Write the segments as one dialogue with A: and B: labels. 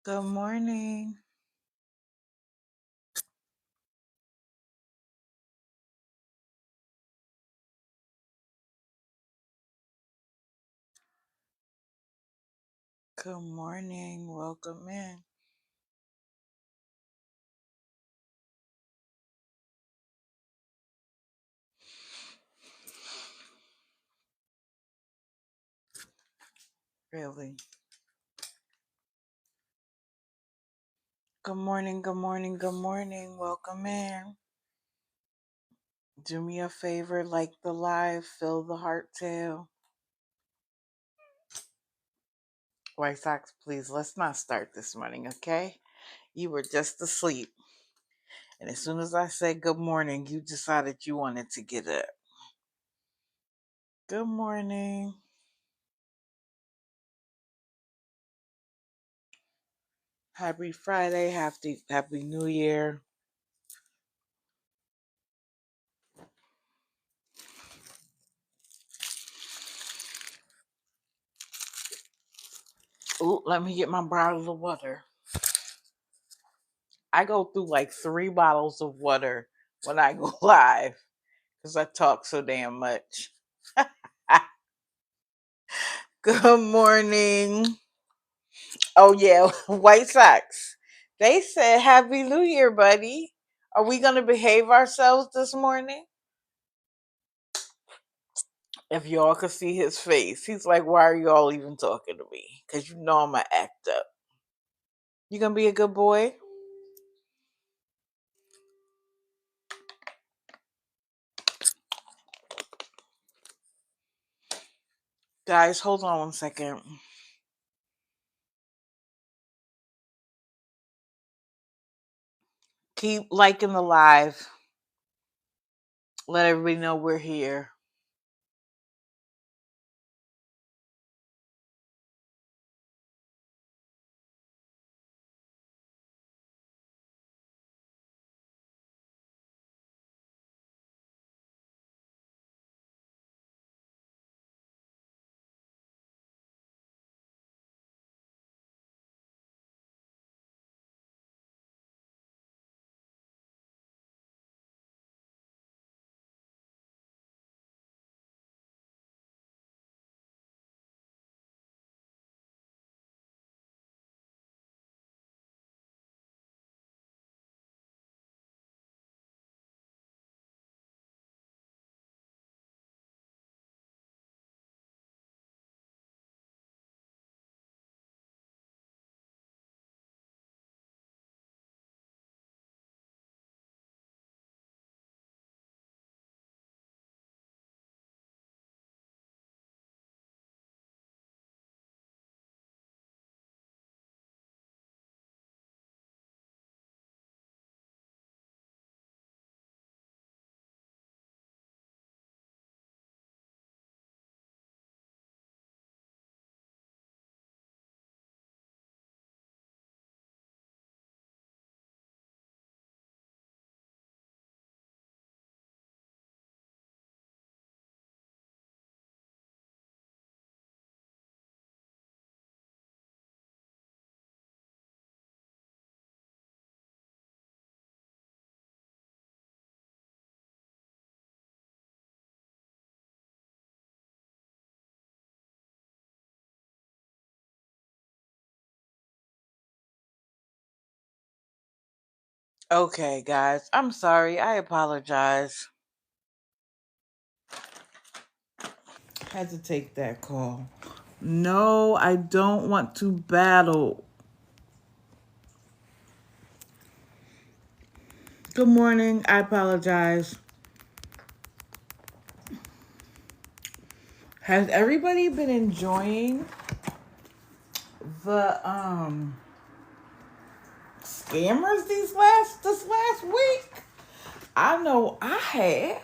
A: Good morning. Good morning. Welcome in. Really. Good morning. Good morning. Good morning. Welcome in. Do me a favor, like the live, fill the heart tail. White Sox, please, let's not start this morning, okay? You were just asleep. And as soon as I said good morning, you decided you wanted to get up. Good morning. Happy Friday. Happy New Year. Ooh, let me get my bottle of water. I go through like 3 bottles of water when I go live because I talk so damn much. Good morning. Oh, yeah, White Sox. They said Happy New Year, buddy. Are we going to behave ourselves this morning? If y'all could see his face, he's like, why are y'all even talking to me? Because you know I'm going to act up. You going to be a good boy? Guys, hold on 1 second. Keep liking the live. Let everybody know we're here. Okay, guys, I'm sorry. I apologize. Had to take that call. No, I don't want to battle. Good morning. I apologize. Has everybody been enjoying the scammers this last week? I know I have.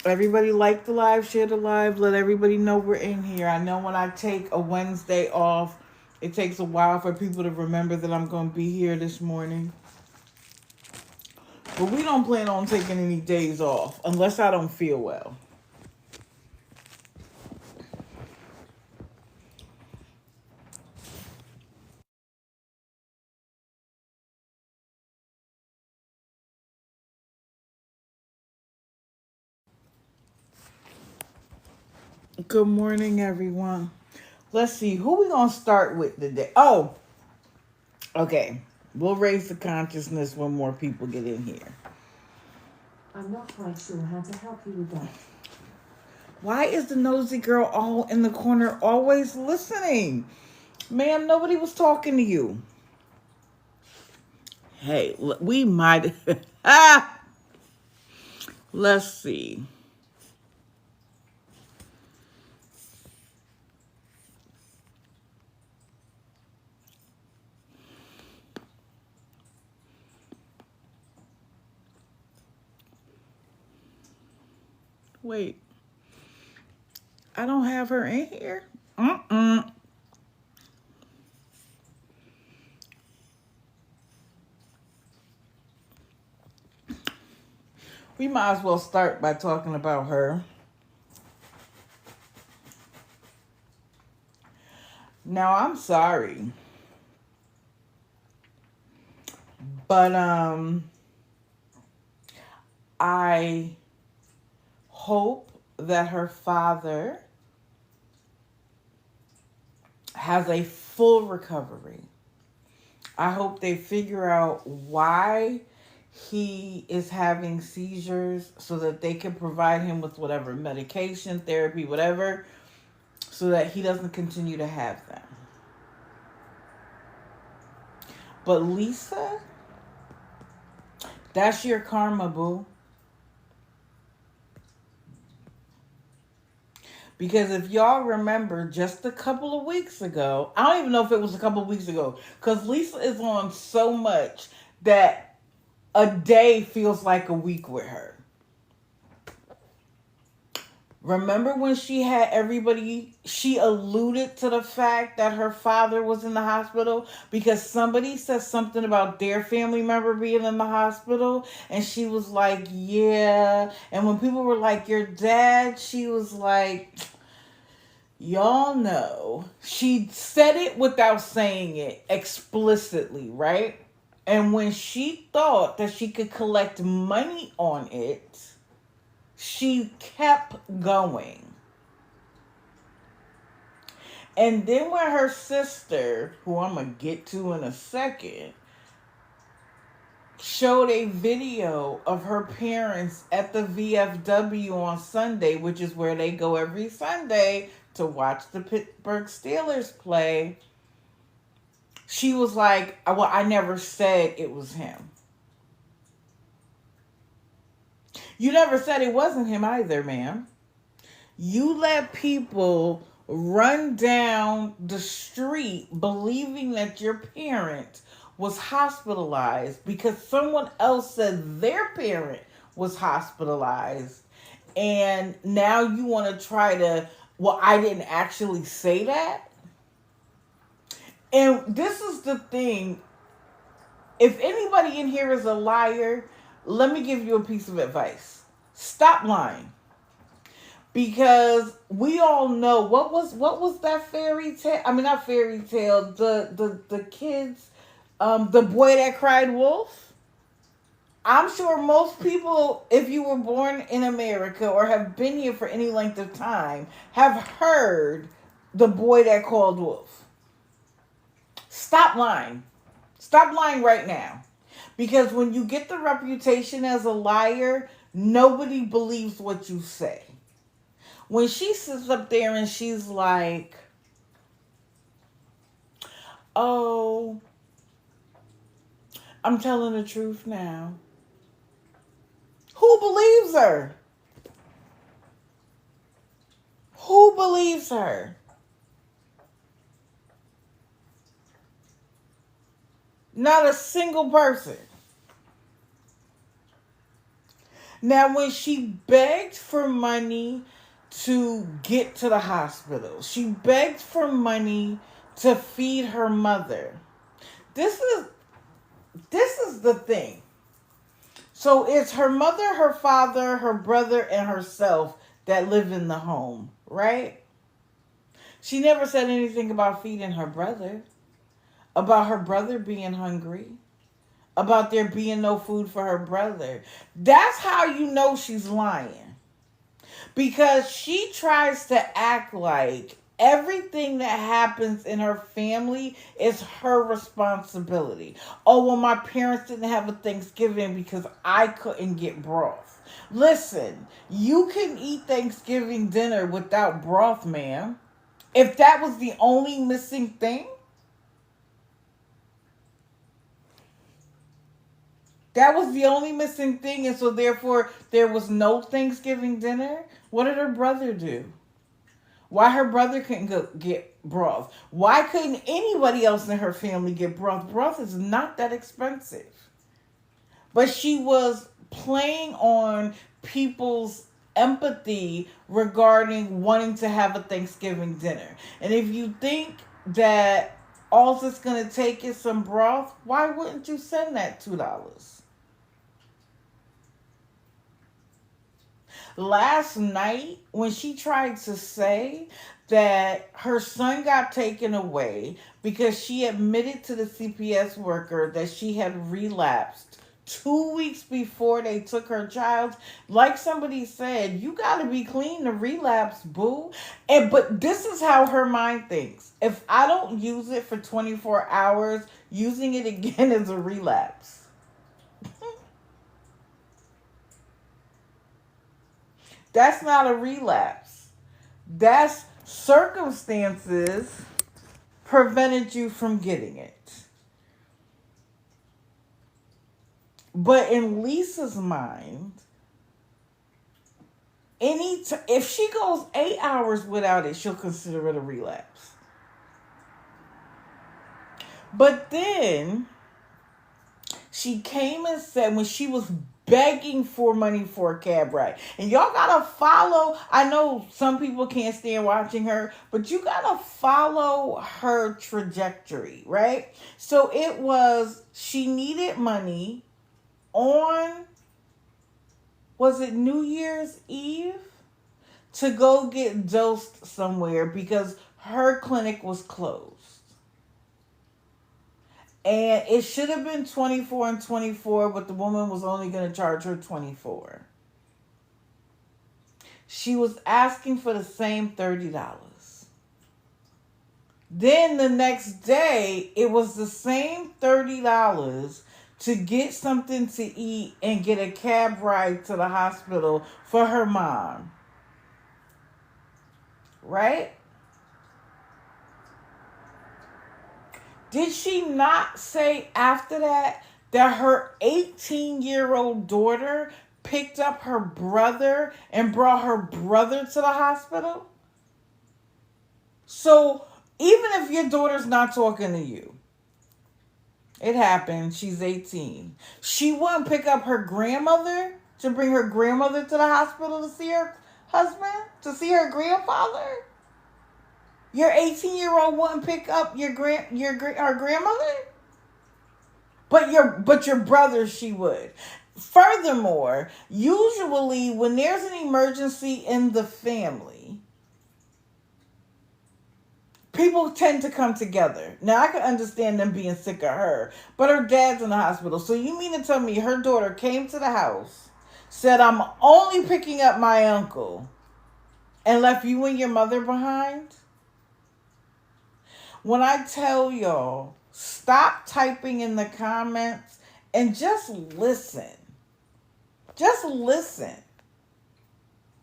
A: Everybody like the live, share the live, let everybody know we're in here. I know when I take a Wednesday off, it takes a while for people to remember that I'm going to be here this morning. But we don't plan on taking any days off unless I don't feel well. Good morning, everyone. Let's see who we gonna start with today. Oh, okay. We'll raise the consciousness when more people get in here.
B: I'm not quite sure how to help you with that.
A: Why is the nosy girl all in the corner always listening? Ma'am, nobody was talking to you. Hey, we might. Ah! Let's see. Wait, I don't have her in here. Mm-mm. We might as well start by talking about her. Now, I'm sorry, but I hope that her father has a full recovery. I hope they figure out why he is having seizures so that they can provide him with whatever medication, therapy, whatever, so that he doesn't continue to have them. But Lisa, that's your karma, boo. Because if y'all remember just a couple of weeks ago, I don't even know if it was a couple of weeks ago, because Lisa is on so much that a day feels like a week with her. Remember when she had everybody, she alluded to the fact that her father was in the hospital because somebody said something about their family member being in the hospital. And she was like, yeah. And when people were like, your dad, she was like, y'all know. She said it without saying it explicitly, right? And when she thought that she could collect money on it, she kept going. And then when her sister, who I'm going to get to in a second, showed a video of her parents at the VFW on Sunday, which is where they go every Sunday to watch the Pittsburgh Steelers play, she was like, well, I never said it was him. You never said it wasn't him either, ma'am. You let people run down the street believing that your parent was hospitalized because someone else said their parent was hospitalized. And now you want to try to, well, I didn't actually say that. And this is the thing. If anybody in here is a liar, let me give you a piece of advice. Stop lying. Because we all know what was that fairy tale? I mean, not fairy tale. The kids, the boy that cried wolf. I'm sure most people, if you were born in America or have been here for any length of time, have heard the boy that called wolf. Stop lying. Stop lying right now. Because when you get the reputation as a liar, nobody believes what you say. When she sits up there and she's like, oh, I'm telling the truth now. Who believes her? Who believes her? Not a single person. Now, when she begged for money to get to the hospital, she begged for money to feed her mother. This is the thing. So it's her mother, her father, her brother, and herself that live in the home, right? She never said anything about feeding her brother, about her brother being hungry, about there being no food for her brother. That's how you know she's lying. because she tries to act like everything that happens in her family is her responsibility. Oh, well, my parents didn't have a Thanksgiving because I couldn't get broth. Listen, you can eat Thanksgiving dinner without broth, ma'am. If that was the only missing thing, that was the only missing thing, and so therefore there was no Thanksgiving dinner. What did her brother do? Why her brother couldn't go get broth? Why couldn't anybody else in her family get broth? Broth is not that expensive. But she was playing on people's empathy regarding wanting to have a Thanksgiving dinner. And if you think that all it's going to take is some broth, why wouldn't you send that $2? Last night, when she tried to say that her son got taken away because she admitted to the CPS worker that she had relapsed 2 weeks before they took her child, like somebody said, you got to be clean to relapse, boo. But this is how her mind thinks. If I don't use it for 24 hours, using it again is a relapse. That's not a relapse. That's circumstances prevented you from getting it. But in Lisa's mind, if she goes 8 hours without it, she'll consider it a relapse. But then she came and said, when she was begging for money for a cab ride, and y'all gotta follow, I know some people can't stand watching her, but you gotta follow her trajectory, right? So it was, she needed money on, was it New Year's Eve, to go get dosed somewhere because her clinic was closed. And it should have been 24 and 24, but the woman was only going to charge her 24. She was asking for the same $30. Then the next day, it was the same $30 to get something to eat and get a cab ride to the hospital for her mom. Right? Did she not say after that her 18-year-old daughter picked up her brother and brought her brother to the hospital? So even if your daughter's not talking to you, it happened, she's 18. She wouldn't pick up her grandmother to bring her grandmother to the hospital to see her husband, to see her grandfather? Your 18-year-old wouldn't pick up her grandmother? But your brother, she would. Furthermore, usually when there's an emergency in the family, people tend to come together. Now, I can understand them being sick of her, but her dad's in the hospital. So you mean to tell me her daughter came to the house, said, I'm only picking up my uncle, and left you and your mother behind? When I tell y'all, stop typing in the comments and just listen. Just listen.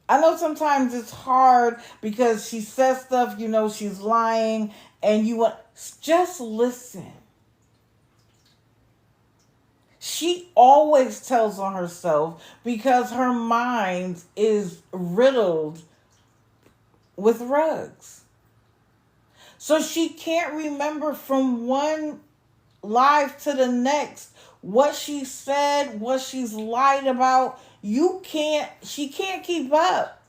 A: I know sometimes it's hard because she says stuff, you know, she's lying, and you want, just listen. She always tells on herself because her mind is riddled with rugs. So she can't remember from one live to the next what she said, what she's lied about. She can't keep up.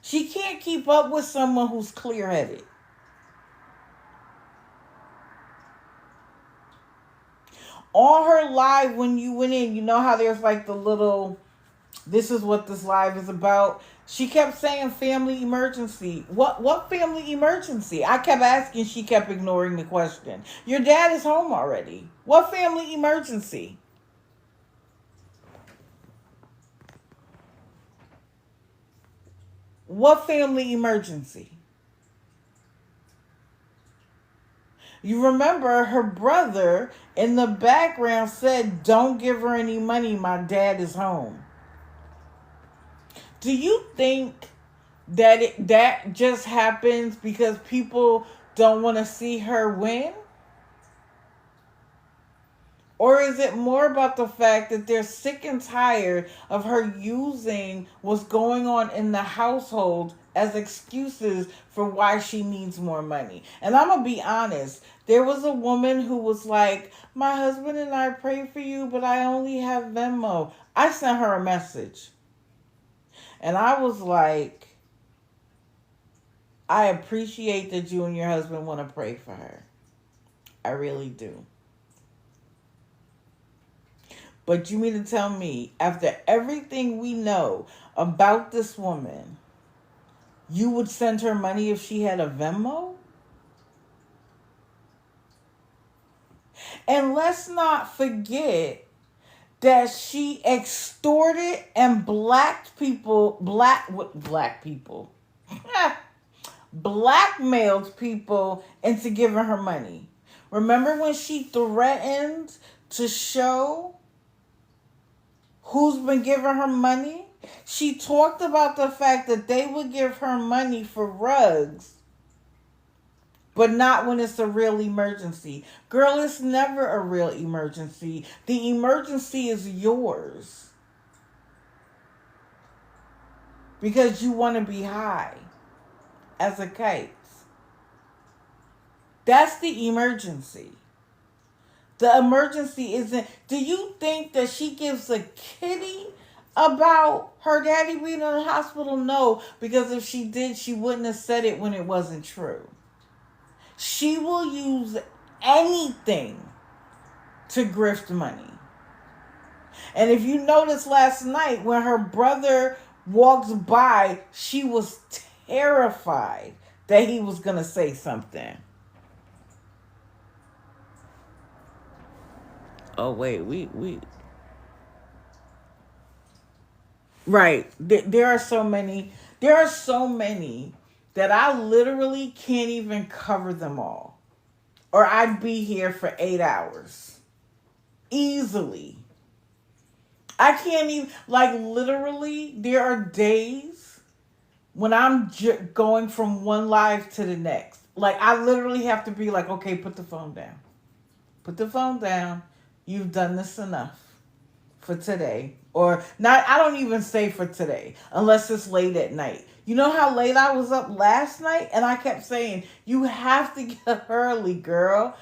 A: She can't keep up with someone who's clear-headed. On her live, when you went in, you know how there's like the little, this is what this live is about. She kept saying family emergency. What family emergency? I kept asking, she kept ignoring the question. Your dad is home already. What family emergency? What family emergency? You remember her brother in the background said, "Don't give her any money. My dad is home." Do you think that that just happens because people don't want to see her win? Or is it more about the fact that they're sick and tired of her using what's going on in the household as excuses for why she needs more money? And I'm going to be honest. There was a woman who was like, "My husband and I pray for you, but I only have Venmo." I sent her a message. And I was like, I appreciate that you and your husband want to pray for her. I really do. But you mean to tell me, after everything we know about this woman, you would send her money if she had a Venmo? And let's not forget that she extorted and blackmailed people into giving her money. Remember when she threatened to show who's been giving her money? She talked about the fact that they would give her money for rugs, but not when it's a real emergency. Girl, it's never a real emergency. The emergency is yours because you want to be high as a kite. That's the emergency. The emergency isn't... Do you think that she gives a kitty about her daddy being in the hospital? No, because if she did, she wouldn't have said it when it wasn't true. She will use anything to grift money. And if you noticed last night when her brother walked by, she was terrified that he was going to say something. Oh, wait, we. Right. There are so many that I literally can't even cover them all. Or I'd be here for 8 hours. Easily. I can't even, like, literally, there are days when I'm going from one live to the next. Like, I literally have to be like, okay, put the phone down. Put the phone down. You've done this enough for today. Or not, I don't even say for today, unless it's late at night. You know how late I was up last night? And I kept saying, you have to get up early, girl.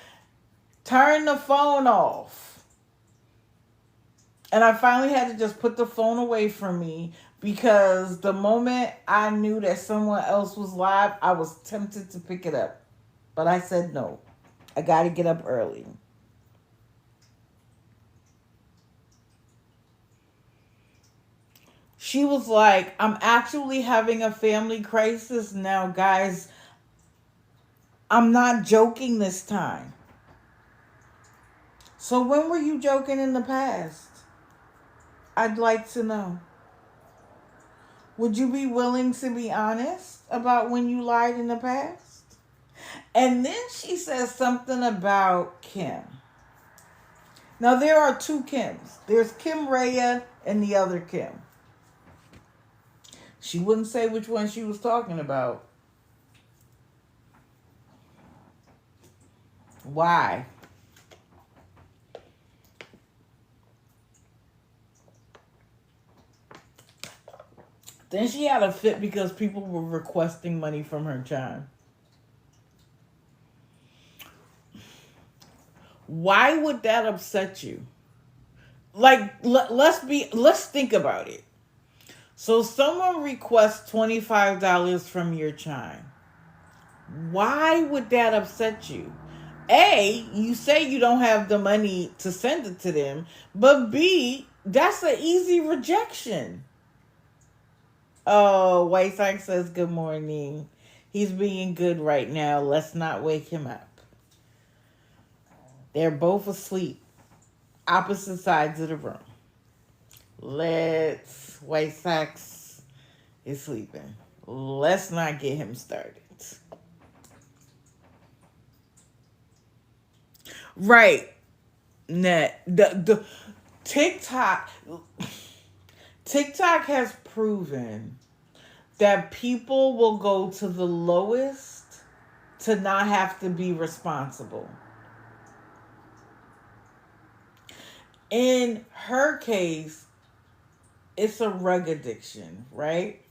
A: Turn the phone off. And I finally had to just put the phone away from me because the moment I knew that someone else was live, I was tempted to pick it up. But I said no. I got to get up early. She was like, "I'm actually having a family crisis now, guys. I'm not joking this time." So when were you joking in the past? I'd like to know. Would you be willing to be honest about when you lied in the past? And then she says something about Kim. Now there are two Kims. There's Kim Raya and the other Kim. She wouldn't say which one she was talking about. Why? Then she had a fit because people were requesting money from her child. Why would that upset you? Like, let's think about it. So someone requests $25 from your chime. Why would that upset you? A, you say you don't have the money to send it to them, but B, that's an easy rejection. Oh, White Sox says good morning. He's being good right now. Let's not wake him up. They're both asleep. Opposite sides of the room. White Sox is sleeping. Let's not get him started. Right. Net the TikTok TikTok has proven that people will go to the lowest to not have to be responsible. In her case, it's a rug addiction, right?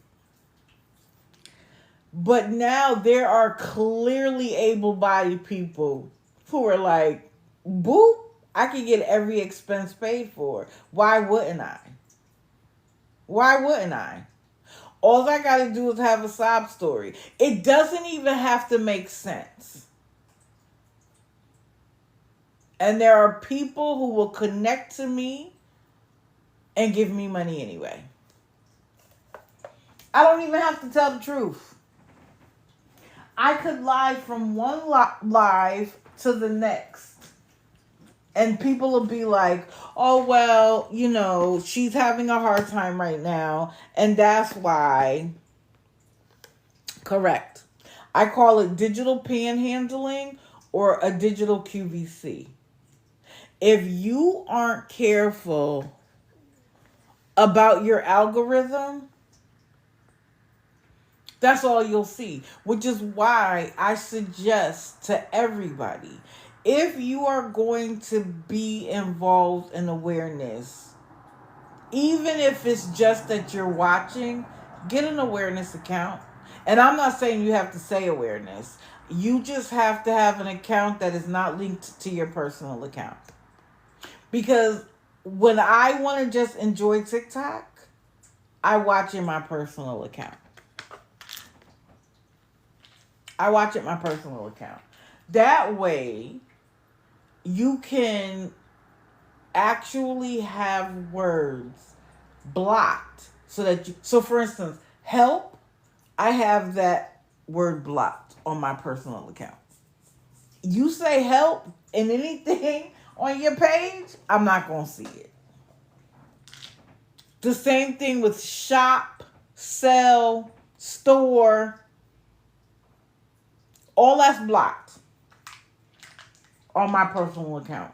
A: But now there are clearly able-bodied people who are like, boop, I can get every expense paid for. Why wouldn't I? Why wouldn't I? All I got to do is have a sob story. It doesn't even have to make sense. And there are people who will connect to me and give me money anyway. I don't even have to tell the truth. I could lie from one live to the next. And people will be like, oh, well, you know, she's having a hard time right now. And that's why. Correct. I call it digital panhandling or a digital QVC. If you aren't careful about your algorithm, that's all you'll see. Which is why I suggest to everybody, if you are going to be involved in awareness, even if it's just that you're watching, get an awareness account. And I'm not saying you have to say awareness. You just have to have an account that is not linked to your personal account. Because when I want to just enjoy TikTok, I watch in my personal account. I watch it my personal account. That way, you can actually have words blocked so that you. So, for instance, help. I have that word blocked on my personal account. You say help in anything on your page, I'm not gonna see it. The same thing with shop, sell, store. All that's blocked on my personal account.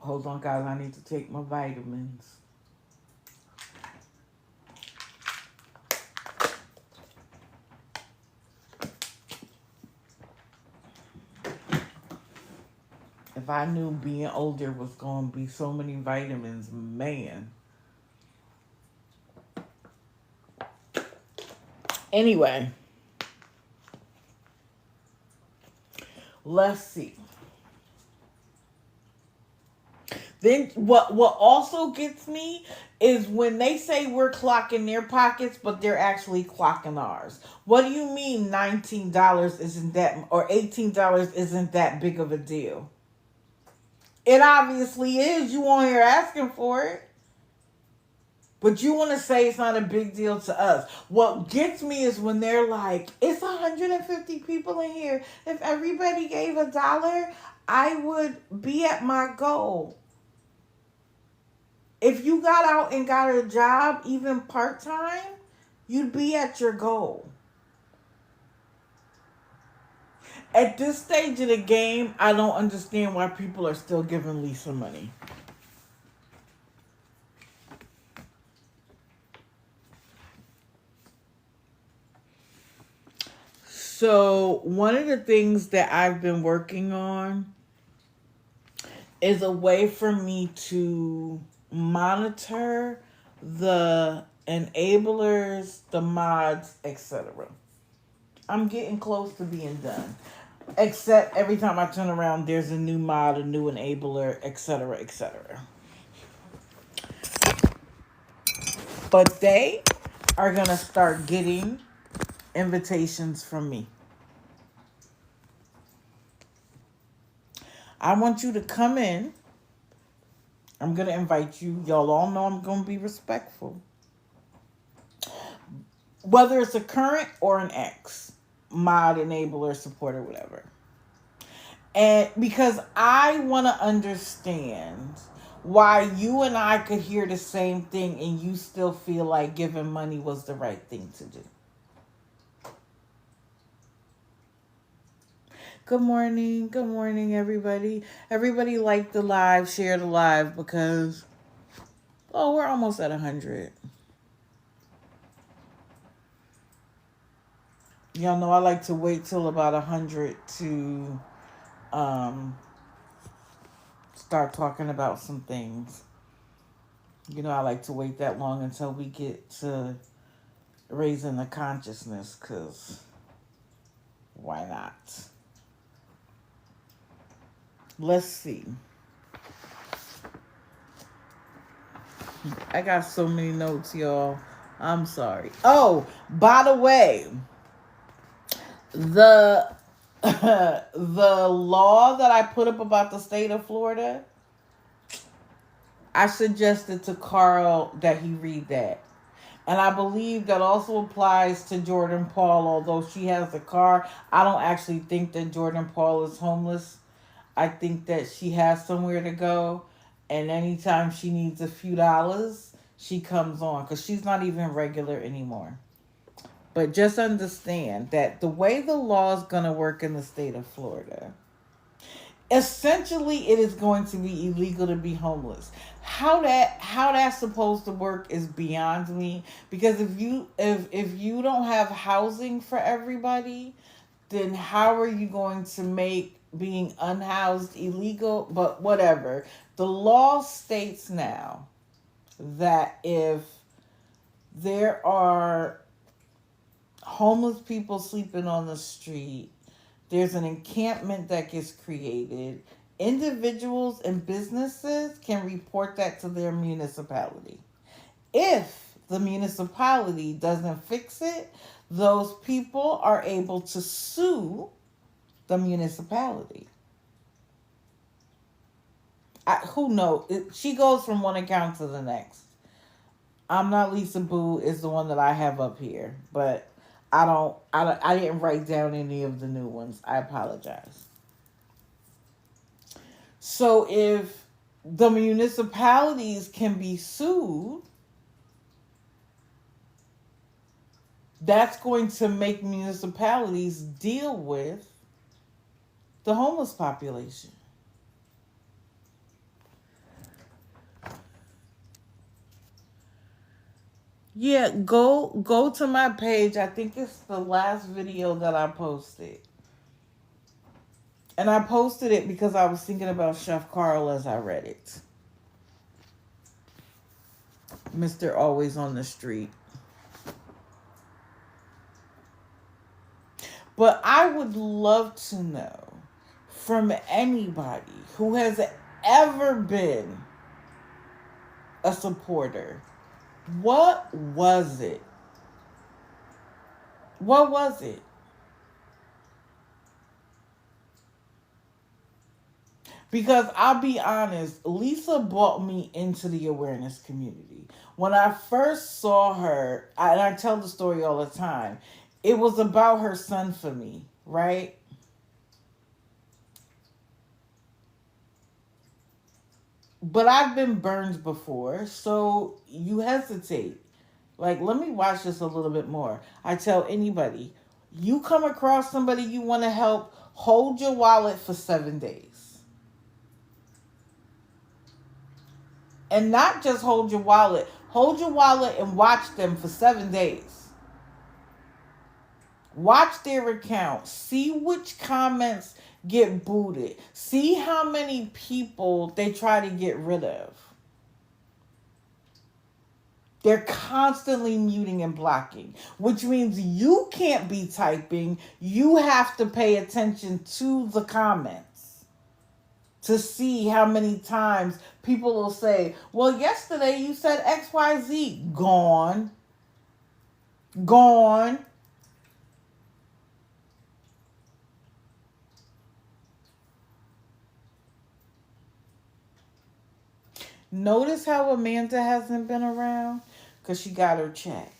A: Hold on, guys. I need to take my vitamins. If I knew being older was going to be so many vitamins, man. Anyway. Let's see. Then what also gets me is when they say we're clocking their pockets, but they're actually clocking ours. What do you mean $19 isn't that, or $18 isn't that big of a deal? It obviously is. You on here asking for it. But you want to say it's not a big deal to us. What gets me is when they're like, it's 150 people in here. If everybody gave $1, I would be at my goal. If you got out and got a job, even part-time, you'd be at your goal. At this stage of the game, I don't understand why people are still giving Lisa money. So one of the things that I've been working on is a way for me to monitor the enablers, the mods, etc. I'm getting close to being done. Except every time I turn around, there's a new mod, a new enabler, etc., etc. But they are going to start getting invitations from me. I want you to come in. I'm going to invite you. Y'all all know I'm going to be respectful. Whether it's a current or an ex, mod, enabler, supporter, whatever. And because I want to understand why you and I could hear the same thing and you still feel like giving money was the right thing to do. Good morning, everybody. Everybody like the live, share the live because, oh, we're almost at 100. Y'all know I like to wait till about 100 to um, start talking about some things. You know, I like to wait that long until we get to raising the consciousness because why not? Let's see. I got so many notes, y'all. I'm sorry. Oh, by the way, the the law that I put up about the state of Florida, I suggested to Carl that he read that. And I believe that also applies to Jordan Paul, although she has a car. I don't actually think that Jordan Paul is homeless. I think that she has somewhere to go. And anytime she needs a few dollars, she comes on because she's not even regular anymore. But just understand that the way the law is going to work in the state of Florida, essentially it is going to be illegal to be homeless. How that's supposed to work is beyond me, because if you don't have housing for everybody, then how are you going to make being unhoused illegal? But whatever. The law states now that if there are homeless people sleeping on the street, there's an encampment that gets created. Individuals and businesses can report that to their municipality. If the municipality doesn't fix it, those people are able to sue the municipality. Who knows? She goes from one account to the next. I'm not Lisa Boo is the one that I have up here, but I didn't write down any of the new ones. I apologize. So if the municipalities can be sued, that's going to make municipalities deal with the homeless population. Yeah, go to my page. I think it's the last video that I posted. And I posted it because I was thinking about Chef Carl as I read it. Mr. Always on the Street. But I would love to know from anybody who has ever been a supporter, what was it? What was it? Because I'll be honest, Lisa brought me into the awareness community. When I first saw her, and I tell the story all the time, it was about her son for me, right? But I've been burned before, so you hesitate. Like, let me watch this a little bit more. I tell anybody, you come across somebody you want to help, hold your wallet for 7 days. And not just hold your wallet and watch them for 7 days. Watch their account. See which comments get booted. See how many people they try to get rid of. They're constantly muting and blocking, which means you can't be typing. You have to pay attention to the comments to see how many times people will say, well, yesterday you said XYZ. Gone. Gone. Notice how Amanda hasn't been around? Because she got her check.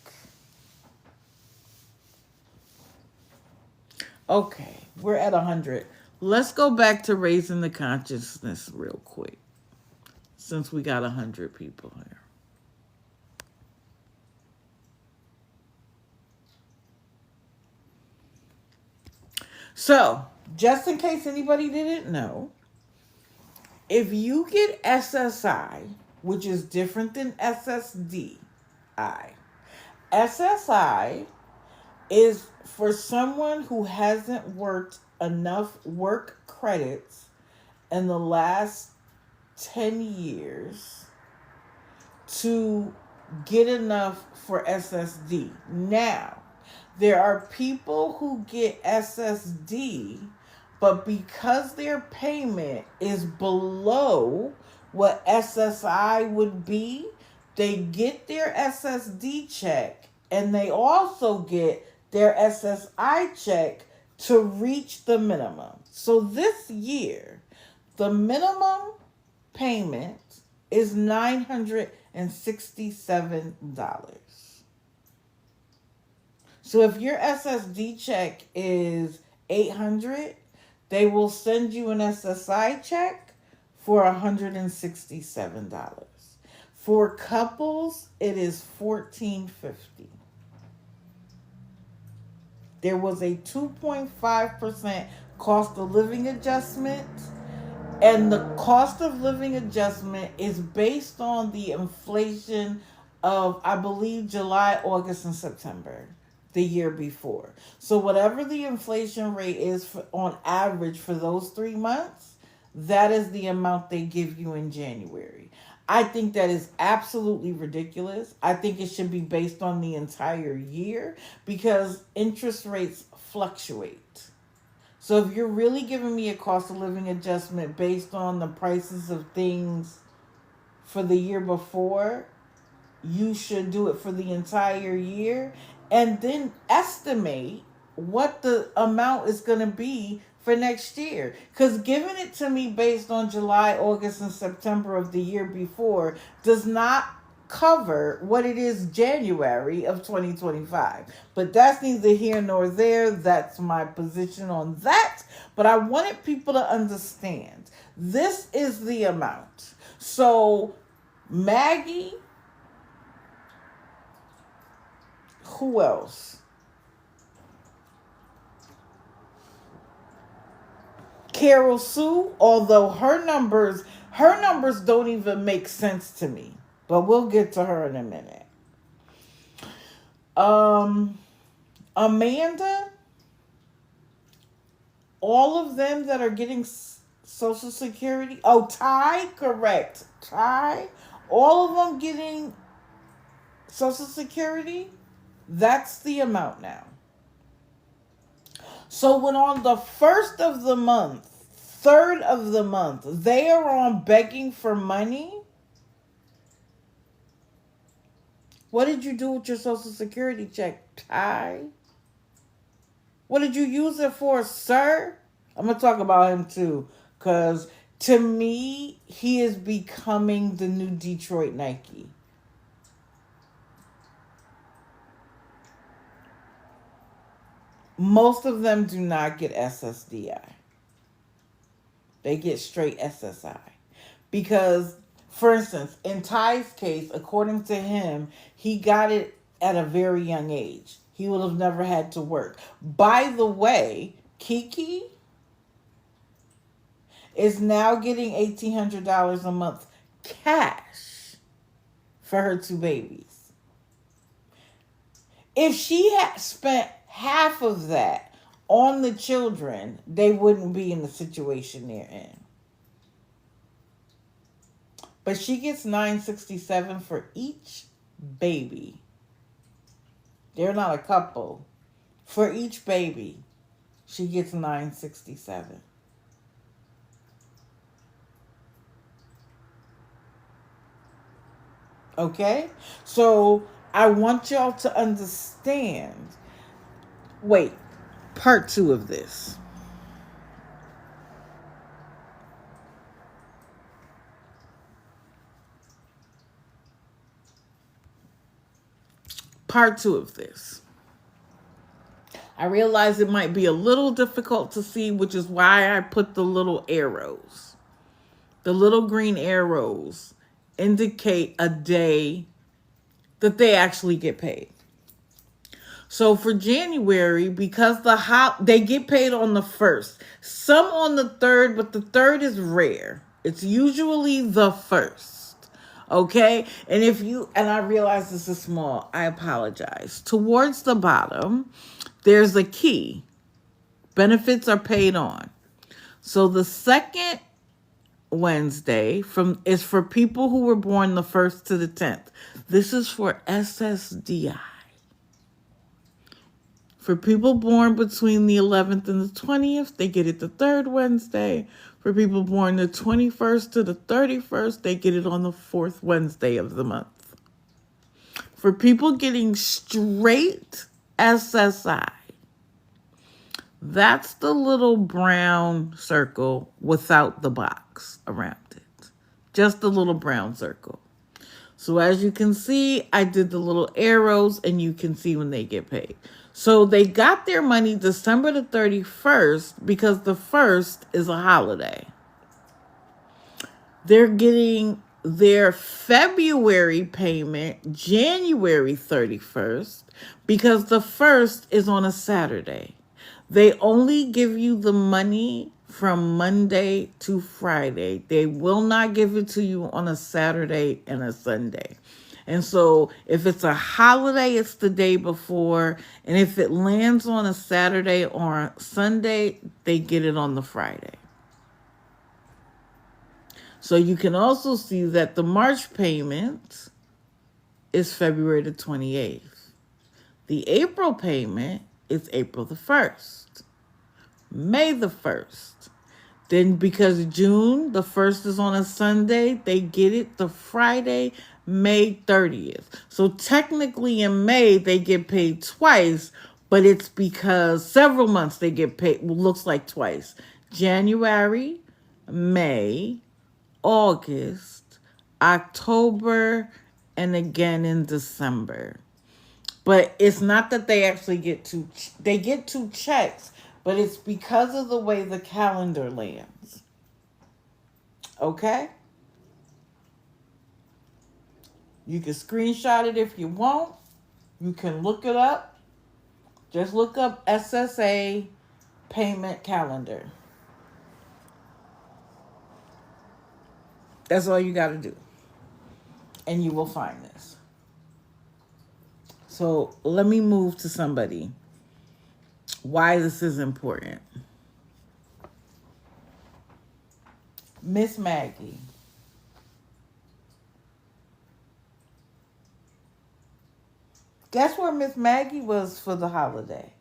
A: Okay, we're at 100. Let's go back to raising the consciousness real quick. since we got 100 people here. So, just in case anybody didn't know, if you get SSI, which is different than SSDI, SSI is for someone who hasn't worked enough work credits in the last 10 years to get enough for SSD. Now, there are people who get SSD, but because their payment is below what SSI would be, they get their SSD check and they also get their SSI check to reach the minimum. So this year, the minimum payment is $967. So if your SSD check is $800, they will send you an SSI check for $167. For couples, it is $1,450. There was a 2.5% cost of living adjustment, and the cost of living adjustment is based on the inflation of, I believe, July, August, and September the year before. So whatever the inflation rate is on average for those 3 months, that is the amount they give you in January. I think that is absolutely ridiculous. I think it should be based on the entire year because interest rates fluctuate. So if you're really giving me a cost of living adjustment based on the prices of things for the year before, you should do it for the entire year and then estimate what the amount is going to be for next year. Because giving it to me based on July, August, and September of the year before does not cover what it is January of 2025. But that's neither here nor there. That's my position on that. But I wanted people to understand this is the amount. So Maggie, who else? Carol Sue, although her numbers don't even make sense to me. But we'll get to her in a minute. Amanda, all of them that are getting Social Security. Oh, Ty, correct. Ty, all of them getting Social Security. That's the amount now. So when on the 1st of the month, 3rd of the month, they are on begging for money, what did you do with your Social Security check, Ty? What did you use it for, sir? I'm going to talk about him too, because to me, he is becoming the new Detroit Nike. Most of them do not get SSDI. They get straight SSI. Because, for instance, in Ty's case, according to him, he got it at a very young age. He would have never had to work. By the way, Kiki is now getting $1,800 a month cash for her 2 babies. If she had spent half of that on the children, they wouldn't be in the situation they're in. But she gets $967 for each baby. They're not a couple. For each baby, she gets $967. Okay? So I want y'all to understand. Wait, part 2 of this. Part 2 of this. I realize it might be a little difficult to see, which is why I put the little arrows. The little green arrows indicate a day that they actually get paid. So for January, because they get paid on the 1st, some on the 3rd, but the 3rd is rare. It's usually the 1st. Okay? And I realize this is small. I apologize. Towards the bottom, there's a key. Benefits are paid on. So the second Wednesday is for people who were born the 1st to the 10th. This is for SSDI. For people born between the 11th and the 20th, they get it the 3rd Wednesday. For people born the 21st to the 31st, they get it on the 4th Wednesday of the month. For people getting straight SSI, that's the little brown circle without the box around it. Just the little brown circle. So as you can see, I did the little arrows and you can see when they get paid. So they got their money December the 31st because the 1st is a holiday. They're getting their February payment January 31st because the 1st is on a Saturday. They only give you the money from Monday to Friday. They will not give it to you on a Saturday and a Sunday. And so if it's a holiday, it's the day before. And if it lands on a Saturday or a Sunday, they get it on the Friday. So you can also see that the March payment is February the 28th. The April payment is April the 1st. May the 1st. Then because June, the 1st is on a Sunday, they get it the Friday, May 30th. So technically in May, they get paid twice, but it's because several months they get paid, looks like twice. January, May, August, October, and again in December. But it's not that they actually they get 2 checks, but it's because of the way the calendar lands. Okay? You can screenshot it if you want. You can look it up. Just look up SSA payment calendar. That's all you got to do. And you will find this. So let me move to somebody. Why this is important. Miss Maggie. Guess where Miss Maggie was for the holiday?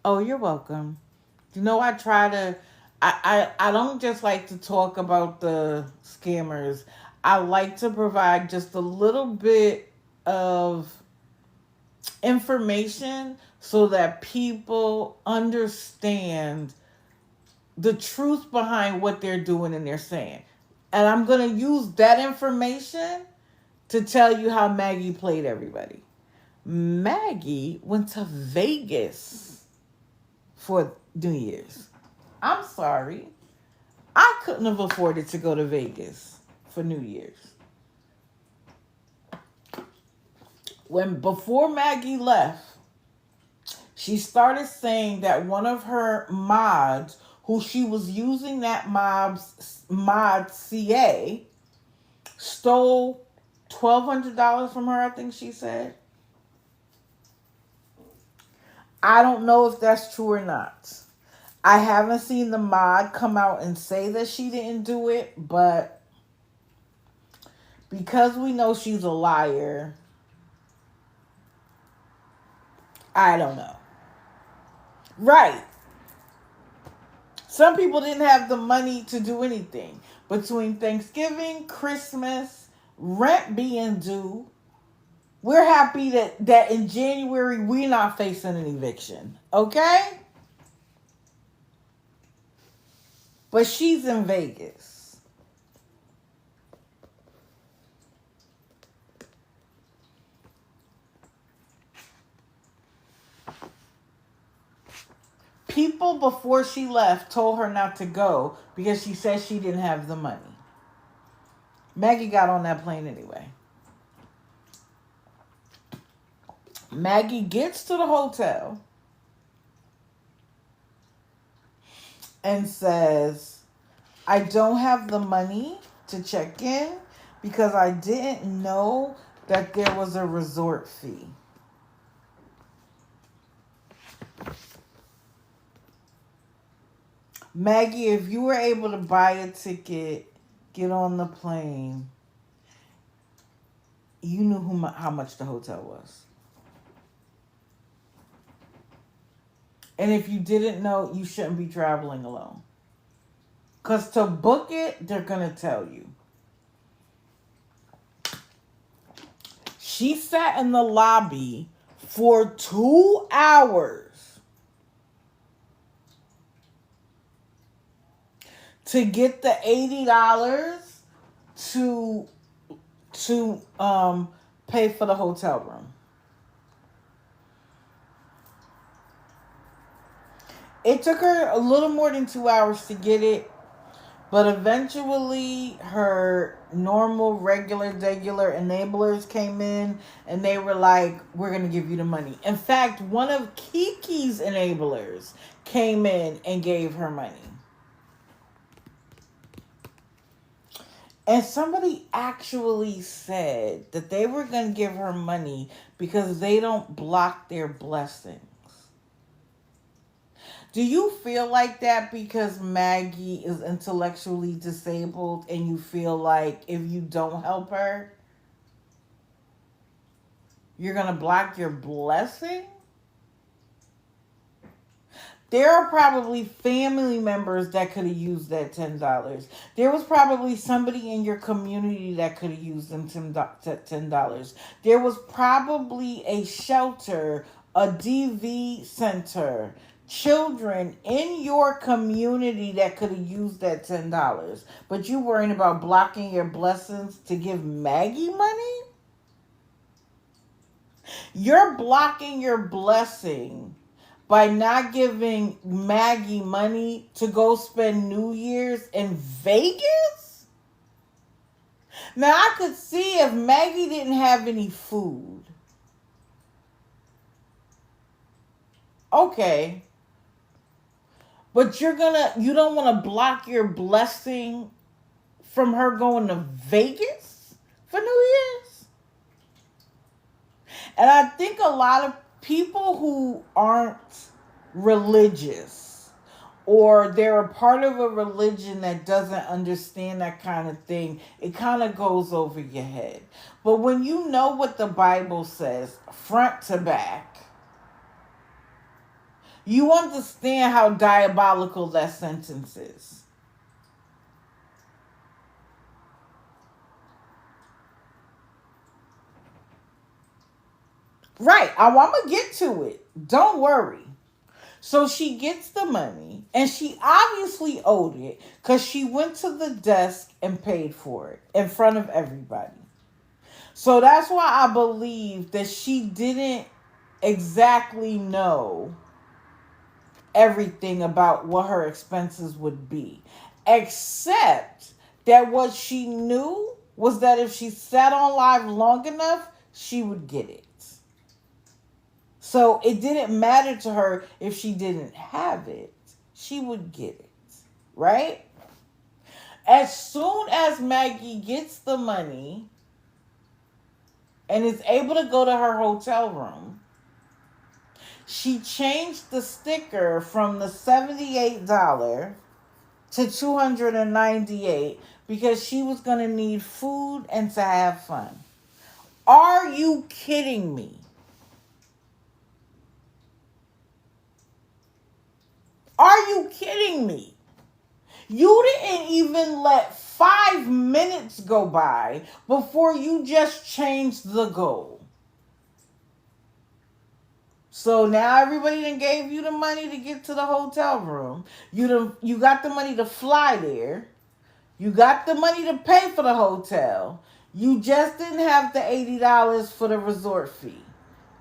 A: Oh, you're welcome. You know, I don't just like to talk about the scammers. I like to provide just a little bit of information so that people understand the truth behind what they're doing and they're saying. And I'm going to use that information to tell you how Maggie played everybody. Maggie went to Vegas for New Year's. I'm sorry. I couldn't have afforded to go to Vegas for New Year's. Before Maggie left, she started saying that one of her mods, who she was using that mod CA, stole $1,200 from her, I think she said. I don't know if that's true or not. I haven't seen the mod come out and say that she didn't do it, but because we know she's a liar, I don't know. Right. Some people didn't have the money to do anything. Between Thanksgiving, Christmas, rent being due, we're happy that in January we're not facing an eviction. Okay? But she's in Vegas. People people before she left told her not to go because she said she didn't have the money. Maggie got on that plane anyway. Maggie gets to the hotel and says, I don't have the money to check in because I didn't know that there was a resort fee. Maggie, if you were able to buy a ticket, get on the plane, you knew how much the hotel was. And if you didn't know, you shouldn't be traveling alone. Because to book it, they're going to tell you. She sat in the lobby for 2 hours to get the $80 to pay for the hotel room. It took her a little more than 2 hours to get it, but eventually her normal, regular enablers came in and they were like, we're going to give you the money. In fact, one of Kiki's enablers came in and gave her money. And somebody actually said that they were going to give her money because they don't block their blessings. Do you feel like that because Maggie is intellectually disabled and you feel like if you don't help her, you're going to block your blessing? There are probably family members that could have used that $10. There was probably somebody in your community that could have used them $10. There was probably a shelter, a DV center, children in your community that could have used that $10. But you worrying about blocking your blessings to give Maggie money? You're blocking your blessing by not giving Maggie money to go spend New Year's in Vegas? Now, I could see if Maggie didn't have any food. Okay. But you don't want to block your blessing from her going to Vegas for New Year's? And I think a lot of people who aren't religious or they're a part of a religion that doesn't understand that kind of thing, it kind of goes over your head. But when you know what the Bible says, front to back, you understand how diabolical that sentence is. Right. I'm going to get to it. Don't worry. So she gets the money, and she obviously owed it because she went to the desk and paid for it in front of everybody. So that's why I believe that she didn't exactly know everything about what her expenses would be, except that what she knew was that if she sat on live long enough, she would get it. So it didn't matter to her if she didn't have it. She would get it, right? As soon as Maggie gets the money and is able to go to her hotel room, she changed the sticker from the $78 to $298 because she was going to need food and to have fun. Are you kidding me? Are you kidding me? You didn't even let 5 minutes go by before you just changed the goal. So now everybody done gave you the money to get to the hotel room. You got the money to fly there. You got the money to pay for the hotel. You just didn't have the $80 for the resort fee.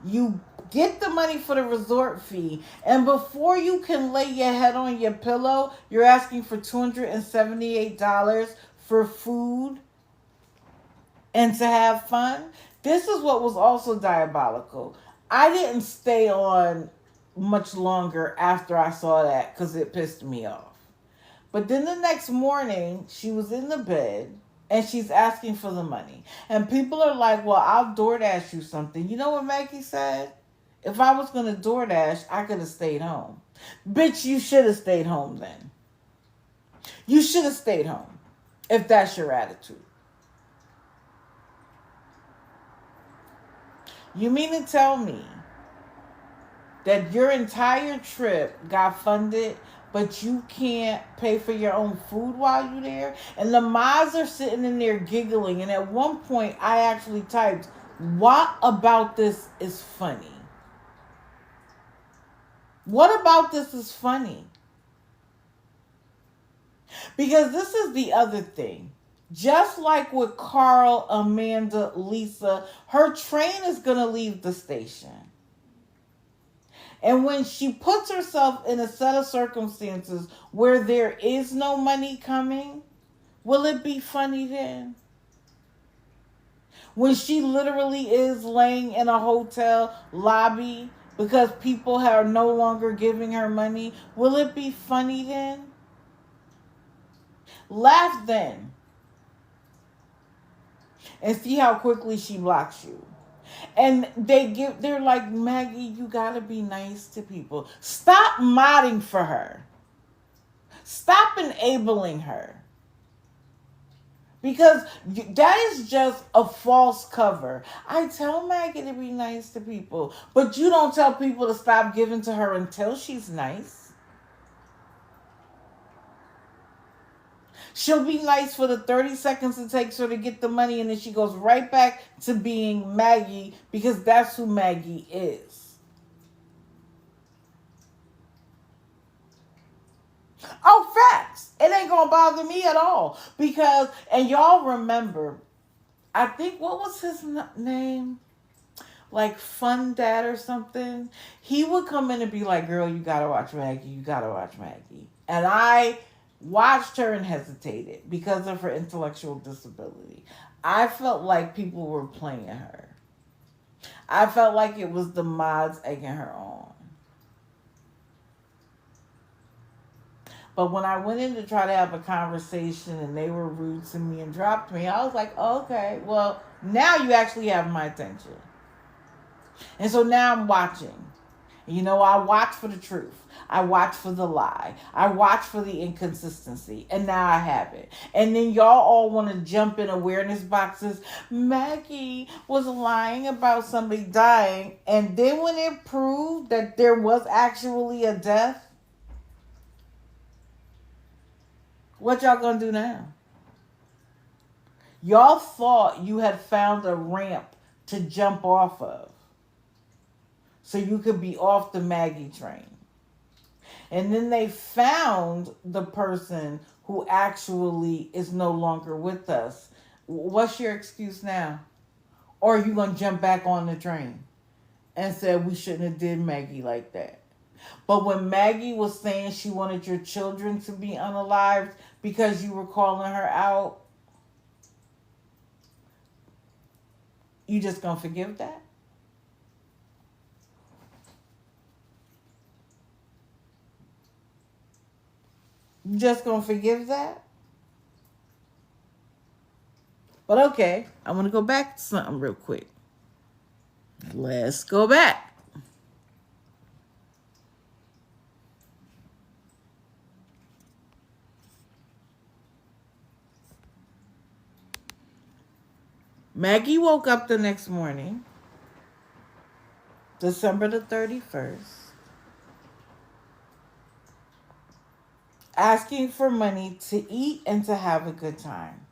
A: You get the money for the resort fee, and before you can lay your head on your pillow, you're asking for $278 for food and to have fun. This is what was also diabolical. I didn't stay on much longer after I saw that because it pissed me off. But then the next morning, she was in the bed and she's asking for the money. And people are like, well, I'll DoorDash you something. You know what Maggie said? If I was going to DoorDash, I could have stayed home. Bitch, you should have stayed home then. You should have stayed home if that's your attitude. You mean to tell me that your entire trip got funded, but you can't pay for your own food while you're there? And the Maz are sitting in there giggling. And at one point, I actually typed, what about this is funny? What about this is funny? Because this is the other thing. Just like with Carl, Amanda, Lisa, her train is going to leave the station. And when she puts herself in a set of circumstances where there is no money coming, will it be funny then? When she literally is laying in a hotel lobby because people are no longer giving her money, will it be funny then? Laugh then. And see how quickly she blocks you. And they're like, Maggie, you gotta be nice to people. Stop modding for her. Stop enabling her. Because that is just a false cover. I tell Maggie to be nice to people, but you don't tell people to stop giving to her until she's nice. She'll be nice for the 30 seconds it takes her to get the money, and then she goes right back to being Maggie because that's who Maggie is. Oh, facts. It ain't going to bother me at all. Because, and y'all remember, I think, what was his name? Like Fun Dad or something. He would come in and be like, girl, you got to watch Maggie. You got to watch Maggie. And I watched her and hesitated because of her intellectual disability. I felt like people were playing her. I felt like it was the mods egging her on. But when I went in to try to have a conversation and they were rude to me and dropped me, I was like, oh, okay, well, now you actually have my attention. And so now I'm watching. You know, I watch for the truth. I watch for the lie. I watch for the inconsistency. And now I have it. And then y'all all want to jump in awareness boxes. Maggie was lying about somebody dying. And then when it proved that there was actually a death, what y'all gonna do now? Y'all thought you had found a ramp to jump off of so you could be off the Maggie train. And then they found the person who actually is no longer with us. What's your excuse now? Or are you going to jump back on the train and say we shouldn't have did Maggie like that? But when Maggie was saying she wanted your children to be unalived because you were calling her out, you just going to forgive that? You just gonna forgive that? But okay, I want to go back to something real quick. Let's go back. Maggie woke up the next morning, December the 31st, asking for money to eat and to have a good time.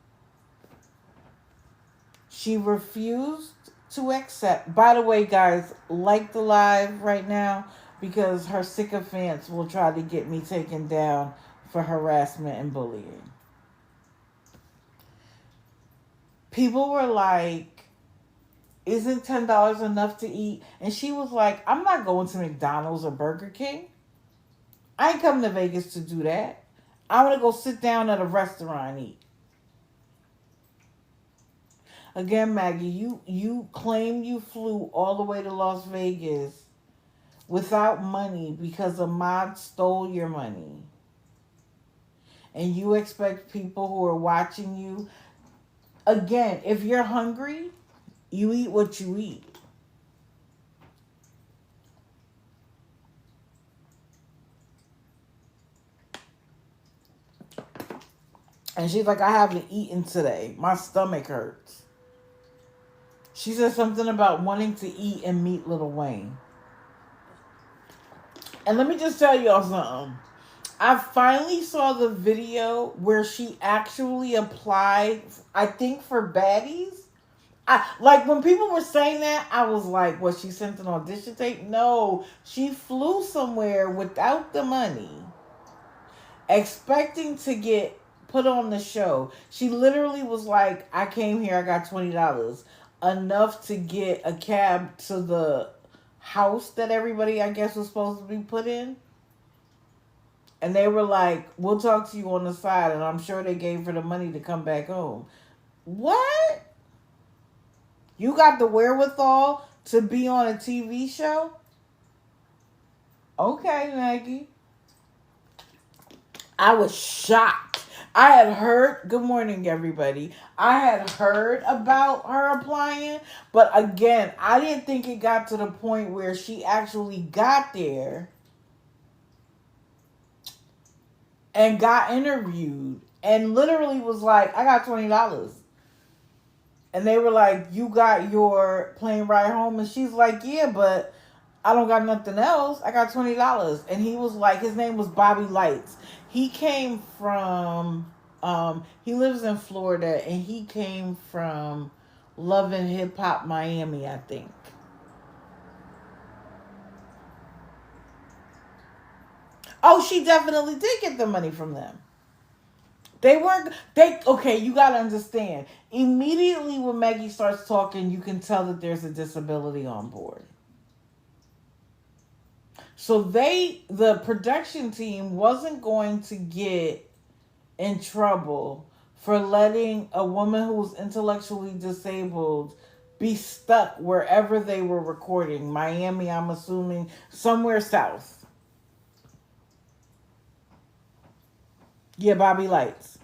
A: She refused to accept. By the way, guys, like the live right now because her sycophants will try to get me taken down for harassment and bullying. People were like, Isn't $10 enough to eat? And she was like, I'm not going to McDonald's or Burger King. I ain't coming to Vegas to do that. I want to go sit down at a restaurant and eat. Again, Maggie, you claim you flew all the way to Las Vegas without money because a mod stole your money. And you expect people who are watching you. Again, if you're hungry, you eat what you eat. And she's like, I haven't eaten today. My stomach hurts. She said something about wanting to eat and meet Lil Wayne. And let me just tell y'all something. I finally saw the video where she actually applied, I think, for baddies. Like when people were saying that, I was like, "Was she sent an audition tape?" No, she flew somewhere without the money, expecting to get put on the show. She literally was like, "I came here, I got $20, enough to get a cab to the house that everybody, I guess, was supposed to be put in." And they were like, "We'll talk to you on the side," and I'm sure they gave her the money to come back home. What? You got the wherewithal to be on a TV show? Okay, Maggie. I was shocked. I had heard, good morning, everybody. I had heard about her applying, but again, I didn't think it got to the point where she actually got there and got interviewed and literally was like, I got $20. And they were like, you got your plane ride home? And she's like, yeah, but I don't got nothing else. I got $20. And he was like, his name was Bobby Lights. He came from, he lives in Florida, and he came from Love and Hip Hop Miami, I think. Oh, she definitely did get the money from them. Okay, you gotta understand. Immediately when Maggie starts talking, you can tell that there's a disability on board. So the production team wasn't going to get in trouble for letting a woman who was intellectually disabled be stuck wherever they were recording. Miami, I'm assuming, somewhere south. Yeah, Bobby Lights.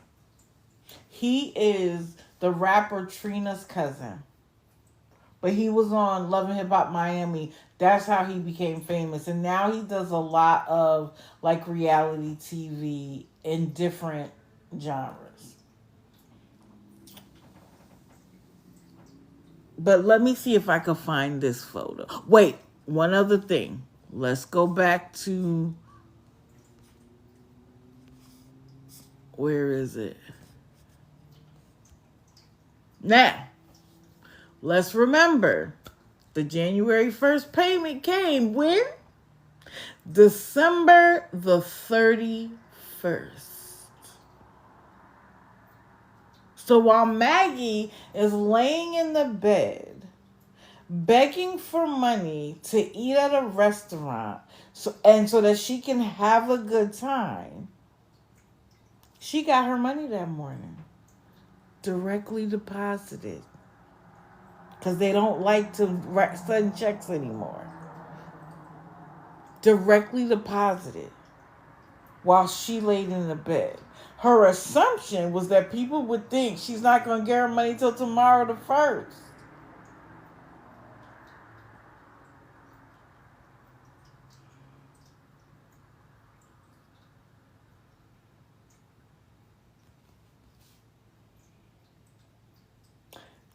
A: He is the rapper Trina's cousin. But he was on Love and Hip Hop Miami. That's how he became famous. And now he does a lot of like reality TV in different genres. But let me see if I can find this photo. Wait, one other thing. Let's go back to, where is it? Now, let's remember, the January 1st payment came when? December the 31st. So while Maggie is laying in the bed, begging for money to eat at a restaurant, so that she can have a good time, she got her money that morning. Directly deposited. Because they don't like to send checks anymore. Directly deposited while she laid in the bed. Her assumption was that people would think she's not going to get her money till tomorrow the 1st.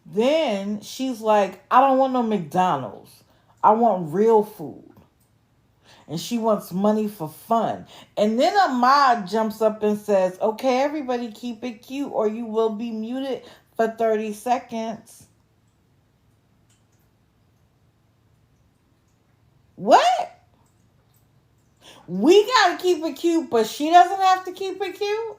A: Then she's like, I don't want no McDonald's. I want real food. And she wants money for fun. And then Ahmad jumps up and says, okay, everybody keep it cute or you will be muted for 30 seconds. What? We gotta keep it cute, but she doesn't have to keep it cute?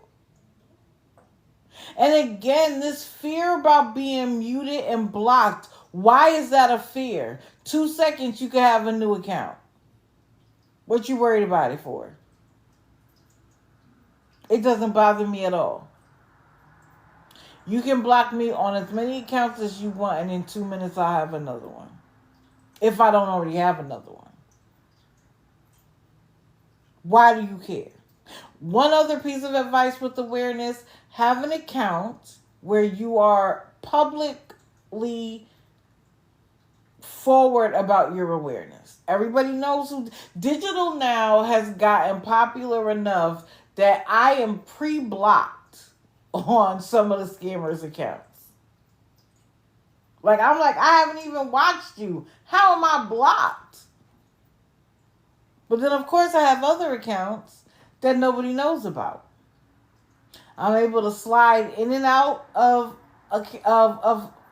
A: And again, this fear about being muted and blocked Why is that a fear? 2 seconds you can have a new account. What you worried about it for? It doesn't bother me at all. You can block me on as many accounts as you want, and in 2 minutes I'll have another one. If I don't already have another one. Why do you care? One other piece of advice with awareness, have an account where you are publicly forward about your awareness. Everybody knows who digital now has gotten popular enough that I am pre-blocked on some of the scammers' accounts. I'm like, I haven't even watched you. How am I blocked? But then, of course, I have other accounts that nobody knows about. I'm able to slide in and out of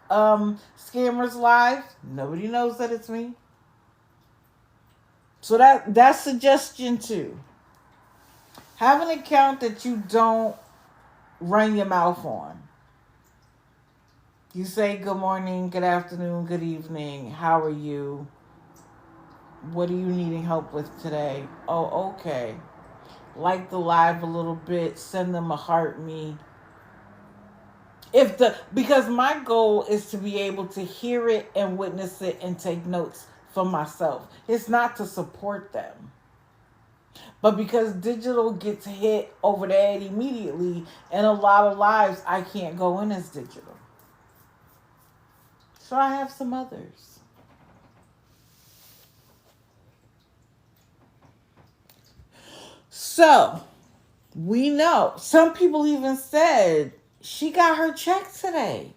A: scammers' lives. Nobody knows that it's me. So that's suggestion 2. Have an account that you don't run your mouth on. You say good morning, good afternoon, good evening. How are you? What are you needing help with today? Oh, okay. Like the live a little bit. Send them a heart me. Because my goal is to be able to hear it and witness it and take notes for myself. It's not to support them. But because digital gets hit over the head immediately, and a lot of lives I can't go in as digital. So I have some others. So, we know. Some people even said she got her check today.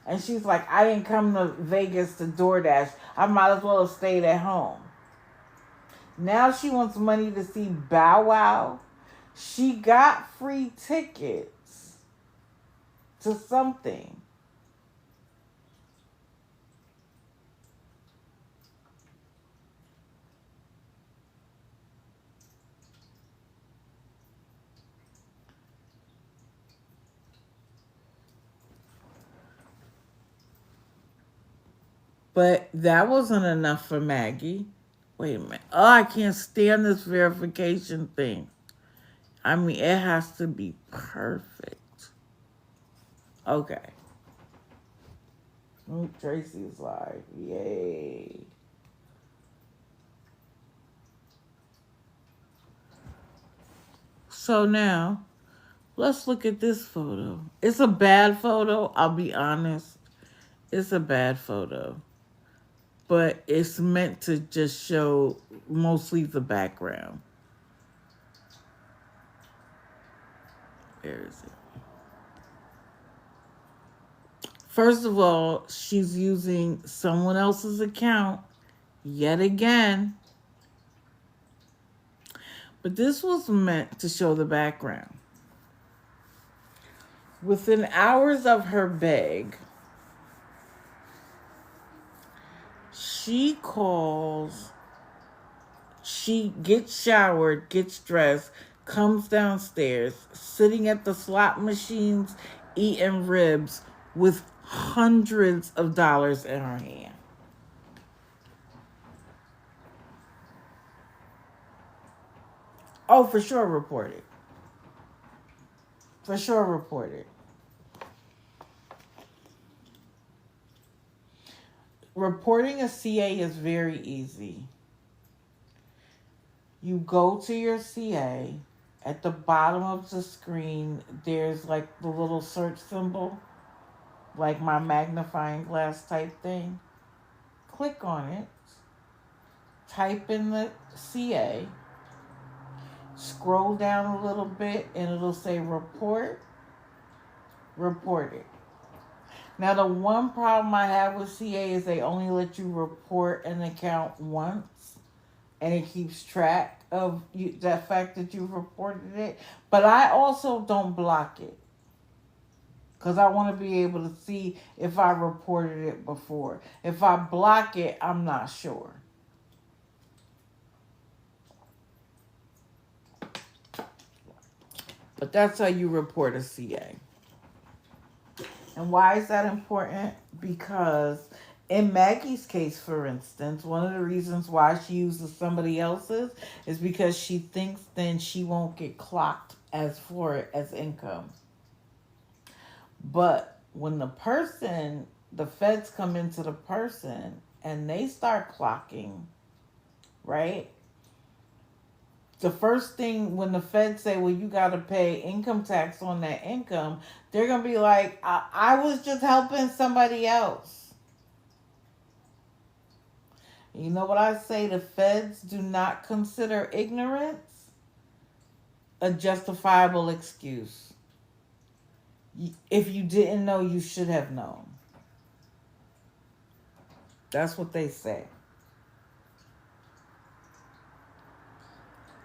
A: And she's like, I didn't come to Vegas to DoorDash. I might as well have stayed at home. Now she wants money to see Bow Wow. She got free tickets to something. But that wasn't enough for Maggie. Wait a minute. Oh, I can't stand this verification thing. I mean, it has to be perfect. Okay. Tracy's live. Yay. So now, let's look at this photo. It's a bad photo, I'll be honest. It's a bad photo. But it's meant to just show mostly the background. Where is it? First of all, she's using someone else's account yet again. But this was meant to show the background. Within hours of her beg, she gets showered, gets dressed, comes downstairs, sitting at the slot machines, eating ribs with hundreds of dollars in her hand. Oh, for sure report it. For sure report it. Reporting a CA is very easy. You go to your CA. At the bottom of the screen, there's like the little search symbol, like my magnifying glass type thing. Click on it. Type in the CA. Scroll down a little bit and it'll say report. Report it. Now, the one problem I have with CA is they only let you report an account once, and it keeps track of the fact that you've reported it. But I also don't block it, because I want to be able to see if I reported it before. If I block it, I'm not sure. But that's how you report a CA. And why is that important? Because in Maggie's case, for instance, one of the reasons why she uses somebody else's is because she thinks then she won't get clocked as for it as income. But when the feds come into the person and they start clocking, right? The first thing when the feds say, well, you got to pay income tax on that income, they're going to be like, I was just helping somebody else. You know what I say? The feds do not consider ignorance a justifiable excuse. If you didn't know, you should have known. That's what they say.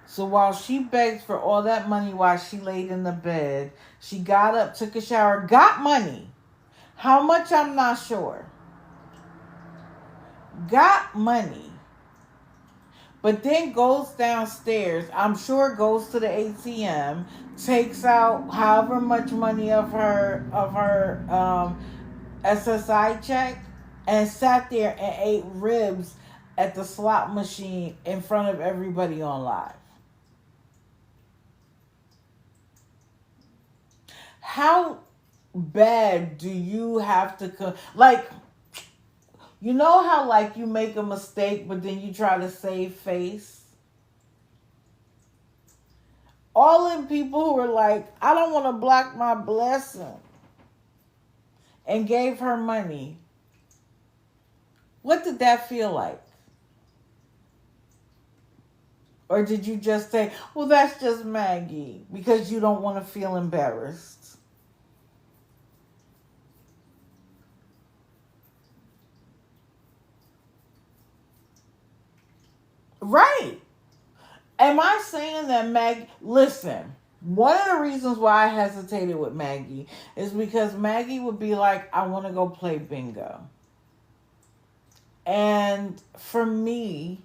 A: So while she begged for all that money while she laid in the bed, she got up, took a shower, got money. How much, I'm not sure. Got money. But then goes downstairs, I'm sure goes to the ATM, takes out however much money of her SSI check, and sat there and ate ribs at the slot machine in front of everybody on live. How bad do you have to like, you know how like you make a mistake but then you try to save face? All them people who were like, I don't want to block my blessing, and gave her money. What did that feel like? Or did you just say, well, that's just Maggie, because you don't want to feel embarrassed? Right. Am I saying that Maggie... Listen, one of the reasons why I hesitated with Maggie is because Maggie would be like, I want to go play bingo. And for me,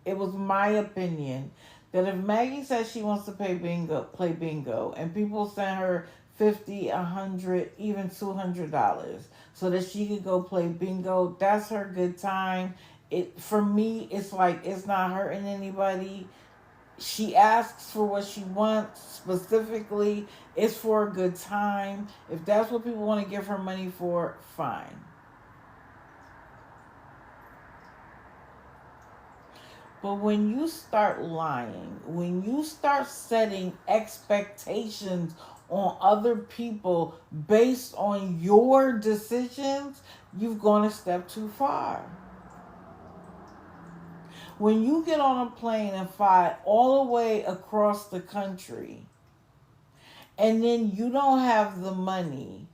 A: it was my opinion that if Maggie says she wants to play bingo, and people send her $50, $100, even $200 so that she could go play bingo, that's her good time. For me, it's like it's not hurting anybody. She asks for what she wants specifically. It's for a good time. If that's what people want to give her money for, fine. But when you start lying, when you start setting expectations on other people based on your decisions, you've gone a step too far. When you get on a plane and fly all the way across the country, and then you don't have the money,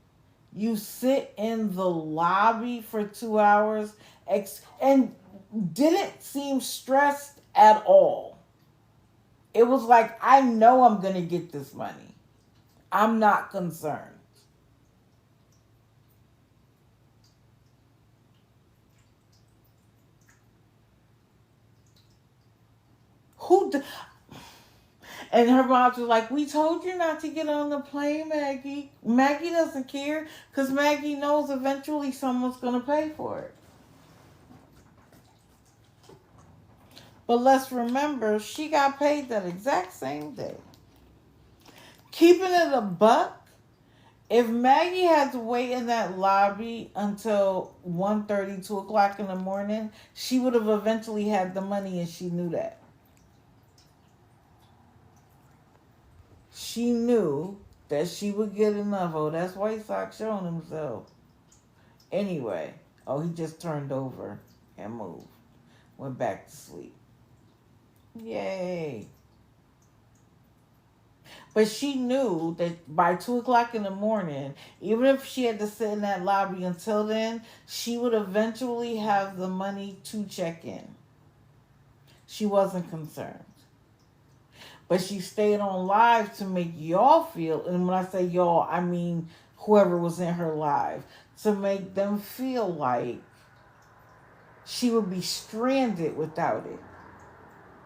A: you sit in the lobby for 2 hours and didn't seem stressed at all. It was like, I know I'm going to get this money. I'm not concerned. And her mom was like, we told you not to get on the plane, Maggie. Maggie doesn't care because Maggie knows eventually someone's going to pay for it. But let's remember, she got paid that exact same day. Keeping it a buck, if Maggie had to wait in that lobby until 1:30, 2 o'clock in the morning, she would have eventually had the money, and she knew that. She knew that she would get enough. Oh, that's White Sox showing himself. Anyway, he just turned over and moved. Went back to sleep. Yay. But she knew that by 2 o'clock in the morning, even if she had to sit in that lobby until then, she would eventually have the money to check in. She wasn't concerned. But she stayed on live to make y'all feel, and when I say y'all, I mean whoever was in her live, to make them feel like she would be stranded without it.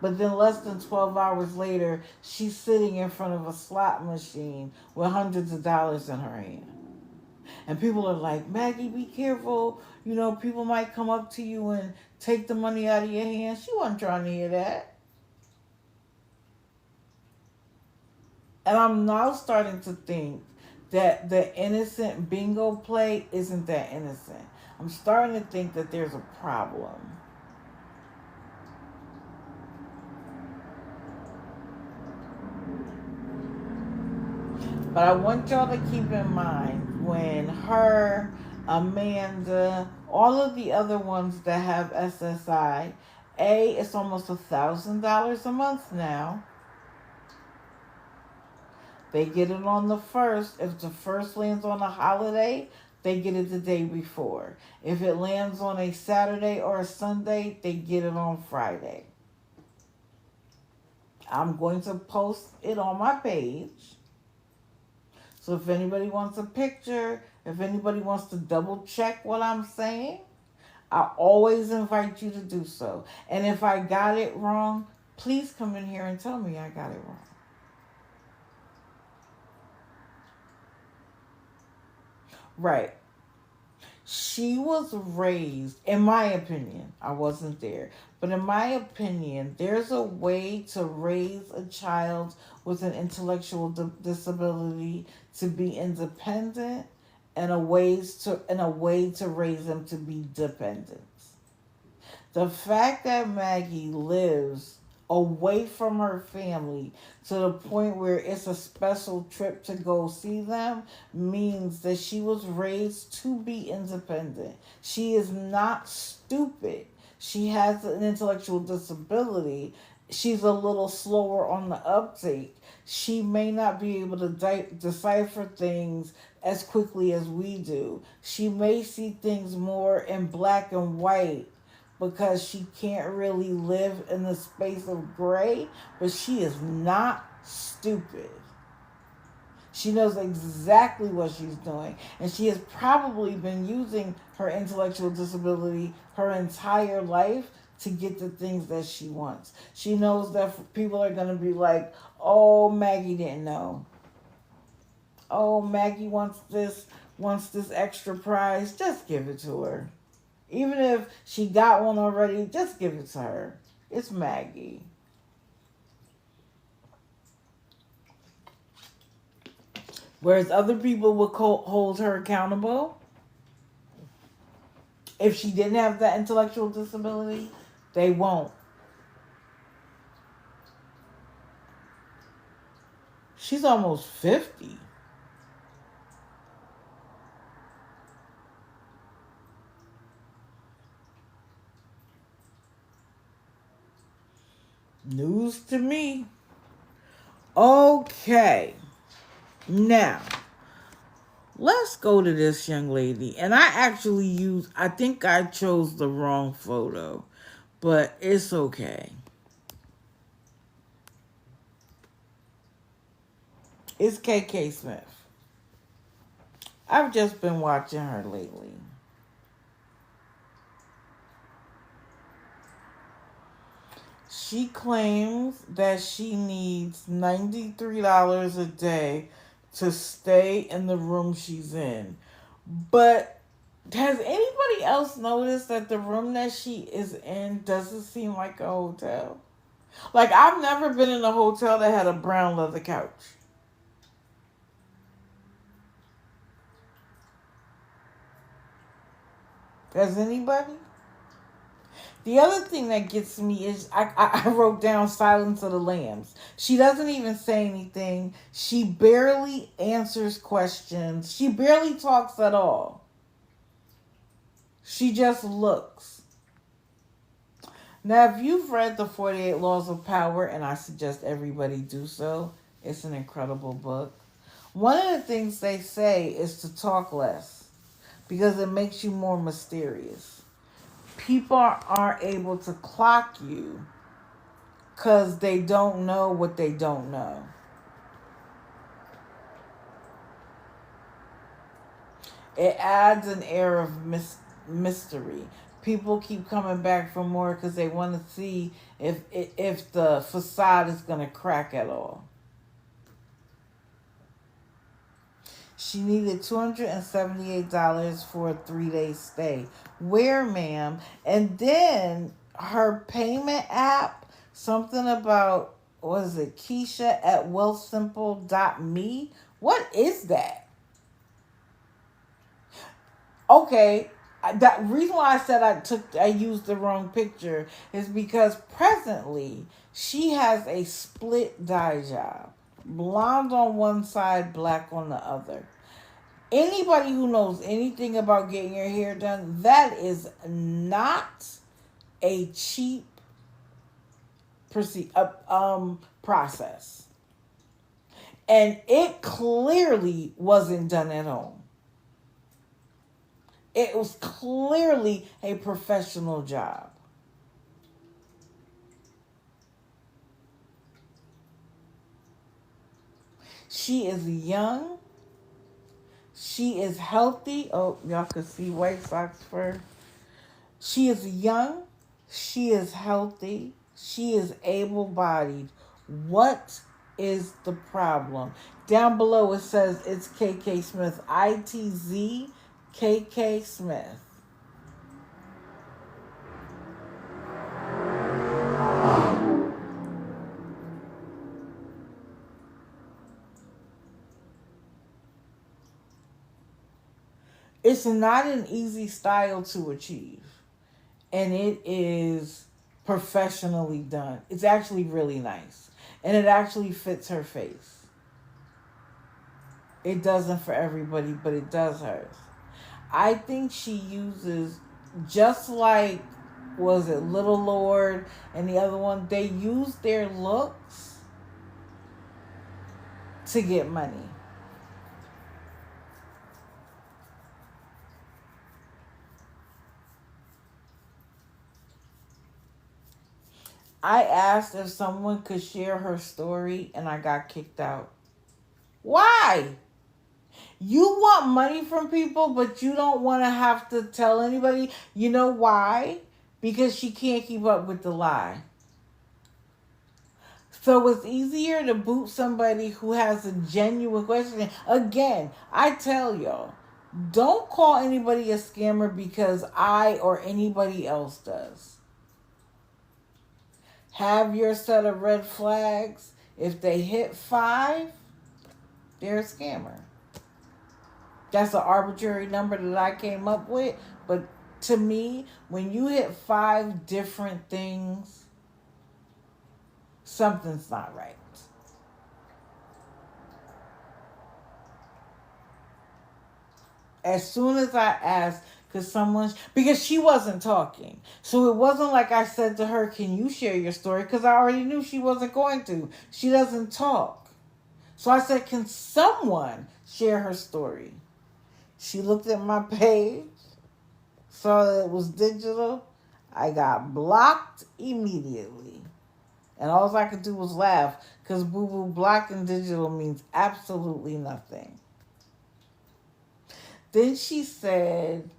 A: But then less than 12 hours later, she's sitting in front of a slot machine with hundreds of dollars in her hand. And people are like, Maggie, be careful. You know, people might come up to you and take the money out of your hands. She wasn't trying to hear that. And I'm now starting to think that the innocent bingo play isn't that innocent. I'm starting to think that there's a problem. But I want y'all to keep in mind when her, Amanda, all of the other ones that have SSI, it's almost $1,000 a month now. They get it on the first. If the first lands on a holiday, they get it the day before. If it lands on a Saturday or a Sunday, they get it on Friday. I'm going to post it on my page. So if anybody wants a picture, if anybody wants to double check what I'm saying, I always invite you to do so. And if I got it wrong, please come in here and tell me I got it wrong. Right. She was raised, in my opinion, I wasn't there, but in my opinion, there's a way to raise a child with an intellectual disability to be independent and a way to raise them to be dependent. The fact that Maggie lives away from her family to the point where it's a special trip to go see them means that she was raised to be independent. She is not stupid. She has an intellectual disability. She's a little slower on the uptake. She may not be able to decipher things as quickly as we do. She may see things more in black and white because she can't really live in the space of gray, but she is not stupid. She knows exactly what she's doing, and she has probably been using her intellectual disability her entire life to get the things that she wants. She knows that people are going to be like, oh, Maggie didn't know. Oh, Maggie wants this extra prize. Just give it to her. Even if she got one already, just give it to her. It's Maggie. Whereas other people would hold her accountable. If she didn't have that intellectual disability, they won't. She's almost 50. News to me. Okay. Now, let's go to this young lady. And I think I chose the wrong photo, but it's okay. It's KK Smith. I've just been watching her lately. She claims that she needs $93 a day to stay in the room she's in. But has anybody else noticed that the room that she is in doesn't seem like a hotel? Like, I've never been in a hotel that had a brown leather couch. Has anybody? The other thing that gets me is I wrote down Silence of the Lambs. She doesn't even say anything. She barely answers questions. She barely talks at all. She just looks. Now, if you've read the 48 Laws of Power, and I suggest everybody do so, it's an incredible book. One of the things they say is to talk less because it makes you more mysterious. People aren't able to clock you because they don't know what they don't know. It adds an air of mystery. People keep coming back for more because they want to see if the facade is going to crack at all. She needed $278 for a 3-day stay. Where, ma'am? And then her payment app, something about, what is it, Keisha at wealthsimple.me? What is that? Okay, that reason why I said I used the wrong picture is because presently she has a split dye job. Blonde on one side, black on the other. Anybody who knows anything about getting your hair done, that is not a cheap process. And it clearly wasn't done at home. It was clearly a professional job. She is young. She is healthy. Oh, y'all can see White Sox fur. She is young. She is healthy. She is able-bodied. What is the problem? Down below it says it's KK Smith. ITZ KK Smith. It's not an easy style to achieve. And it is professionally done. It's actually really nice. And it actually fits her face. It doesn't for everybody, but it does hers. I think she uses, just like, was it Little Lord and the other one, they use their looks to get money. I asked if someone could share her story and I got kicked out. Why? You want money from people, but you don't want to have to tell anybody. You know why? Because she can't keep up with the lie. So it's easier to boot somebody who has a genuine question. Again, I tell y'all, don't call anybody a scammer because I or anybody else does. Have your set of red flags. If they hit 5, they're a scammer. That's an arbitrary number that I came up with. But to me, when you hit 5 different things, something's not right. As soon as I asked, because she wasn't talking. So it wasn't like I said to her, can you share your story? Because I already knew she wasn't going to. She doesn't talk. So I said, can someone share her story? She looked at my page, saw that it was digital. I got blocked immediately. And all I could do was laugh because boo-boo, blocked and digital means absolutely nothing. Then she said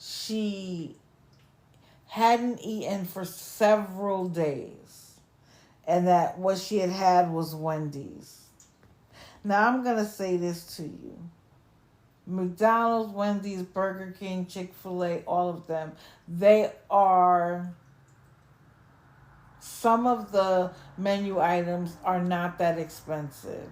A: she hadn't eaten for several days and that what she had was Wendy's. Now I'm going to say this to you. McDonald's, Wendy's, Burger King, Chick-fil-A, all of them, some of the menu items are not that expensive.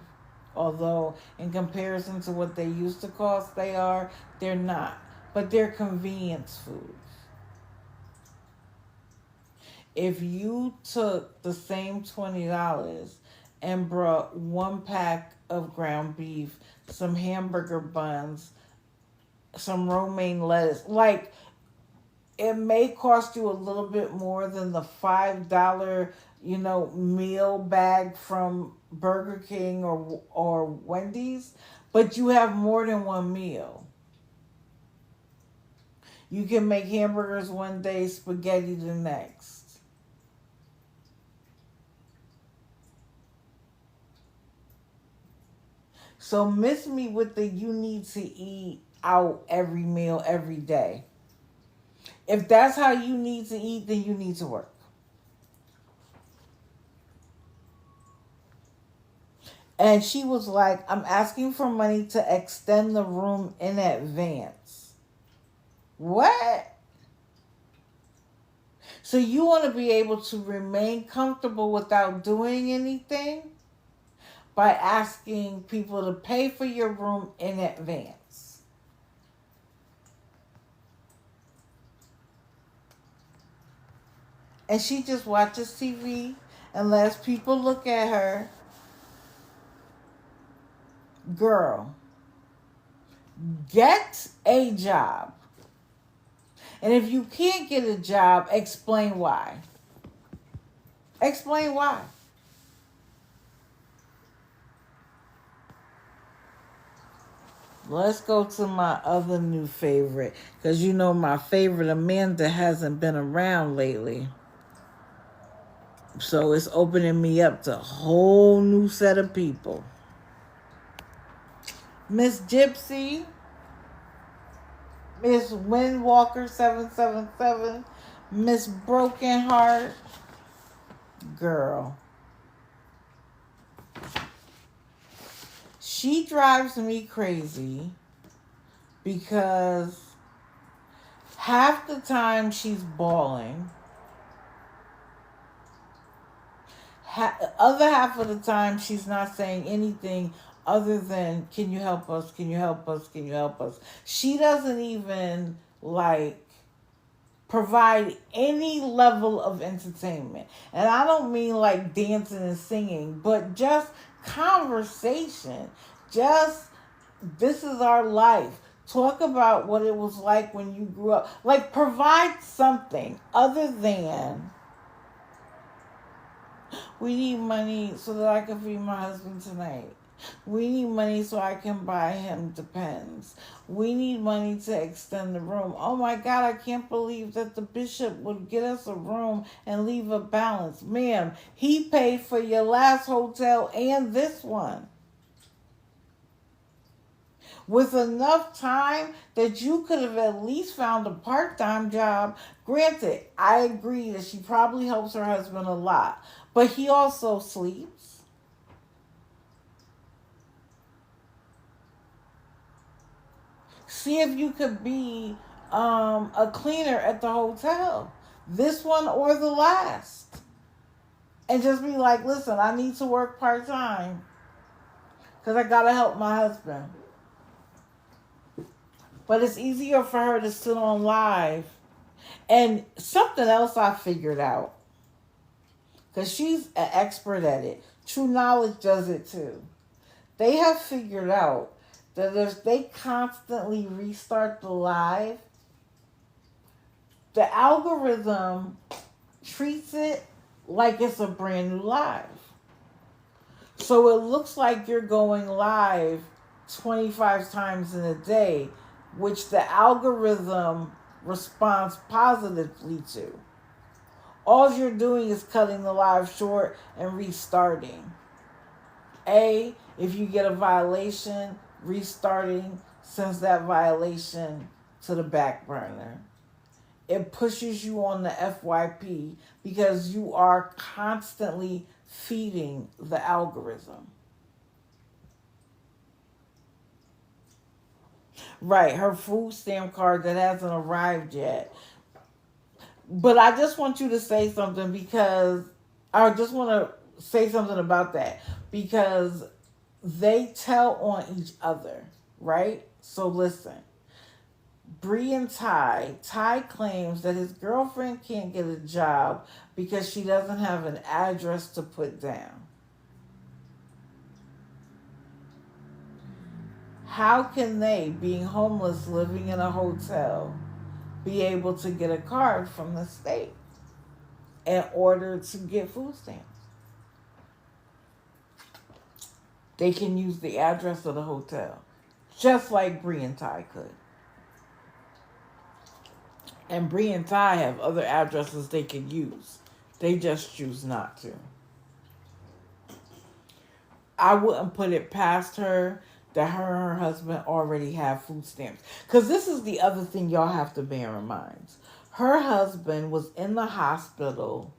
A: Although in comparison to what they used to cost, they're not. But they're convenience foods. If you took the same $20 and brought 1 pack of ground beef, some hamburger buns, some romaine lettuce, like, it may cost you a little bit more than the $5, meal bag from Burger King or Wendy's, but you have more than one meal. You can make hamburgers one day, spaghetti the next. So miss me with the you need to eat out every meal every day. If that's how you need to eat, then you need to work. And she was like, I'm asking for money to extend the room in advance. What? So you want to be able to remain comfortable without doing anything by asking people to pay for your room in advance. And she just watches TV and lets people look at her. Girl, get a job. And if you can't get a job, explain why. Explain why. Let's go to my other new favorite. Because you know my favorite Amanda hasn't been around lately. So it's opening me up to a whole new set of people. Miss Gypsy. Miss Windwalker 777. Miss Broken Heart. Girl. She drives me crazy because half the time she's bawling. Other half of the time she's not saying anything other than, can you help us? Can you help us? Can you help us? She doesn't even provide any level of entertainment. And I don't mean like dancing and singing, but just conversation. Just, this is our life. Talk about what it was like when you grew up. Like, provide something other than, we need money so that I can feed my husband tonight. We need money so I can buy him Depends. We need money to extend the room. Oh my God, I can't believe that the bishop would get us a room and leave a balance. Ma'am, he paid for your last hotel and this one. With enough time that you could have at least found a part-time job. Granted, I agree that she probably helps her husband a lot, but he also sleeps. See if you could be a cleaner at the hotel, this one or the last, and just be like, listen, I need to work part-time because I gotta help my husband. But it's easier for her to sit on live. And something else I figured out, because she's an expert at it, True Knowledge does it too. They have figured out that if they constantly restart the live, the algorithm treats it like it's a brand new live. So it looks like you're going live 25 times in a day, which the algorithm responds positively to. All you're doing is cutting the live short and restarting. If you get a violation, restarting sends that violation to the back burner. It pushes you on the FYP because you are constantly feeding the algorithm. Right, her food stamp card that hasn't arrived yet. But I just want you to say something because I just want to say something about that because they tell on each other, right? So listen. Bree and Ty claims that his girlfriend can't get a job because she doesn't have an address to put down. How can they, being homeless, living in a hotel, be able to get a card from the state in order to get food stamps? They can use the address of the hotel, just like Bree and Ty could. And Bree and Ty have other addresses they could use. They just choose not to. I wouldn't put it past her that her and her husband already have food stamps. Because this is the other thing y'all have to bear in mind. Her husband was in the hospital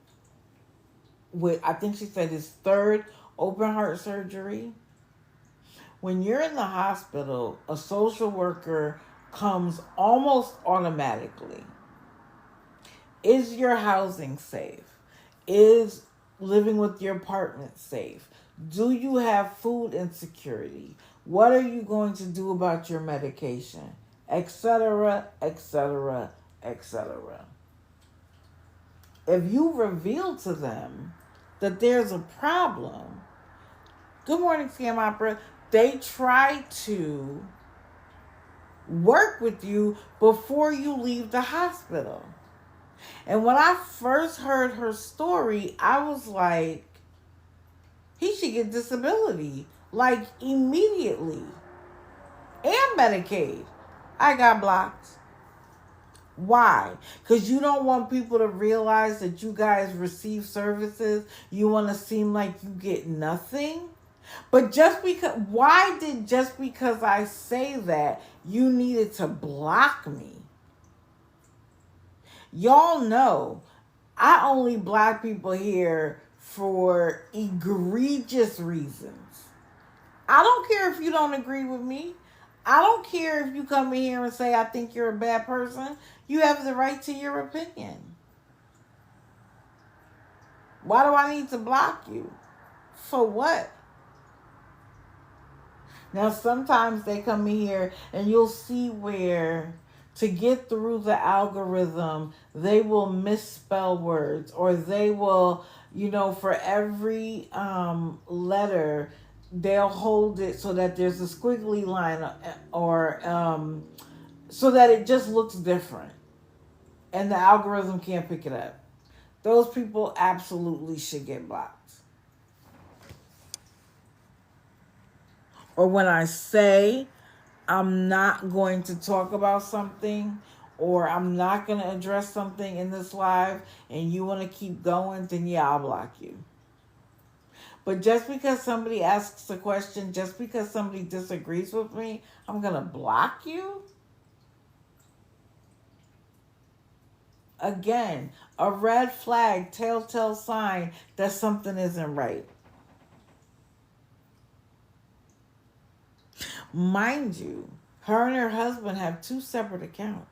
A: with, I think she said, his third open heart surgery. when you're in the hospital, a social worker comes almost automatically. Is your housing safe? Is living with your apartment safe? Do you have food insecurity? What are you going to do about your medication? Etc., etc., etc. If you reveal to them that there's a problem, good morning, Scam Opera, they try to work with you before you leave the hospital. And when I first heard her story, I was like, he should get disability, like immediately, and Medicaid. I got blocked. Why? Because you don't want people to realize that you guys receive services. You want to seem like you get nothing. But just because I say that, you needed to block me? Y'all know I only block people here for egregious reasons. I don't care if you don't agree with me. I don't care if you come in here and say I think you're a bad person. You have the right to your opinion. Why do I need to block you? For what? Now, sometimes they come in here and you'll see where to get through the algorithm, they will misspell words, or they will, for every letter, they'll hold it so that there's a squiggly line, or so that it just looks different and the algorithm can't pick it up. Those people absolutely should get blocked. Or when I say I'm not going to talk about something, or I'm not going to address something in this live, and you want to keep going, then yeah, I'll block you. But just because somebody asks a question, just because somebody disagrees with me, I'm going to block you? Again, a red flag, telltale sign that something isn't right. Mind you, her and her husband have 2 separate accounts.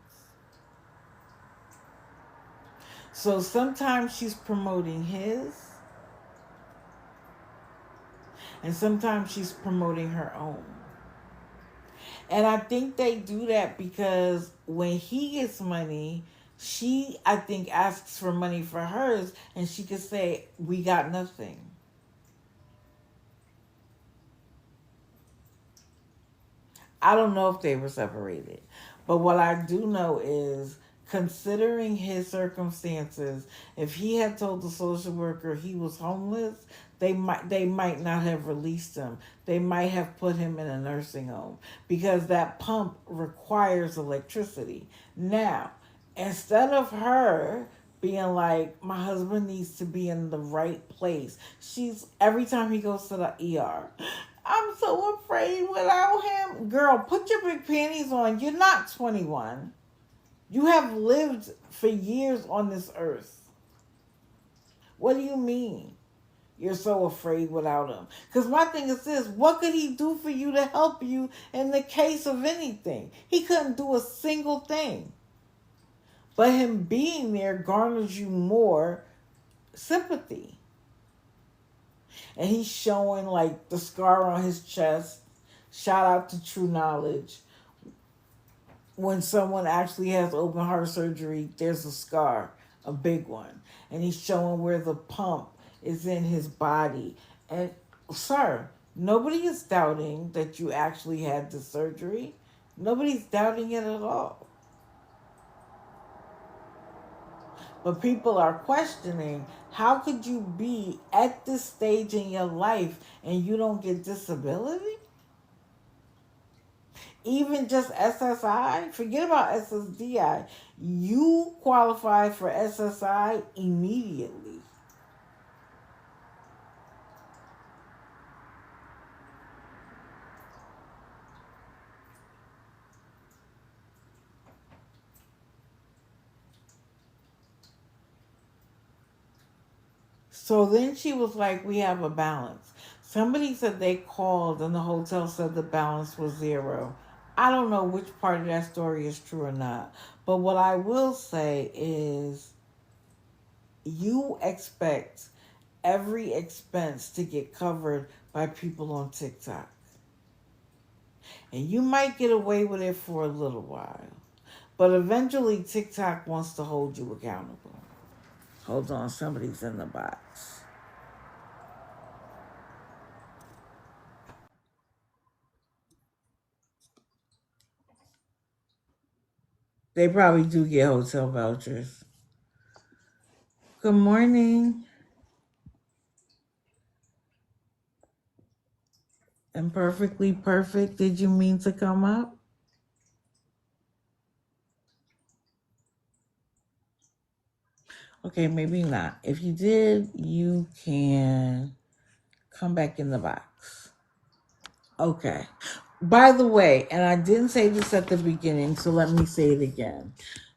A: So sometimes she's promoting his, and sometimes she's promoting her own. And I think they do that because when he gets money, she, I think, asks for money for hers, and she could say, we got nothing. I don't know if they were separated. But what I do know is, considering his circumstances, if he had told the social worker he was homeless, they might not have released him. They might have put him in a nursing home, because that pump requires electricity. Now, instead of her being like, my husband needs to be in the right place, she's, every time he goes to the ER, I'm so afraid without him. Girl, put your big panties on. You're not 21. You have lived for years on this earth. What do you mean you're so afraid without him? Because my thing is this, what could he do for you to help you in the case of anything? He couldn't do a single thing. But him being there garners you more sympathy. And he's showing like the scar on his chest. Shout out to True Knowledge. When someone actually has open heart surgery, there's a scar, a big one. And he's showing where the pump is in his body. And sir, nobody is doubting that you actually had the surgery. Nobody's doubting it at all. But people are questioning, how could you be at this stage in your life and you don't get disability? Even just SSI, forget about SSDI. You qualify for SSI immediately. So then she was like, we have a balance. Somebody said they called and the hotel said the balance was zero. I don't know which part of that story is true or not. But what I will say is you expect every expense to get covered by people on TikTok. And you might get away with it for a little while. But eventually, TikTok wants to hold you accountable. Hold on, somebody's in the box. They probably do get hotel vouchers. Good morning. And perfectly perfect. Did you mean to come up? Okay, maybe not. If you did, you can come back in the box. Okay. By the way, and I didn't say this at the beginning, so let me say it again.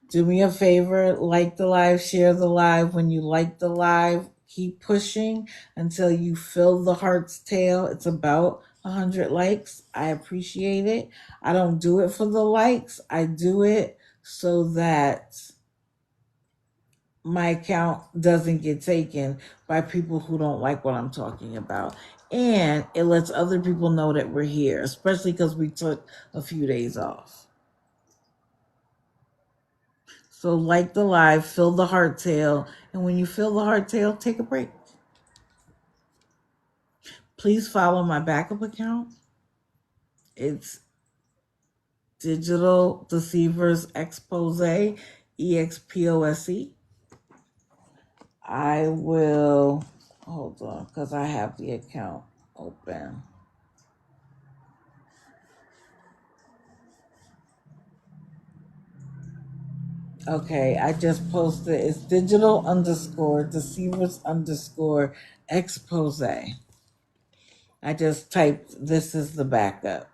A: Do me a favor, like the live, share the live. When you like the live, keep pushing until you fill the heart's tail. It's about 100 likes. I appreciate it. I don't do it for the likes. I do it so that my account doesn't get taken by people who don't like what I'm talking about. And it lets other people know that we're here, especially because we took a few days off. So like the live, fill the heart tail, and when you fill the heart tail, take a break. Please follow my backup account. It's Digital Deceivers Expose, EXPOSE. I will hold on because I have the account open. Okay, I just posted. It's digital underscore deceivers underscore expose. I just typed this is the backup.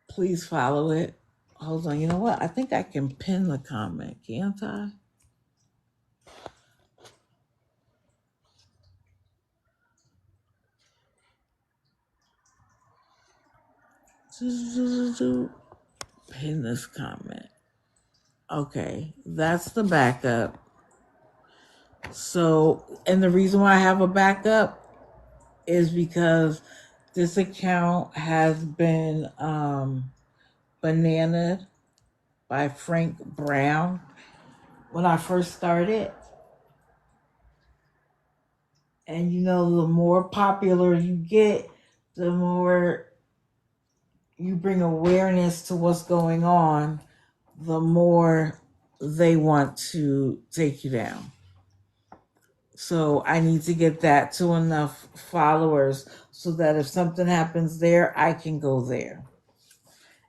A: Please follow it. Hold on. You know what? I think I can pin the comment, can't I? Pin this comment. Okay, that's the backup. So, and the reason why I have a backup is because this account has been bananaed by Frank Brown when I first started. And you know, the more popular you get, the more you bring awareness to what's going on, the more they want to take you down. So I need to get that to enough followers so that if something happens there, I can go there.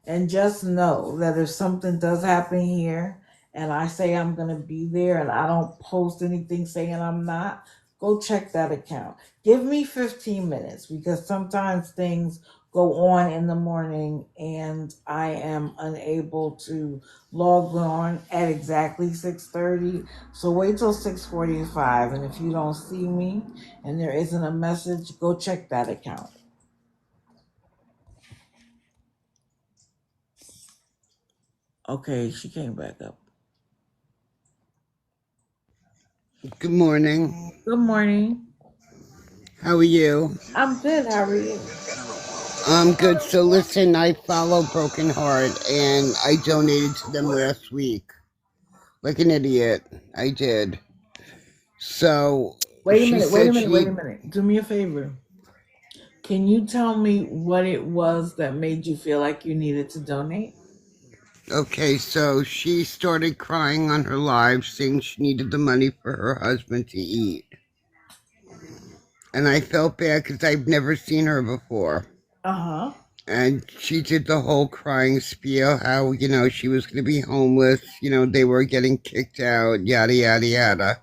A: And just know that if something does happen here and I say I'm going to be there and I don't post anything saying I'm not, go check that account. Give me 15 minutes because sometimes things go on in the morning and I am unable to log on at exactly 6:30. So wait till 6:45, and if you don't see me and there isn't a message, go check that account. Okay, she came back up.
C: Good morning.
A: Good morning.
C: How are you?
A: I'm good. How are you?
C: I'm good. So listen, I follow Broken Heart and I donated to them last week. Like an idiot. I did. So
A: Wait a minute. Do me a favor. Can you tell me what it was that made you feel like you needed to donate?
C: Okay, so she started crying on her live saying she needed the money for her husband to eat. And I felt bad because I've never seen her before.
A: Uh-huh.
C: And she did the whole crying spiel, how, she was going to be homeless, they were getting kicked out, yada, yada, yada.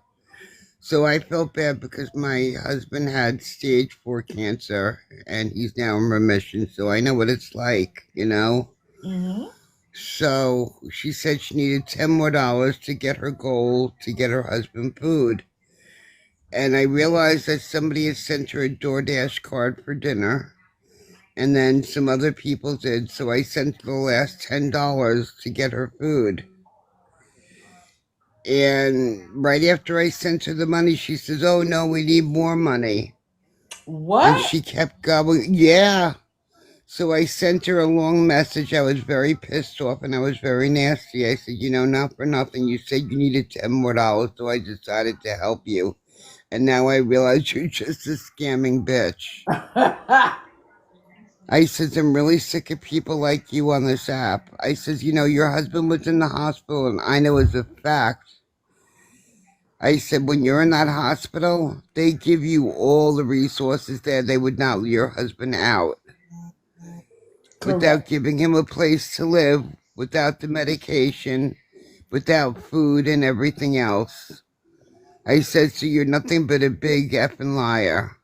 C: So I felt bad because my husband had stage 4 cancer and he's now in remission. So I know what it's like,
A: Mm-hmm.
C: So she said she needed $10 more to get her goal to get her husband food. and I realized that somebody had sent her a DoorDash card for dinner, and then some other people did, so I sent the last $10 to get her food. And right after I sent her the money, she says, "Oh no, we need more money." And
A: What?
C: she kept going, "Yeah." So I sent her a long message. I was very pissed off and I was very nasty. I said, "Not for nothing. You said you needed $10 more, so I decided to help you. And now I realize you're just a scamming bitch." I says, "I'm really sick of people like you on this app." I says, "Your husband was in the hospital and I know as a fact." I said, "When you're in that hospital, they give you all the resources there. They would not let your husband out without
A: Correct.
C: giving him a place to live, without the medication, without food and everything else." I said, "So you're nothing but a big effing liar."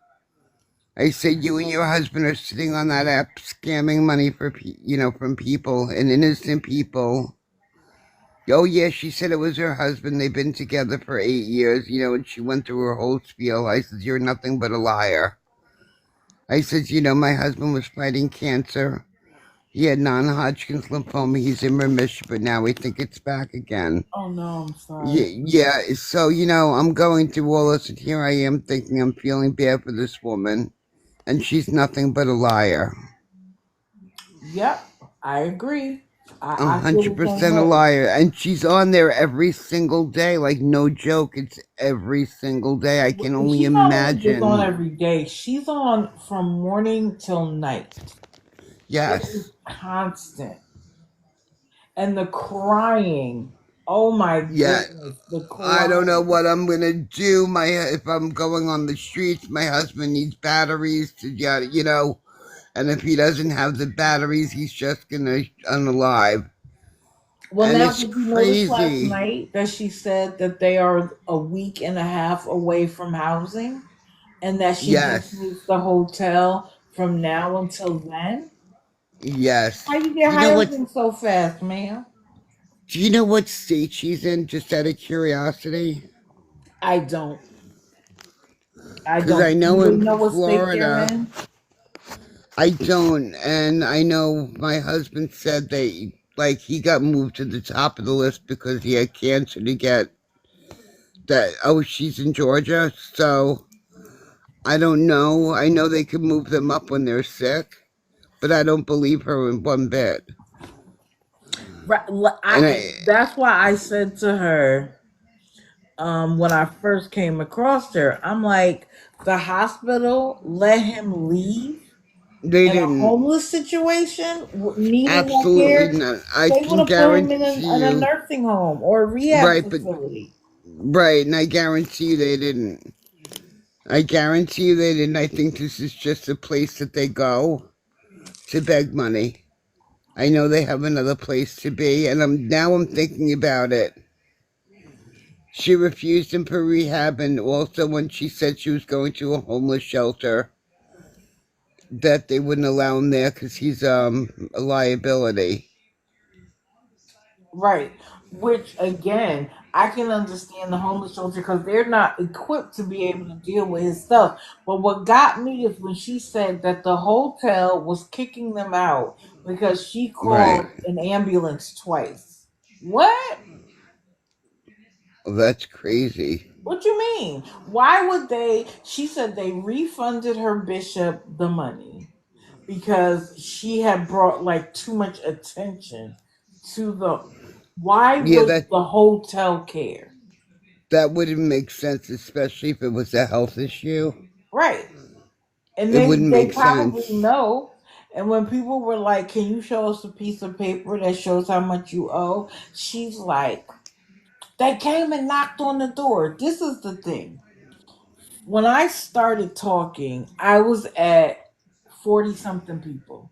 C: I said, "You and your husband are sitting on that app scamming money from people and innocent people." Oh, yeah, she said it was her husband. They've been together for 8 years, and she went through her whole spiel. I said, "You're nothing but a liar." I said, "My husband was fighting cancer. He had non-Hodgkin's lymphoma. He's in remission, but now we think it's back again."
A: Oh no, I'm sorry.
C: Yeah, so, I'm going through all this, and here I am thinking I'm feeling bad for this woman, and she's nothing but a liar.
A: Yep, I agree.
C: A
A: I feel
C: hundred
A: the same
C: percent a
A: way.
C: liar. And she's on there every single day. Like, no joke. It's every single day. I can only
A: She's not even just on
C: imagine.
A: every day. She's on from morning till night. It is
C: Yes.
A: constant. And the crying. Oh my
C: Yeah.
A: goodness. The
C: I don't know
A: crying.
C: what I'm gonna do. If I'm going on the streets, my husband needs batteries to get. And if he doesn't have the batteries, he's just gonna unalive.
A: Well,
C: And
A: now,
C: it's
A: did you notice last
C: crazy.
A: night that she said that they are a week and a half away from housing and that she just
C: Yes.
A: needs the hotel from now until then?
C: Yes.
A: How you
C: Do
A: get
C: you know what?
A: housing so fast, ma'am?
C: Do you know what state she's in? Just out of curiosity.
A: I don't. I
C: Because I
A: don't.
C: know
A: You
C: in
A: know what state they're
C: Florida,
A: in?
C: I don't. And I know my husband said like, he got moved to the top of the list because he had cancer to get that. Oh, she's in Georgia. So I don't know. I know they can move them up when they're sick, but I don't believe her in one bit.
A: Right.
C: And I,
A: That's why I said to her, when I first came across her, I'm like, the hospital let him leave
C: they
A: in a
C: didn't.
A: homeless situation, needing that
C: Absolutely
A: care.
C: not. I
A: They would
C: can
A: have put him
C: guarantee
A: in a
C: you.
A: nursing home or a rehab
C: Right, but
A: facility.
C: right, and I guarantee you they didn't. I guarantee you they didn't. I think this is just a place that they go to beg money. I know they have another place to be, and I'm thinking about it. She refused him for rehab, and also when she said she was going to a homeless shelter, that they wouldn't allow him there because he's a liability.
A: Right. Which again, I can understand the homeless shelter because they're not equipped to be able to deal with his stuff. But what got me is when she said that the hotel was kicking them out because she
C: Right.
A: called an ambulance twice. What?
C: Well, that's crazy.
A: What you mean? Why would they? She said they refunded her bishop the money because she had brought like too much attention to the. Why
C: Yeah,
A: would
C: that
A: the hotel care?
C: that wouldn't make sense, especially if it was a health issue.
A: Right. And
C: It wouldn't
A: they
C: make
A: probably
C: sense.
A: know. And when people were like, "Can you show us a piece of paper that shows how much you owe?" She's like, "They came and knocked on the door." This is the thing. When I started talking, I was at 40 something people.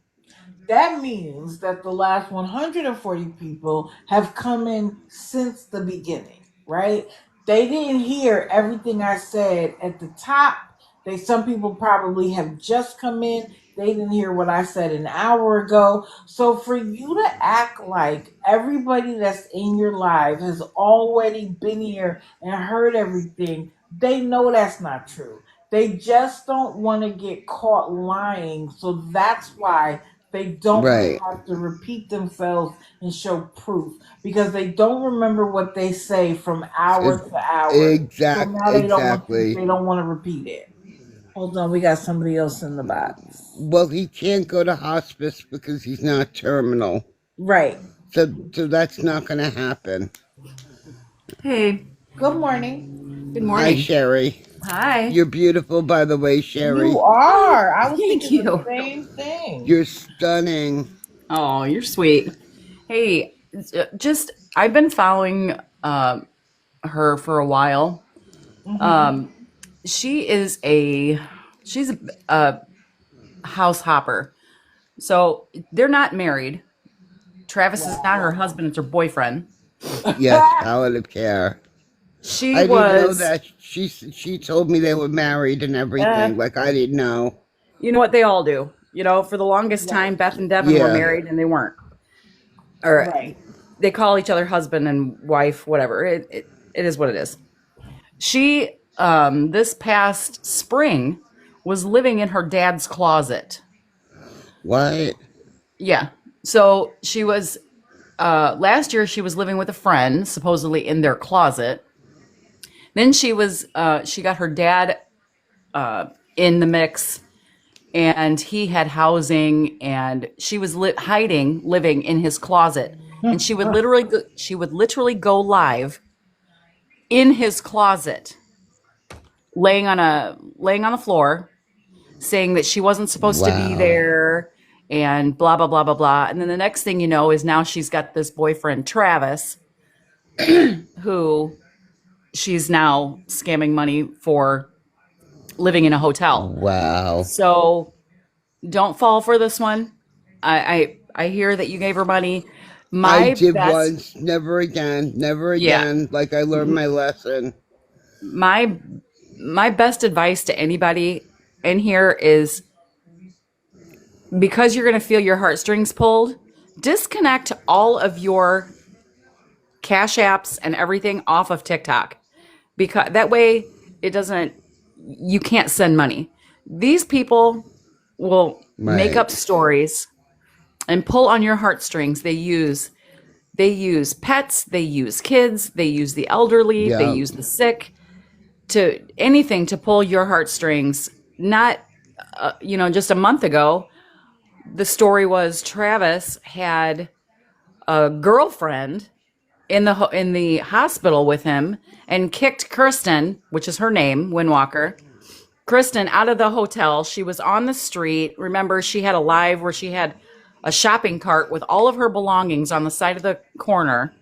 A: That means that the last 140 people have come in since the beginning, right? They didn't hear everything I said at the top. Some people probably have just come in. They didn't hear what I said an hour ago. So for you to act like everybody that's in your life has already been here and heard everything, They know that's not true. They just don't want to get caught lying. So that's why they don't want
C: Right.
A: to have to repeat themselves and show proof because they don't remember what they say from hour
C: It,
A: to hour. So now
C: exactly.
A: they don't want to repeat it. Hold on, we got somebody else in the box.
C: Well, he can't go to hospice because he's not terminal.
A: Right.
C: So that's not going to happen.
D: Hey,
A: Good morning.
D: good
C: Hi,
D: morning.
C: Sherry.
D: Hi.
C: You're beautiful, by the way, Sherry.
A: You are. I was
D: Thank
A: thinking the
D: you.
A: same thing.
C: You're stunning.
D: Oh, you're sweet. Hey, I've been following her for a while.
A: Hmm.
D: She is she's a house hopper. So they're not married. Travis is not her
A: Wow.
D: husband, it's her boyfriend.
C: Yes, palliative care.
D: She
C: I didn't know
D: was,
C: that. She told me they were married and
D: uh,
C: everything. Like I didn't know.
D: you know what they all do. For the longest time,
A: Right.
D: Beth and Devin were
C: Yeah.
D: married and they weren't. Or
A: Right.
D: they call each other husband and wife, whatever. It is what it is. She, this past spring, was living in her dad's closet.
C: What?
D: Yeah. So she was, last year, she was living with a friend, supposedly in their closet. Then she got her dad in the mix, and he had housing, and she was living in his closet. And she would literally go live in his closet, laying on the floor, saying that she wasn't supposed to be
C: Wow.
D: there and blah blah blah blah blah. And then the next thing you know is now she's got this boyfriend Travis, who she's now scamming money for living in a hotel.
C: Wow.
D: So don't fall for this one. I hear that you gave her money.
C: I
D: My
C: did
D: best,
C: once. Never again. Never
D: yeah,
C: again. Like I learned my lesson.
D: my my best advice to anybody in here is, because you're going to feel your heartstrings pulled, disconnect all of your cash apps and everything off of TikTok, because that way it doesn't you can't send money. These people will make
C: Right.
D: up stories and pull on your heartstrings. They use pets, they use kids, they use the elderly, they
C: Yeah.
D: use the sick, to anything to pull your heartstrings. Not just a month ago, the story was Travis had a girlfriend in the hospital with him and kicked Kristen, which is her name, Windwalker. Kristen out of the hotel. She was on the street. Remember, she had a live where she had a shopping cart with all of her belongings on the side of the corner,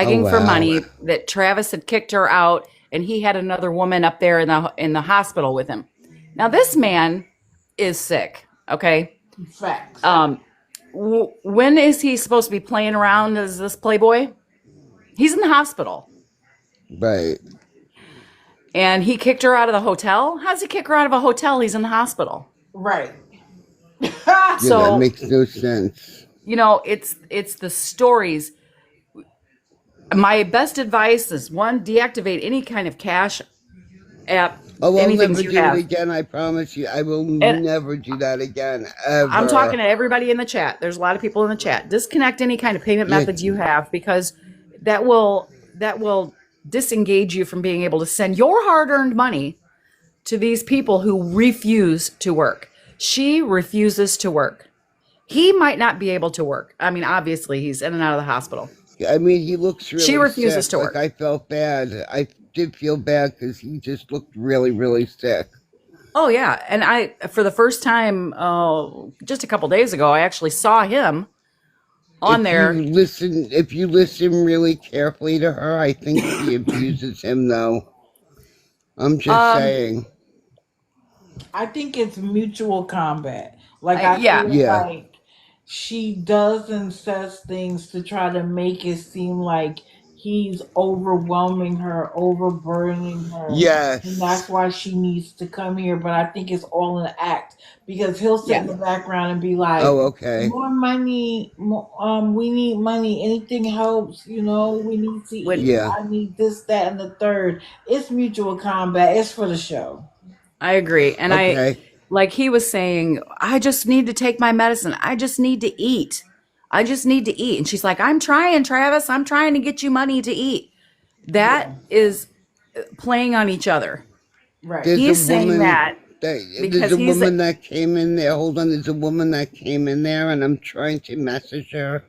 C: Oh
D: begging for
C: wow.
D: money. That Travis had kicked her out, and he had another woman up there in the hospital with him. Now this man is sick. Okay,
A: Facts.
D: um, when is he supposed to be playing around as this playboy? He's in the hospital.
C: Right.
D: And he kicked her out of the hotel? How does he kick her out of a hotel? He's in the hospital.
A: Right.
C: Yeah, that
D: So,
C: makes no sense.
D: it's the stories. My best advice is, one, deactivate any kind of cash app,
C: Oh, I'll
D: anything
C: never
D: you
C: do it
D: have.
C: again. I promise you. I will
D: And
C: never do that again.
D: I'm talking
C: Ever.
D: to everybody in the chat. There's a lot of people in the chat. Disconnect any kind of payment
C: Yeah.
D: methods you have, because that will disengage you from being able to send your hard-earned money to these people who refuse to work. She refuses to work. He might not be able to work. I mean, obviously, he's in and out of the hospital.
C: I mean, he looks
D: She
C: really
D: refuses
C: sick.
D: to
C: Like
D: work.
C: I felt bad. I did feel bad because he just looked really, really sick.
D: Oh yeah, and for the first time, just a couple days ago, I actually saw him on there.
C: If you listen really carefully to her, I think she abuses him. Though I'm just
D: Um,
C: saying.
A: I think it's mutual combat. Like I
D: yeah,
A: feel
C: Yeah.
A: like she does and says things to try to make it seem like he's overwhelming her, overburdening her. And
C: Yes.
A: that's why she needs to come here. But I think it's all an act because he'll sit in
D: Yeah.
A: the background and be like,
C: Oh, okay.
A: more money, we need money. Anything helps, we need to
D: When
A: eat.
C: Yeah.
A: I need this, that, and the third. It's mutual combat. It's for the show.
D: I agree. And
C: Okay.
D: like he was saying, I just need to take my medicine. I just need to eat. I just need to eat. And she's like, I'm trying, Travis. I'm trying to get you money to eat. That
A: Yeah.
D: is playing on each other.
A: Right.
C: There's
D: He's
C: a
D: saying
C: woman
D: that
C: there's
D: because
C: a
D: he's
C: woman that came in there. Hold on, there's a woman that came in there and I'm trying to message her.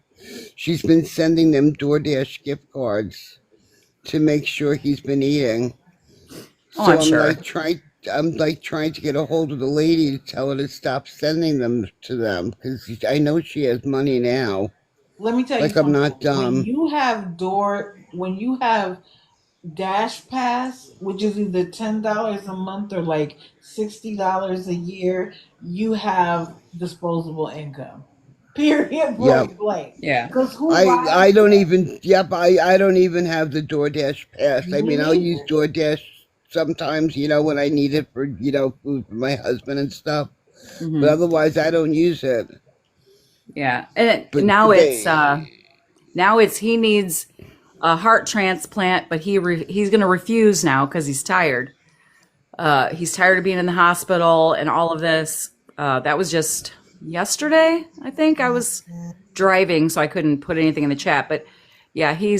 C: She's been sending them DoorDash gift cards to make sure he's been eating.
D: oh,
C: So
D: I'm sure.
C: I'm like trying to get a hold of the lady to tell her to stop sending them to them because I know she has money now.
A: Let me tell you
C: Like I'm
A: something.
C: not dumb.
A: When you have Dash Pass, which is either $10 a month or like $60 a year, you have disposable income. Period.
C: Yep.
A: Point blank.
D: Yeah.
A: Because who
C: I
A: buys
C: don't
A: that?
C: even I don't even have the DoorDash pass. I
A: Me
C: mean I'll use
A: neither.
C: DoorDash sometimes, when I need it for, food for my husband and stuff. But
D: Hmm.
C: otherwise I don't use it.
D: Yeah. And
C: But
D: now it's he needs a heart transplant, but he's going to refuse now because he's tired. He's tired of being in the hospital and all of this. That was just yesterday, I think. I was driving, so I couldn't put anything in the chat. But yeah, he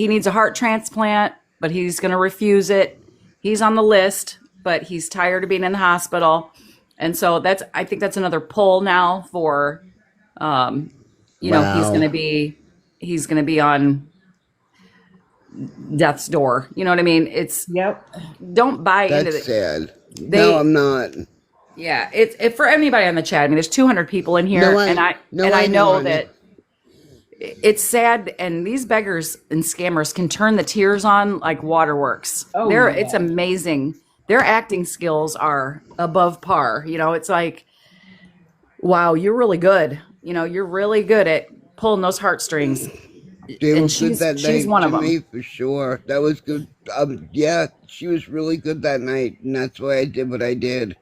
D: needs a heart transplant, but he's going to refuse it. He's on the list, but he's tired of being in the hospital, and so I think that's another pull now for
C: wow.
D: he's going to be on death's door. You know what I mean? It's
A: Yep.
D: don't buy into
C: That's
D: it.
C: sad. No,
D: They
C: I'm not.
D: Yeah, it's for anybody on the chat. I mean, there's 200 people in
C: No,
D: here, and
C: I
D: I
C: know,
D: know
C: honey.
D: that it's sad. And these beggars and scammers can turn the tears on like waterworks.
A: Oh
D: It's
A: yeah.
D: amazing. Their acting skills are above par. It's like, wow, you're really good. You're really good at pulling those heartstrings.
C: They were
D: And
C: good that
D: she's
C: night
D: one
C: to
D: of them.
C: me for sure. That was good. Yeah, she was really good that night, and that's why I did what I did.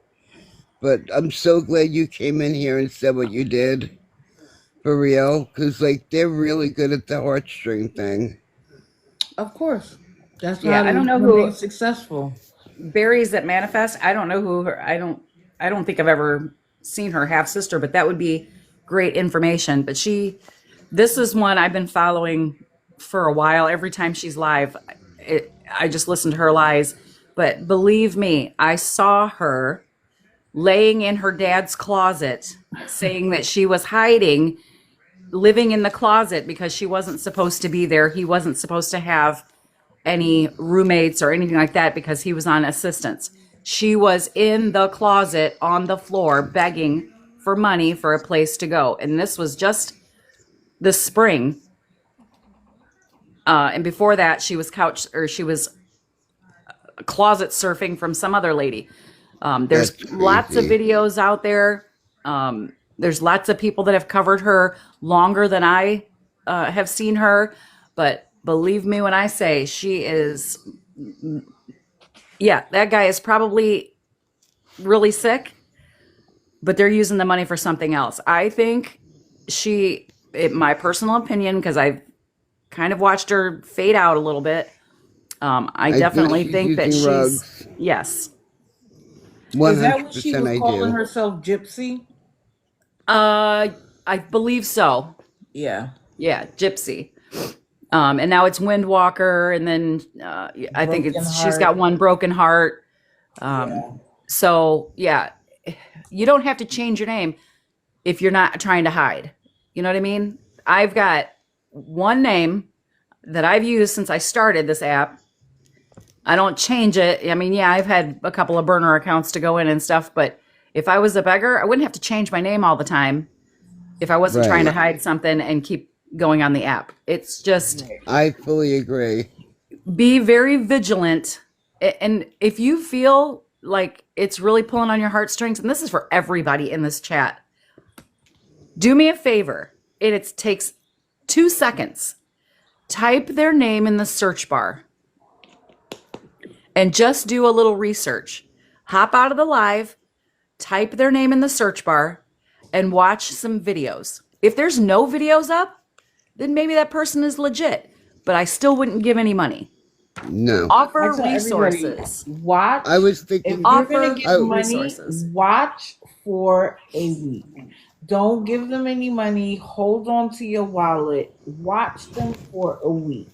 C: But I'm so glad you came in here and said what you did. For real, because like they're really good at the heartstring thing.
A: Of course. That's
D: Yeah,
A: how
D: I
A: they
D: don't know
A: remain
D: who
A: successful.
D: berries that manifest. I don't know who her. I don't think I've ever seen her half sister, but that would be great information. But this is one I've been following for a while. Every time she's live, I just listen to her lies. But believe me, I saw her laying in her dad's closet, saying that she was hiding, living in the closet because she wasn't supposed to be there. He wasn't supposed to have any roommates or anything like that because he was on assistance. She was in the closet on the floor begging for money for a place to go. And this was just this spring. And before that, she was closet surfing from some other lady. There's
C: That's
D: lots of
C: crazy.
D: videos out there. There's lots of people that have covered her longer than I have seen her. But believe me when I say she is, yeah, that guy is probably really sick, but they're using the money for something else. I think my personal opinion, because I've kind of watched her fade out a little bit. I
C: I think
D: definitely
C: she's
D: think that
C: using rugs.
D: yes.
A: Is that what she
C: 100%
A: was
C: I
A: calling
C: do.
A: herself, Gypsy?
D: I believe so.
A: Yeah.
D: Yeah, Gypsy. And now it's Windwalker, and then I think
A: Broken
D: she's got
A: heart.
D: one broken heart.
A: Yeah.
D: So yeah, you don't have to change your name if you're not trying to hide. You know what I mean? I've got one name that I've used since I started this app. I don't change it. I mean, yeah, I've had a couple of burner accounts to go in and stuff, but if I was a beggar, I wouldn't have to change my name all the time if I wasn't trying to
C: Right.
D: hide something and keep going on the app. It's just
C: I fully agree.
D: be very vigilant. And if you feel like it's really pulling on your heartstrings, and this is for everybody in this chat, do me a favor. It takes 2 seconds. type their name in the search bar and just do a little research. Hop out of the live, type their name in the search bar, and watch some videos. If there's no videos up, then maybe that person is legit, but I still wouldn't give any money.
C: No.
D: Offer
A: I tell everybody,
D: resources.
A: watch.
C: I was
A: If
C: thinking,
A: you're gonna
D: Offer
A: give money,
D: resources.
A: watch for a week. Don't give them any money. Hold on to your wallet. Watch them for a week.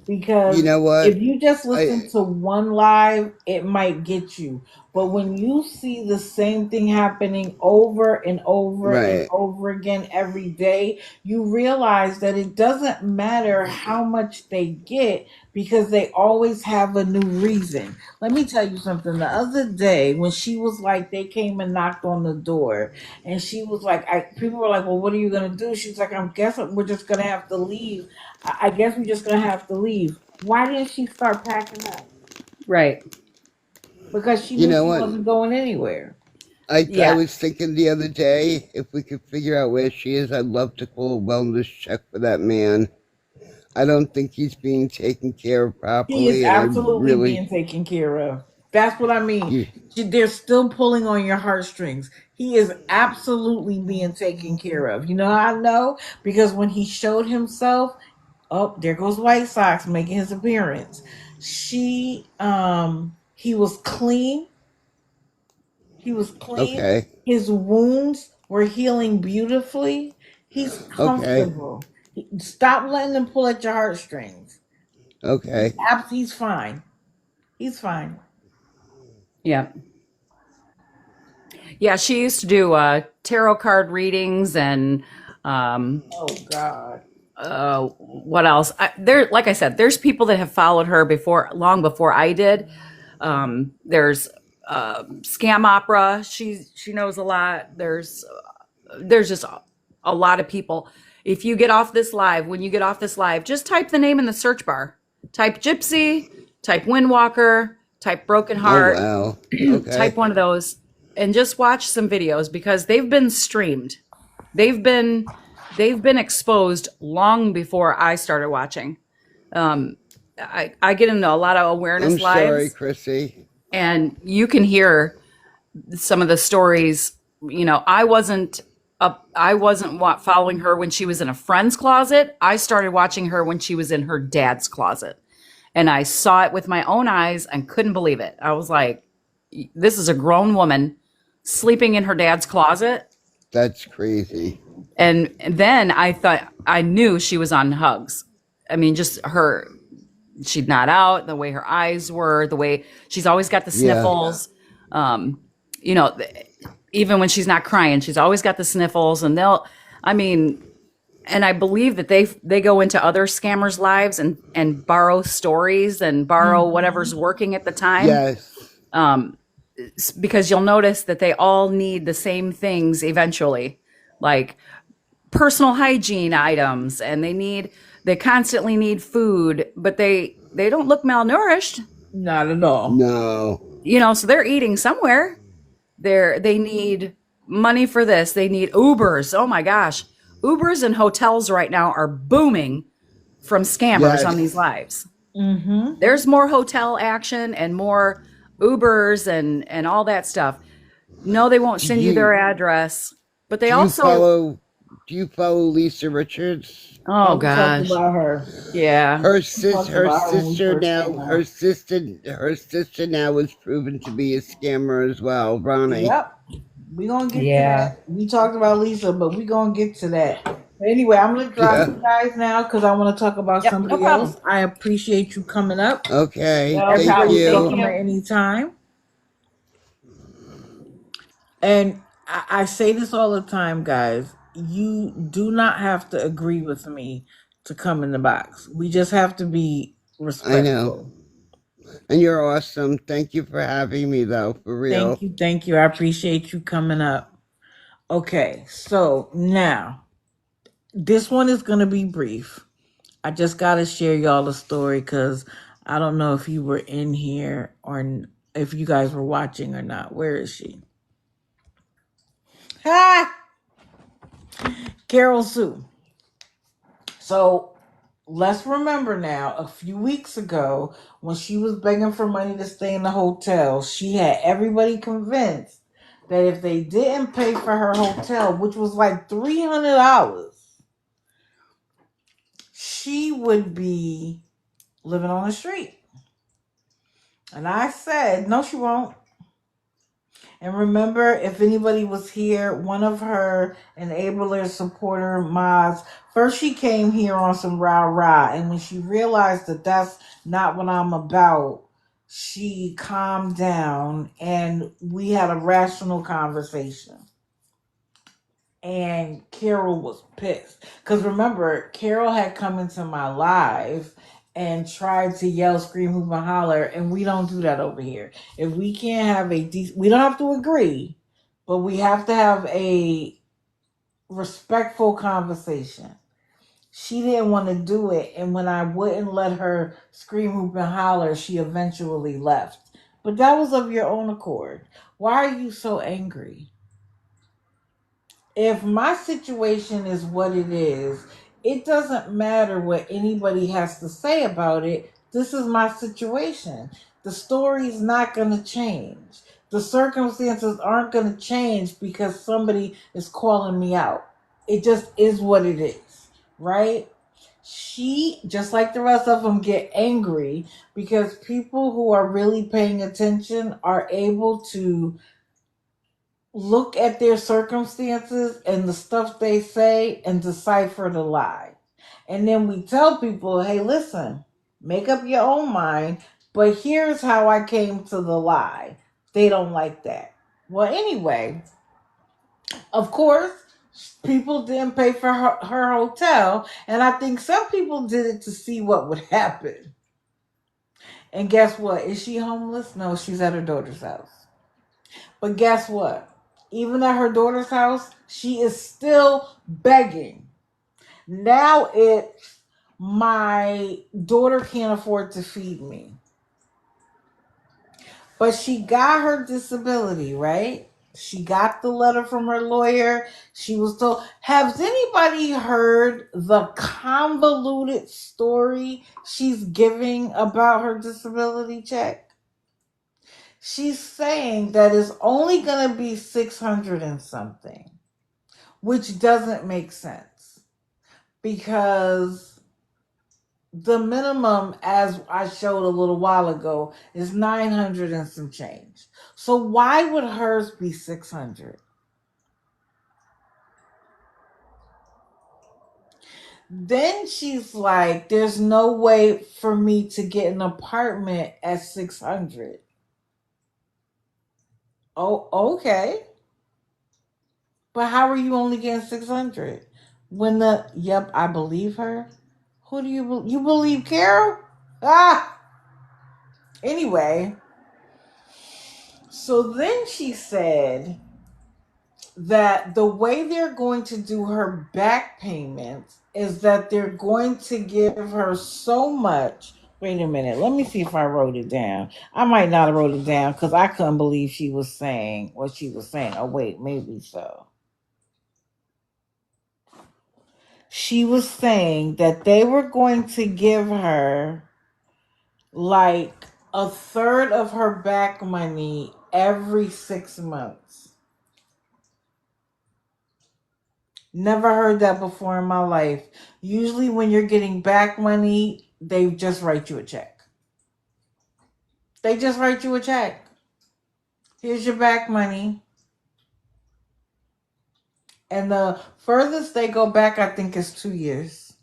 A: Because
C: you know what?
A: if you just listen
C: I
A: to one live, it might get you. But when you see the same thing happening over and over and
C: right.
A: over again every day, you realize that it doesn't matter how much they get because they always have a new reason. Let me tell you something. The other day, when she was like, they came and knocked on the door, and she was like, people were like, well, what are you going to do? She's like, I'm guessing we're just going to have to leave. I guess we're just going to have to leave. Why didn't she start packing up?
D: Right.
A: Because she
C: You
A: knew
C: know
A: she
C: what?
A: wasn't going anywhere.
C: I
D: Yeah.
C: was thinking the other day, if we could figure out where she is, I'd love to call a wellness check for that man. I don't think he's being taken care of
A: He is
C: properly, and I
A: absolutely
C: really,
A: being taken care of. That's what I mean.
C: you,
A: They're still pulling on your heartstrings. He is absolutely being taken care of. You know how I know? Because when he showed himself, oh, there goes White Sox making his appearance. He was clean. He was clean.
C: okay,
A: His wounds were healing beautifully. He's
C: okay,
A: comfortable. Stop letting him pull at your heartstrings.
C: okay,
A: He's fine. He's fine.
D: Yeah. Yeah, she used to do tarot card readings and
A: Oh God.
D: what else? Like I said, there's people that have followed her before, long before I did. There's Scam Opera. She knows a lot. There's just a lot of people. If you get off this live, when you get off this live, just type the name in the search bar. Type Gypsy, type Windwalker, type Broken
C: oh
D: Heart,
C: wow,
D: type
C: okay,
D: one of those, and just watch some videos because they've been streamed. They've been exposed long before I started watching. I get into a lot of awareness
C: I'm sorry,
D: lives,
C: Chrissy.
D: and you can hear some of the stories. You know, I wasn't following her when she was in a friend's closet. I started watching her when she was in her dad's closet. And I saw it with my own eyes and couldn't believe it. I was like, this is a grown woman sleeping in her dad's closet.
C: That's crazy.
D: And then I knew she was on hugs. I mean, just she'd not out, the way her eyes were, the way she's always got the
C: Yeah,
D: sniffles. You know, even when she's not crying, she's always got the sniffles. And I mean, and I believe that they go into other scammers' lives and borrow stories and borrow whatever's working at the time.
C: yes,
D: Because you'll notice that they all need the same things eventually, like personal hygiene items, and they constantly need food, but they don't look malnourished,
A: Not at all.
C: no,
D: you know, so they're eating somewhere. They need money for this. They need Ubers. Oh my gosh. Ubers and hotels right now are booming from scammers on these
C: yes.
D: lives.
A: Mm-hmm.
D: There's more hotel action and more Ubers and all that stuff. No, they won't
C: Do
D: send you their
C: you
D: address, but they
C: do you
D: also,
C: follow? Do you follow Lisa Richards?
D: oh
A: Oh, we talked
D: gosh.
A: about her.
D: Yeah.
C: Her
A: We talked about her when we first came on.
C: her sister now was proven to be a scammer as well, Ronnie.
A: Yep. We gonna get to
D: Yeah.
A: that. We talked about Lisa, but we gonna get to that. But anyway, I'm gonna drop
C: Yeah.
A: you guys now because I want to talk about
D: Yep. No
A: somebody
D: problem.
A: else. I appreciate you coming up.
C: Okay.
D: No
C: Thank
D: problem.
A: Everybody's
D: Thank
C: you.
A: welcome
D: you.
A: at any time. And I say this all the time, guys. You do not have to agree with me to come in the box. We just have to be
C: I know.
A: respectful.
C: And you're awesome. Thank you for having me, though, for
A: Thank
C: real.
A: you. Thank you. I appreciate you coming up. Okay, so now this one is going to be brief. I just got to share y'all a story because I don't know if you were in here or if you guys were watching or not. Where is she? Ah! Carol Sue. So let's remember now, a few weeks ago, when she was begging for money to stay in the hotel, she had everybody convinced that if they didn't pay for her hotel, which was like $300, she would be living on the street. And I said, no, she won't. And remember, if anybody was here, one of her enabler supporter mods, first she came here on some rah-rah. And when she realized that that's not what I'm about, she calmed down and we had a rational conversation. And Carol was pissed. Because remember, Carol had come into my live and tried to yell, scream, hoop, and holler, and we don't do that over here. If we can't have we don't have to agree, but we have to have a respectful conversation. She didn't want to do it, and when I wouldn't let her scream, hoop, and holler, she eventually left. But that was of your own accord. Why are you so angry? If my situation is what it is, it doesn't matter what anybody has to say about it. This is my situation. The story's not going to change. The circumstances aren't going to change because somebody is calling me out. It just is what it is, right? She, just like the rest of them, get angry because people who are really paying attention are able to look at their circumstances and the stuff they say and decipher the lie. And then we tell people, hey, listen, make up your own mind, but here's how I came to the lie. They don't like that. Well, anyway, of course, people didn't pay for her hotel, and I think some people did it to see what would happen. And guess what? Is she homeless? No, she's at her daughter's house. But guess what? Even at her daughter's house, she is still begging. Now it's my daughter can't afford to feed me. But she got her disability, right? She got the letter from her lawyer. She was told, has anybody heard the convoluted story she's giving about her disability check? She's saying that it's only going to be 600 and something, which doesn't make sense because the minimum, as I showed a little while ago, is 900 and some change. So why would hers be 600? Then she's like, there's no way for me to get an apartment at 600. Oh, okay. But how are you only getting 600? When yep, I believe her. Who do you believe Carol? Ah! Anyway, so then she said that the way they're going to do her back payments is that they're going to give her so much. Wait a minute. Let me see if I wrote it down. I might not have wrote it down because I couldn't believe she was saying what she was saying. Oh, wait, maybe so. She was saying that they were going to give her like a third of her back money every 6 months. Never heard that before in my life. Usually when you're getting back money, they just write you a check. They just write you a check. Here's your back money. And the furthest they go back, I think, is 2 years.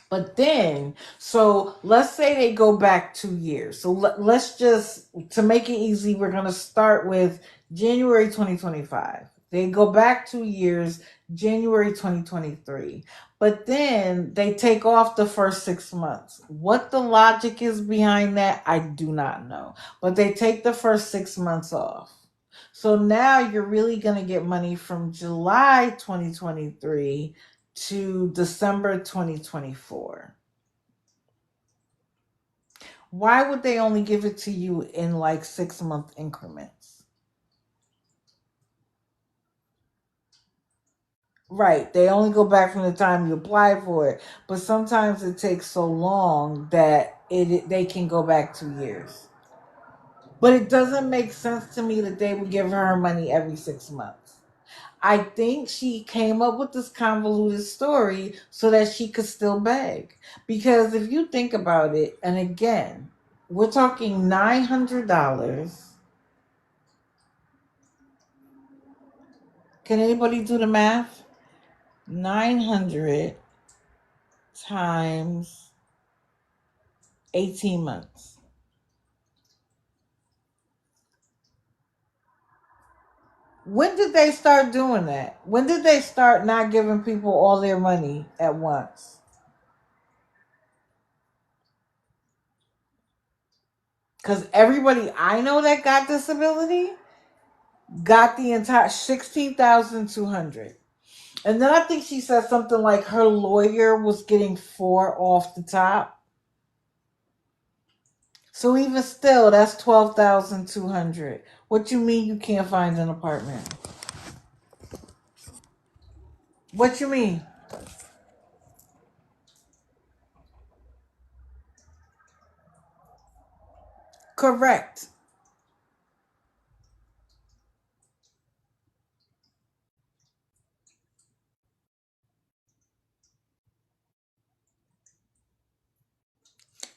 A: But then, so let's say they go back 2 years. So let's just, to make it easy, we're going to start with January 2025. They go back 2 years, January 2023. But then they take off the first 6 months. What the logic is behind that, I do not know. But they take the first 6 months off. So now you're really going to get money from July 2023 to December 2024. Why would they only give it to you in like 6 month increments? Right. They only go back from the time you apply for it. But sometimes it takes so long that they can go back 2 years. But it doesn't make sense to me that they would give her money every 6 months. I think she came up with this convoluted story so that she could still beg. Because if you think about it, and again, we're talking $900. Can anybody do the math? 900 times 18 months. When did they start doing that? When did they start not giving people all their money at once? Because everybody I know that got disability got the entire 16,200. And then I think she said something like her lawyer was getting 4 off the top. So even still, that's 12,200. What you mean you can't find an apartment? What you mean? Correct.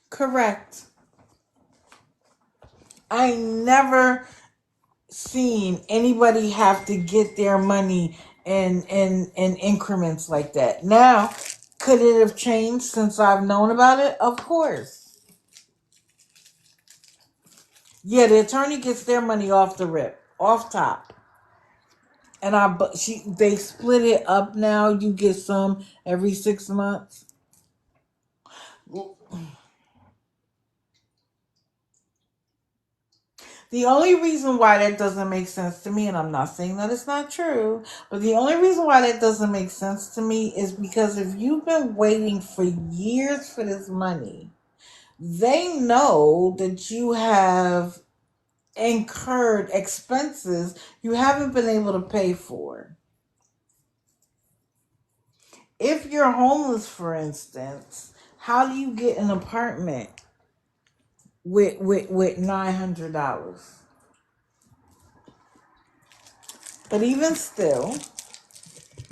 A: Correct. I never seen anybody have to get their money in increments like that. Now, could it have changed since I've known about it? Of course. Yeah, the attorney gets their money off the rip, off top. And they split it up now. You get some every 6 months. The only reason why that doesn't make sense to me, and I'm not saying that it's not true, but the only reason why that doesn't make sense to me is because if you've been waiting for years for this money, they know that you have incurred expenses you haven't been able to pay for. If you're homeless, for instance, how do you get an apartment with $900? But even still,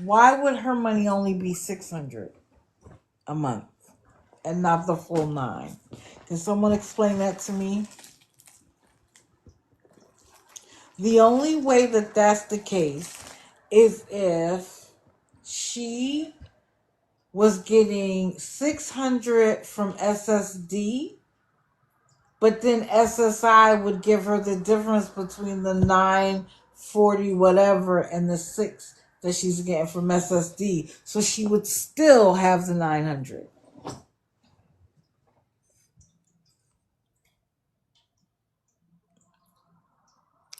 A: why would her money only be 600 a month and not the full 9? Can someone explain that to me? The only way that that's the case is if she was getting 600 from SSD, but then SSI would give her the difference between the 940 whatever and the 6 that she's getting from SSD. So she would still have the 900.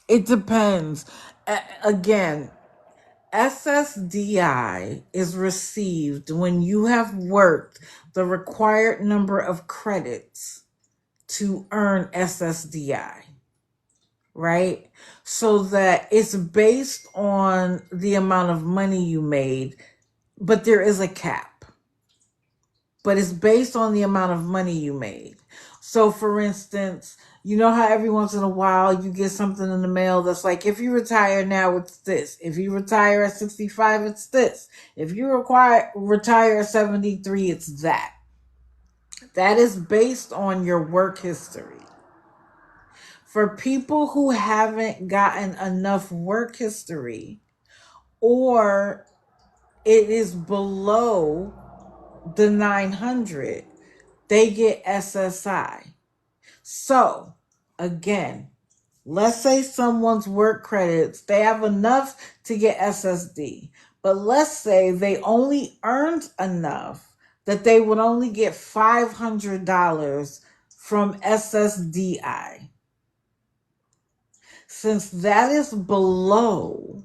A: It depends. Again, SSDI is received when you have worked the required number of credits to earn SSDI, right? So that it's based on the amount of money you made, but there is a cap. But it's based on the amount of money you made. So, for instance, you know how every once in a while you get something in the mail that's like, if you retire now, it's this. If you retire at 65, it's this. If you retire at 73, it's that. That is based on your work history. For people who haven't gotten enough work history, or it is below the 900, they get SSI. So, again, let's say someone's work credits, they have enough to get SSD, but let's say they only earned enough that they would only get $500 from SSDI. Since that is below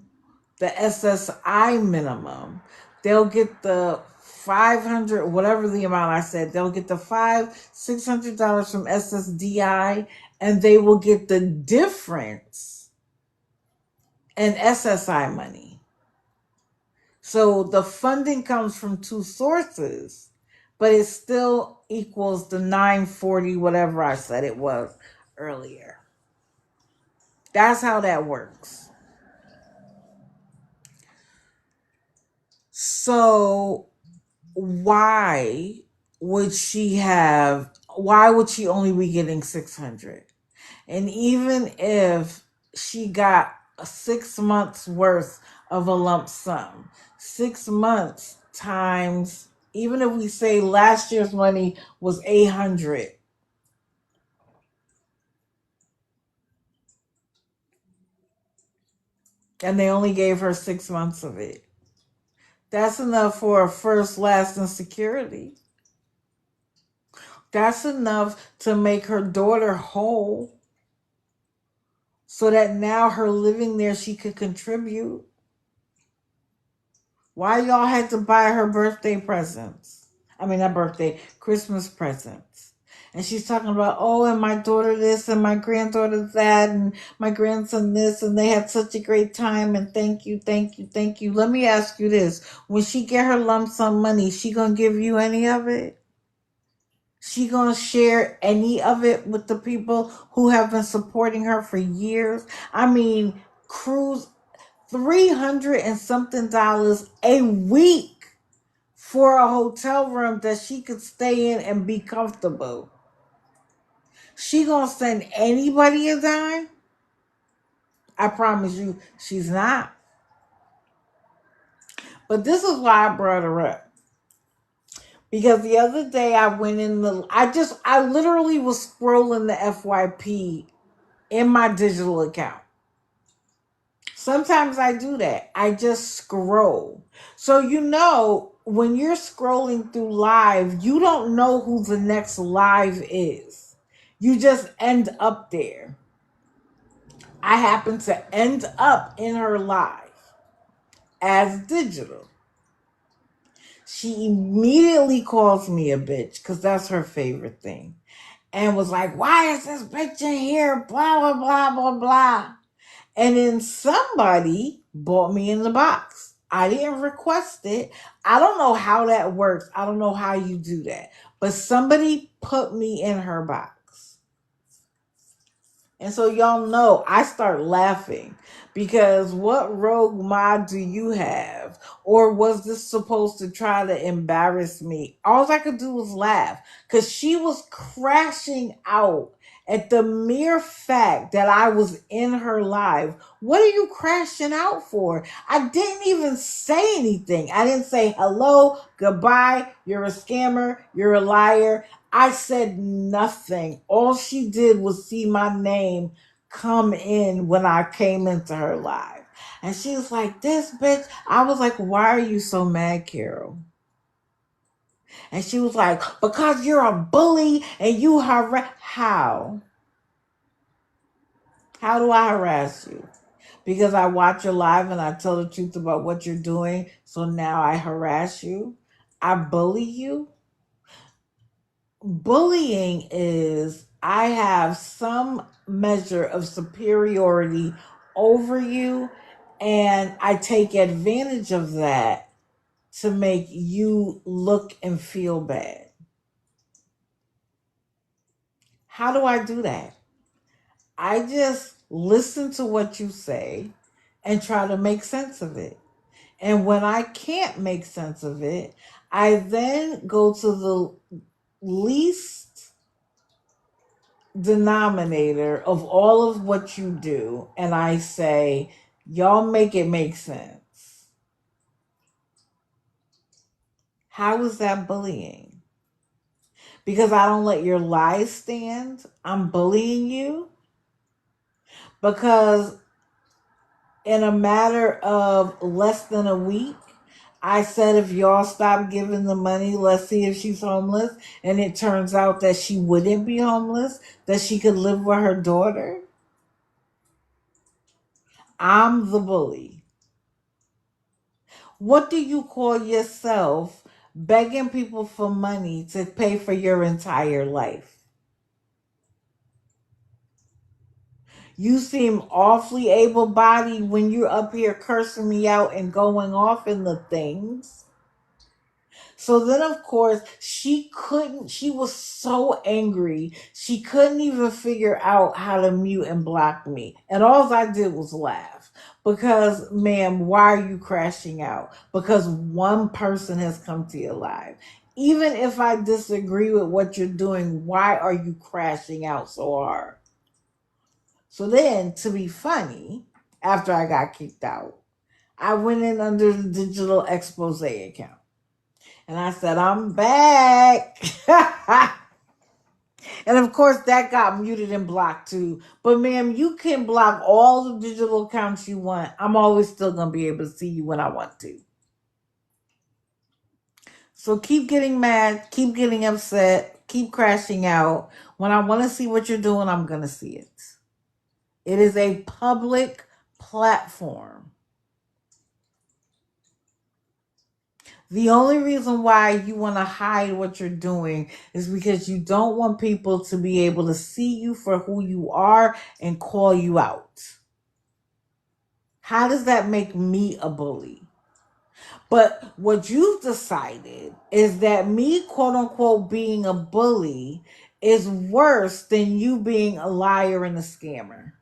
A: the SSI minimum, they'll get the 500, whatever the amount I said, they'll get the $600 from SSDI, and they will get the difference in SSI money. So the funding comes from two sources, but it still equals the 940, whatever I said it was earlier. That's how that works. So why why would she only be getting 600? And even if she got 6 months worth of a lump sum, 6 months times, even if we say last year's money was 800, and they only gave her 6 months of it, that's enough for a first, last, and security. That's enough to make her daughter whole so that now her living there, she could contribute. Why y'all had to buy her birthday presents? I mean, not birthday, Christmas presents. And she's talking about, oh, and my daughter this, and my granddaughter that, and my grandson this, and they had such a great time, and thank you, thank you, thank you. Let me ask you this. When she get her lump sum money, she gonna give you any of it? She gonna share any of it with the people who have been supporting her for years? I mean, Cruz, 300 and something dollars a week for a hotel room that she could stay in and be comfortable. She gonna send anybody a dime? I promise you she's not. But this is why I brought her up. Because the other day I went in I literally was scrolling the FYP in my digital account. Sometimes I do that. I just scroll. So, when you're scrolling through live, you don't know who the next live is. You just end up there. I happen to end up in her live as digital. She immediately calls me a bitch because that's her favorite thing. And was like, why is this bitch in here? Blah, blah, blah, blah, blah. And then somebody bought me in the box. I didn't request it. I don't know how that works. I don't know how you do that. But somebody put me in her box. And so y'all know I start laughing because what rogue mod do you have? Or was this supposed to try to embarrass me? All I could do was laugh because she was crashing out at the mere fact that I was in her live. What are you crashing out for? I didn't even say anything. I didn't say hello, goodbye, you're a scammer, you're a liar. I said nothing. All she did was see my name come in when I came into her live. And she was like, this bitch. I was like, why are you so mad, Carol? And she was like, because you're a bully and you harass. How? How do I harass you? Because I watch your live and I tell the truth about what you're doing. So now I harass you? I bully you? Bullying is I have some measure of superiority over you and I take advantage of that to make you look and feel bad. How do I do that? I just listen to what you say and try to make sense of it. And when I can't make sense of it, I then go to the least denominator of all of what you do and I say, y'all make it make sense. How is that bullying? Because I don't let your lies stand, I'm bullying you? Because in a matter of less than a week, I said if y'all stop giving the money, let's see if she's homeless. And it turns out that she wouldn't be homeless, that she could live with her daughter. I'm the bully. What do you call yourself begging people for money to pay for your entire life? You seem awfully able-bodied when you're up here cursing me out and going off in the things. So then, of course, she was so angry. She couldn't even figure out how to mute and block me. And all I did was laugh. Because, ma'am, why are you crashing out? Because one person has come to your life. Even if I disagree with what you're doing, why are you crashing out so hard? So then, to be funny, after I got kicked out, I went in under the Digital Expose account. And I said, I'm back. And of course, that got muted and blocked too. But ma'am, you can block all the digital accounts you want. I'm always still going to be able to see you when I want to. So keep getting mad, keep getting upset, keep crashing out. When I want to see what you're doing, I'm going to see it. It is a public platform. The only reason why you want to hide what you're doing is because you don't want people to be able to see you for who you are and call you out. How does that make me a bully? But what you've decided is that me, quote unquote, being a bully is worse than you being a liar and a scammer.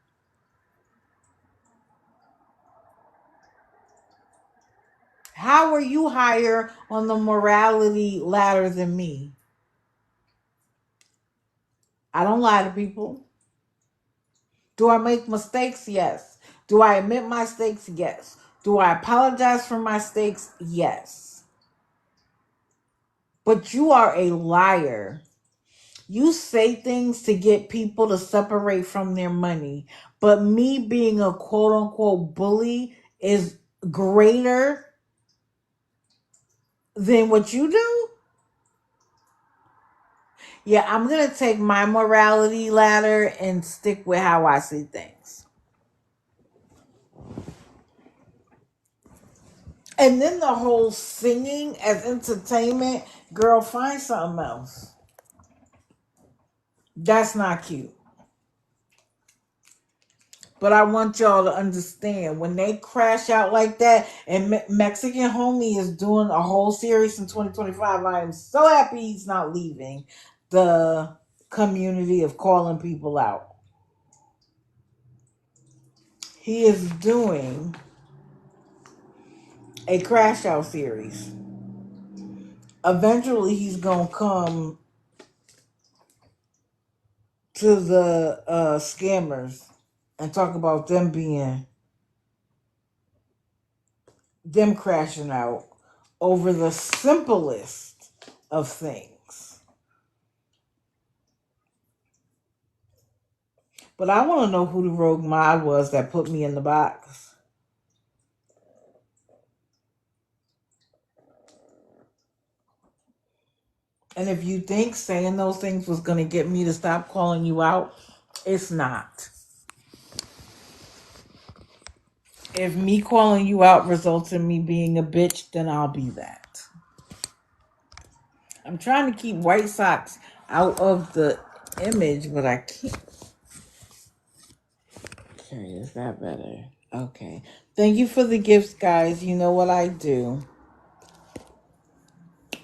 A: How are you higher on the morality ladder than me? I don't lie to people. Do I make mistakes? Yes. Do I admit my mistakes? Yes. Do I apologize for my mistakes? Yes. But you are a liar. You say things to get people to separate from their money. But me being a quote unquote bully is greater than what you do? Yeah, I'm going to take my morality ladder and stick with how I see things. And then the whole singing as entertainment, girl, find something else. That's not cute. But I want y'all to understand when they crash out like that, and Mexican Homie is doing a whole series in 2025. I am so happy he's not leaving the community of calling people out. He is doing a crash out series. Eventually, he's going to come to the scammers and talk about them crashing out over the simplest of things. But I want to know who the rogue mod was that put me in the box. And if you think saying those things was going to get me to stop calling you out, it's not. If me calling you out results in me being a bitch, then I'll be that. I'm trying to keep White Sox out of the image, but I can't. Okay, is that better? Okay. Thank you for the gifts, guys. You know what I do.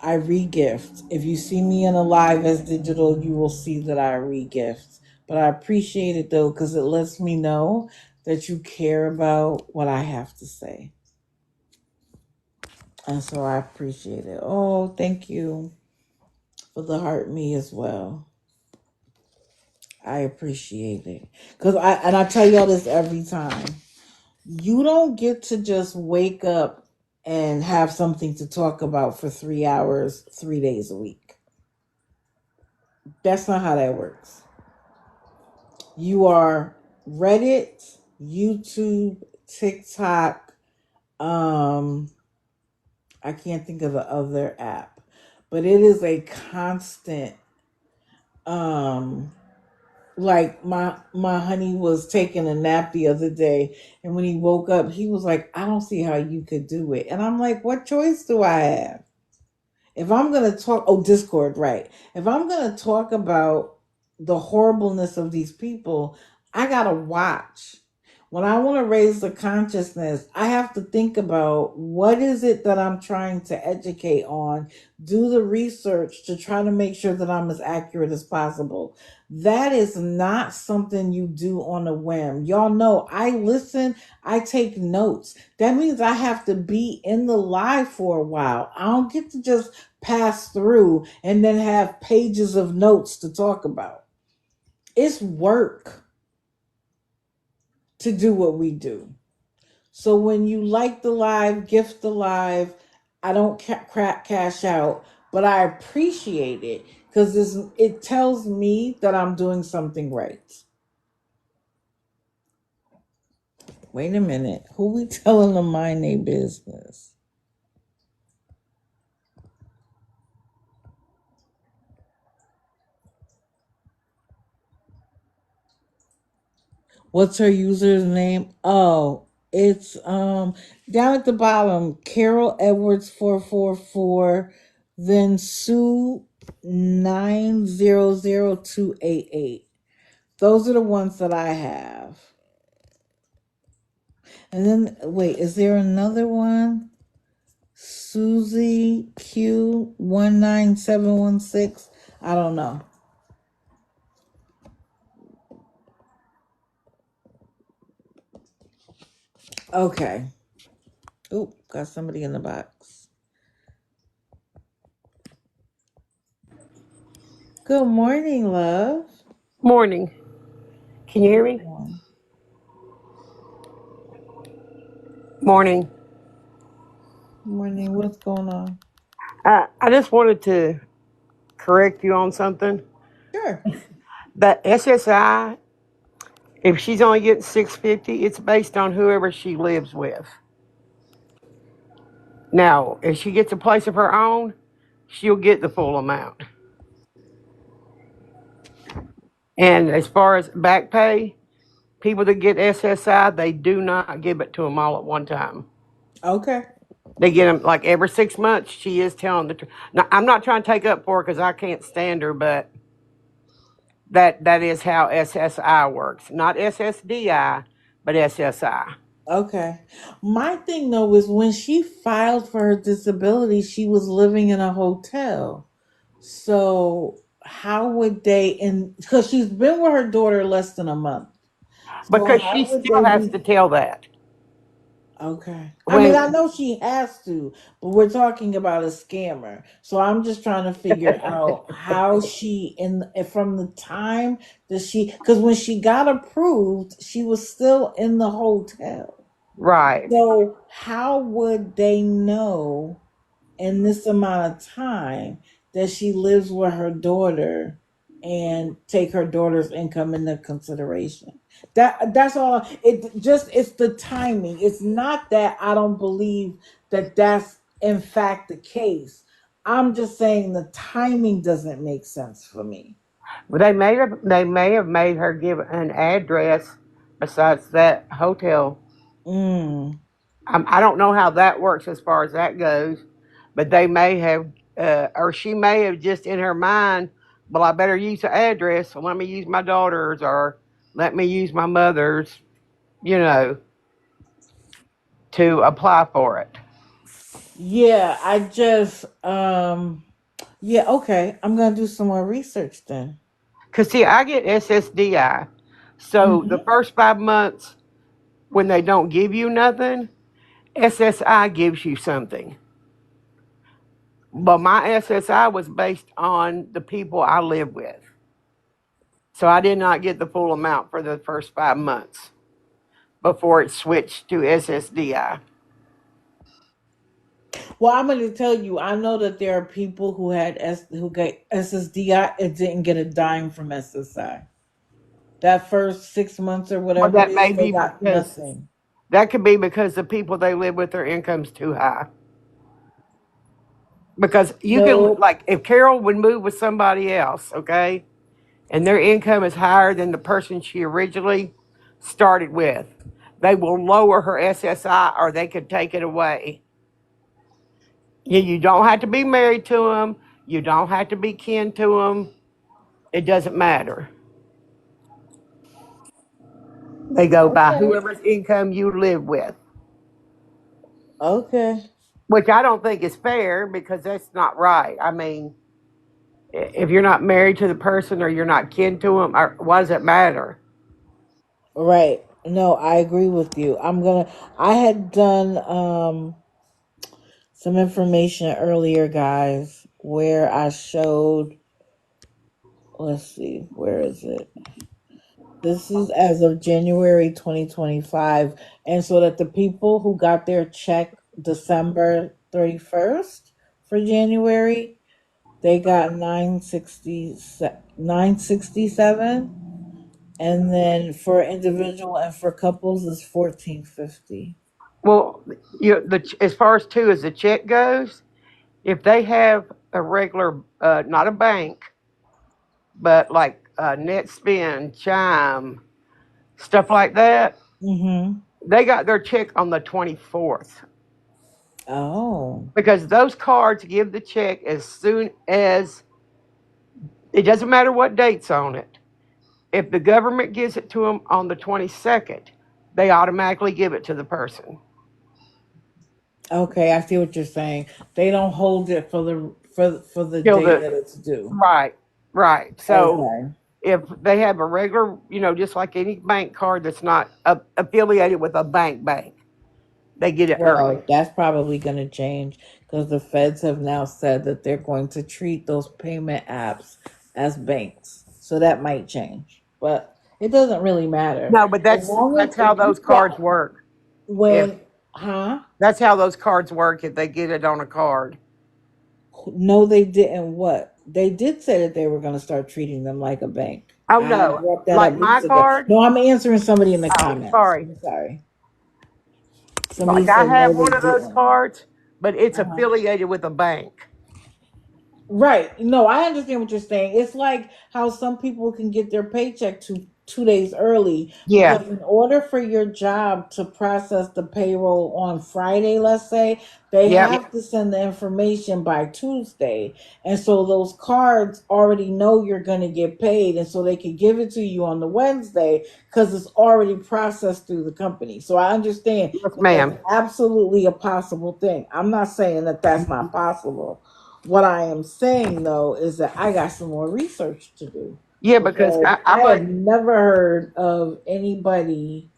A: I re-gift. If you see me in a live as digital, you will see that I re-gift. But I appreciate it, though, because it lets me know that you care about what I have to say. And so I appreciate it. Oh, thank you for the heart me as well. I appreciate it. Because I tell y'all this every time. You don't get to just wake up and have something to talk about for 3 hours, 3 days a week. That's not how that works. You are Reddit, YouTube, TikTok, I can't think of the other app, but it is a constant, like my honey was taking a nap the other day, and when he woke up, he was like, I don't see how you could do it. And I'm like, what choice do I have? If I'm going to talk, Discord, right. If I'm going to talk about the horribleness of these people, I gotta watch. When I want to raise the consciousness, I have to think about what is it that I'm trying to educate on, do the research to try to make sure that I'm as accurate as possible. That is not something you do on a whim. Y'all know I listen, I take notes. That means I have to be in the live for a while. I don't get to just pass through and then have pages of notes to talk about. It's work to do what we do. So when you like the live, gift the live, I don't cash out, but I appreciate it because it tells me that I'm doing something right. Wait a minute, who we telling to mind their business? What's her user's name? Oh, it's down at the bottom, Carol Edwards 444, then Sue 900288. Those are the ones that I have. And then wait, is there another one? Susie Q 19716. I don't know. Okay. Oh, got somebody in the box. Good morning, love.
E: Morning. Can you hear me? Morning.
A: Morning. What's going on?
E: I just wanted to correct you on something.
A: Sure.
E: That SSI, if she's only getting 650, it's based on whoever she lives with. Now, if she gets a place of her own, she'll get the full amount. And as far as back pay, people that get SSI, they do not give it to them all at one time.
A: Okay.
E: They get them like every 6 months. She is telling the truth. Now, I'm not trying to take up for her because I can't stand her, but that is how SSI works. Not SSDI, but SSI.
A: Okay. My thing though is when she filed for her disability, she was living in a hotel. So how would they, and because she's been with her daughter less than a month. So
E: Because
A: how
E: she
A: would
E: still
A: they
E: has to
A: be?
E: tell that.
A: Okay. I mean, I
E: When
A: know she has to, but we're talking about a scammer. So I'm just trying to figure out how she in from the time that because when she got approved, she was still in the hotel.
E: right,
A: So how would they know in this amount of time that she lives with her daughter and take her daughter's income into consideration? That's all. It's the timing. It's not that I don't believe that that's in fact the case. I'm just saying the timing doesn't make sense for me.
E: they may have made her give an address besides that hotel.
A: Mm,
E: I don't know how that works as far as that goes, but they may have, or she may have just in her mind, well, I better use the address, so let me use my daughter's, or let me use my mother's, you know, to apply for it.
A: yeah, I just yeah, okay. I'm gonna do some more research then.
E: Because, see, I get SSDI. So the
A: Hmm.
E: first 5 months when they don't give you nothing, SSI gives you something. But my SSI was based on the people I live with. So I did not get the full amount for the first 5 months before it switched to SSDI.
A: Well, I'm going to tell you, I know that there are people who got SSDI and didn't get a dime from SSI. That first 6 months or
E: Well,
A: whatever it
E: that may
A: is, they
E: be
A: got
E: because
A: nothing.
E: that could be because the people they live with, their income's too high. Because you can,
A: No.
E: like, if Carol would move with somebody else, okay, and their income is higher than the person she originally started with, they will lower her SSI or they could take it away. You don't have to be married to them. You don't have to be kin to them. It doesn't matter. They go by
A: Okay.
E: whoever's income you live with,
A: Okay.
E: which I don't think is fair because that's not right. I mean, if you're not married to the person or you're not kin to them, why does it matter?
A: Right. No, I agree with you. I had done some information earlier, guys, where I showed, let's see, where is it? This is as of January 2025. And so that the people who got their check December 31st for January, they got 967. And then for individual and for couples is 1450.
E: Well, as far as as the check goes, if they have a regular, not a bank, but like NetSpend, Chime, stuff like that,
A: Mm-hmm.
E: they got their check on the 24th
A: Oh.
E: because those cards give the check as soon as it doesn't matter what date's on it. If the government gives it to them on the 22nd, they automatically give it to the person.
A: Okay, I see what you're saying. They don't hold it for the
E: Till
A: date
E: the
A: that it's due.
E: right, right. So
A: Okay.
E: if they have a regular, just like any bank card that's not affiliated with a bank, they get it early.
A: Well, that's probably going to change because the feds have now said that they're going to treat those payment apps as banks. So that might change. But it doesn't really matter.
E: No, but
A: As long as
E: that's how
A: if you
E: those cards work. If
A: when huh?
E: That's how those cards work, if they get it on a card.
A: No, they didn't. What they did say that they were going to start treating them like a bank.
E: Oh
A: I
E: no,
A: brought that
E: like
A: up
E: my
A: weeks ago.
E: card.
A: No, I'm answering somebody in the
E: Oh,
A: comments.
E: sorry.
A: I'm sorry. Somebody
E: Like I
A: said no,
E: have
A: they
E: one of those
A: didn't.
E: cards, but it's
A: Uh-huh.
E: affiliated with a bank.
A: Right. No, I understand what you're saying. It's like how some people can get their paycheck 2 days early
E: Yeah.
A: because in order for your job to process the payroll on Friday, let's say, they
E: Yep.
A: have to send the information by Tuesday. And so those cards already know you're going to get paid. And so they can give it to you on the Wednesday because it's already processed through the company. So I understand
E: Yes,
A: that that's
E: ma'am.
A: absolutely a possible thing. I'm not saying that that's not possible. What I am saying though is that I got some more research to do
E: Yeah, because
A: because
E: I
A: I have
E: believe.
A: never heard of anybody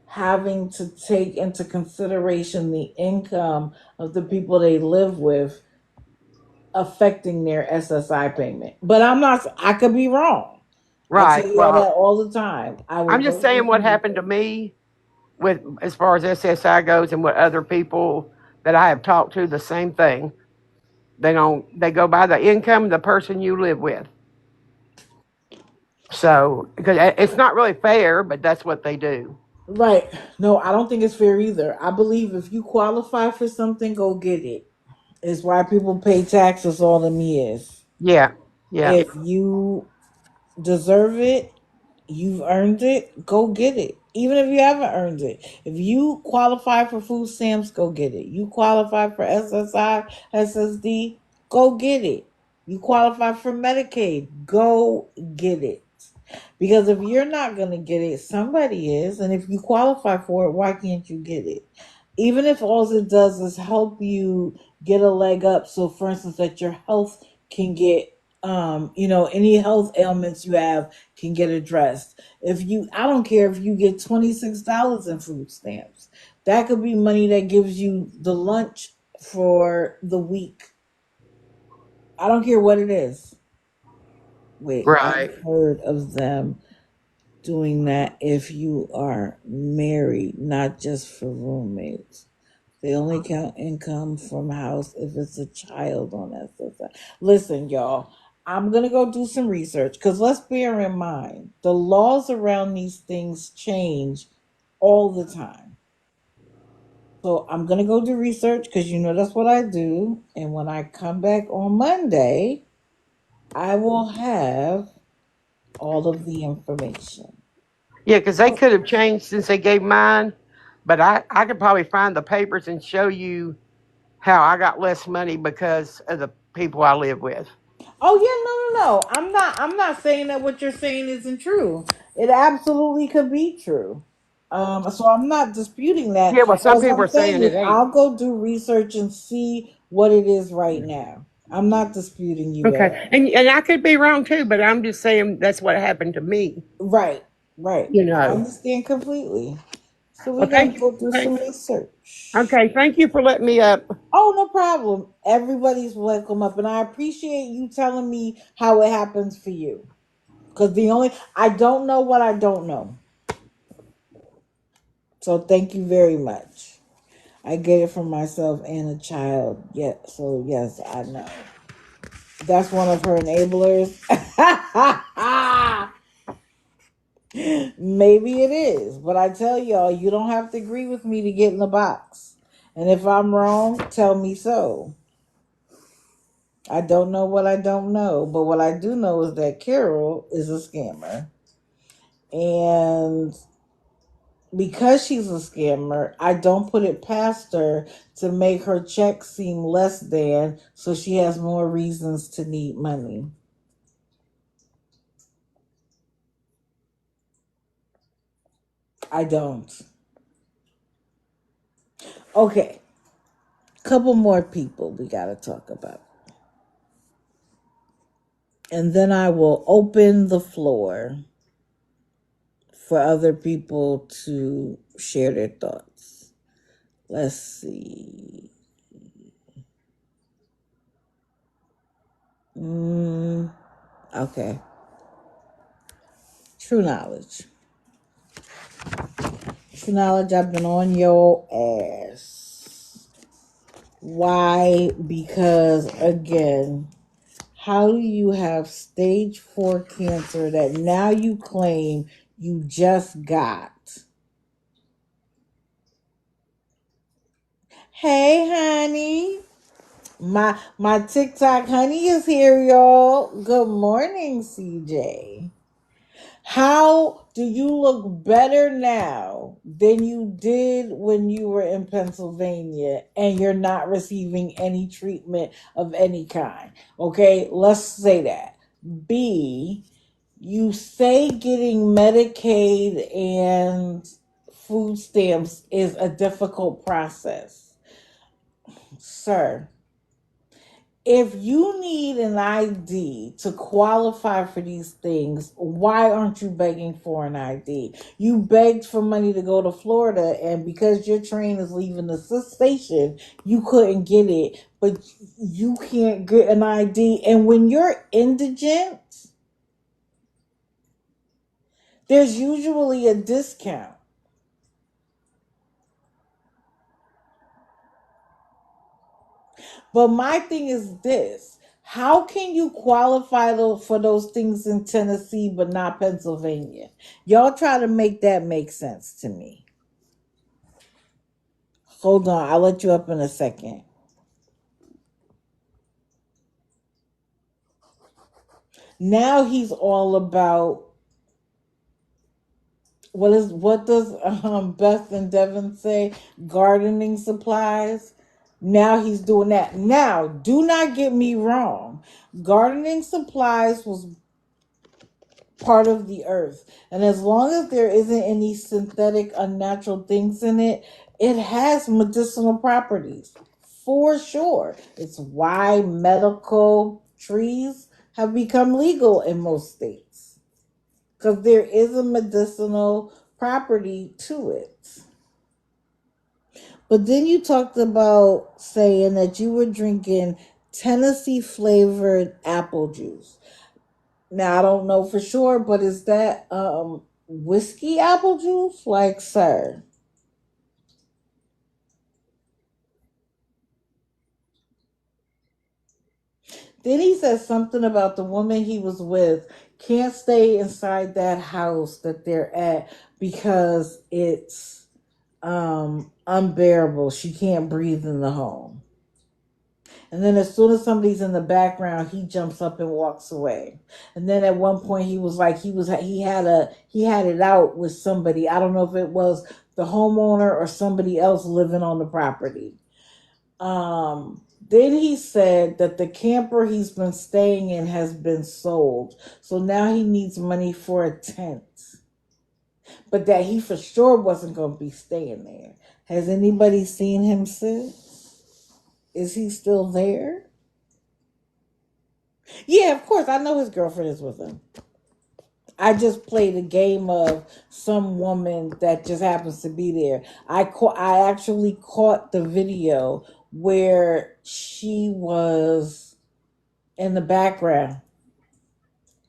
A: having to take into consideration the income of the people they live with affecting their SSI payment. But I'm not, I could be wrong. I tell
E: Right.
A: you all
E: Well,
A: that all the time. I will
E: I'm just
A: go do
E: saying what
A: some
E: happened to
A: research.
E: me with as far as SSI goes, and what other people that I have talked to, the same thing. They don't. They go by the income of the person you live with. So because it's not really fair, but that's what they do.
A: Right. No, I don't think it's fair either. I believe if you qualify for something, go get it. It's why people pay taxes all them years.
E: Yeah. Yeah.
A: If you deserve it, you've earned it, go get it. Even if you haven't earned it. If you qualify for food stamps, go get it. You qualify for SSI, SSD, go get it. You qualify for Medicaid, go get it. Because if you're not going to get it, somebody is. And if you qualify for it, why can't you get it? Even if all it does is help you get a leg up. So, for instance, that your health can get, any health ailments you have can get addressed. If you, I don't care if you get $26 in food stamps, that could be money that gives you the lunch for the week. I don't care what it is. Wait, I've
E: Right.
A: heard of them doing that if you are married, not just for roommates. They only count income from house if it's a child on SSI. Listen, y'all, I'm going to go do some research because let's bear in mind the laws around these things change all the time. So I'm going to go do research because that's what I do. And when I come back on Monday, I will have all of the information.
E: Yeah, because they could have changed since they gave mine, but I could probably find the papers and show you how I got less money because of the people I live with.
A: Oh yeah, no. I'm not saying that what you're saying isn't true. It absolutely could be true. So I'm not disputing that.
E: Yeah, well, some
A: All
E: people
A: I'm
E: are
A: saying
E: saying
A: is
E: it ain't.
A: I'll go do research and see what it is right now. I'm not disputing you at
E: Okay,
A: all.
E: and I could be wrong too, but I'm just saying that's what happened to me.
A: Right, right.
E: You
A: I
E: know.
A: understand completely. So we
E: Well,
A: gotta
E: thank you.
A: go do some
E: Thank,
A: research.
E: okay, thank you for letting me up.
A: Oh, no problem. Everybody's welcome up, and I appreciate you telling me how it happens for you. Because I don't know what I don't know. So thank you very much. I get it from myself and a child. Yeah, so yes, I know. That's one of her enablers. Maybe it is, but I tell y'all, you don't have to agree with me to get in the box. And if I'm wrong, tell me so. I don't know what I don't know, but what I do know is that Carol is a scammer. And because she's a scammer, I don't put it past her to make her check seem less than so she has more reasons to need money. I don't. Okay, couple more people we got to talk about. And then I will open the floor for other people to share their thoughts. Let's see. Okay. True knowledge. True knowledge, I've been on your ass. Why? Because, again, how do you have stage 4 cancer that now you claim you just got? Hey, honey. My TikTok honey is here, y'all. Good morning, CJ. How do you look better now than you did when you were in Pennsylvania and you're not receiving any treatment of any kind? Okay, let's say that. B, you say getting Medicaid and food stamps is a difficult process. Sir, if you need an ID to qualify for these things, why aren't you begging for an ID? You begged for money to go to Florida, and because your train is leaving the station, you couldn't get it, but you can't get an ID. And when you're indigent, there's usually a discount. But my thing is this. How can you qualify for those things in Tennessee but not Pennsylvania? Y'all try to make that make sense to me. Hold on, I'll let you up in a second. Now he's all about what does Beth and Devin say? Gardening supplies. Now he's doing that. Now, do not get me wrong. Gardening supplies was part of the earth. And as long as there isn't any synthetic, unnatural things in it, it has medicinal properties for sure. It's why medical trees have become legal in most states because there is a medicinal property to it. But then you talked about saying that you were drinking Tennessee flavored apple juice. Now I don't know for sure, but is that whiskey apple juice? Like, sir. Then he says something about the woman he was with can't stay inside that house that they're at because it's unbearable. She can't breathe in the home. And then as soon as somebody's in the background, he jumps up and walks away. And then at one point he was like he had it out with somebody. I don't know if it was the homeowner or somebody else living on the property. Then he said that the camper he's been staying in has been sold. So now he needs money for a tent. but that he for sure wasn't going to be staying there. Has anybody seen him since? Is he still there? Yeah, of course. I know his girlfriend is with him. I just played a game of some woman that just happens to be there. I actually caught the video where she was in the background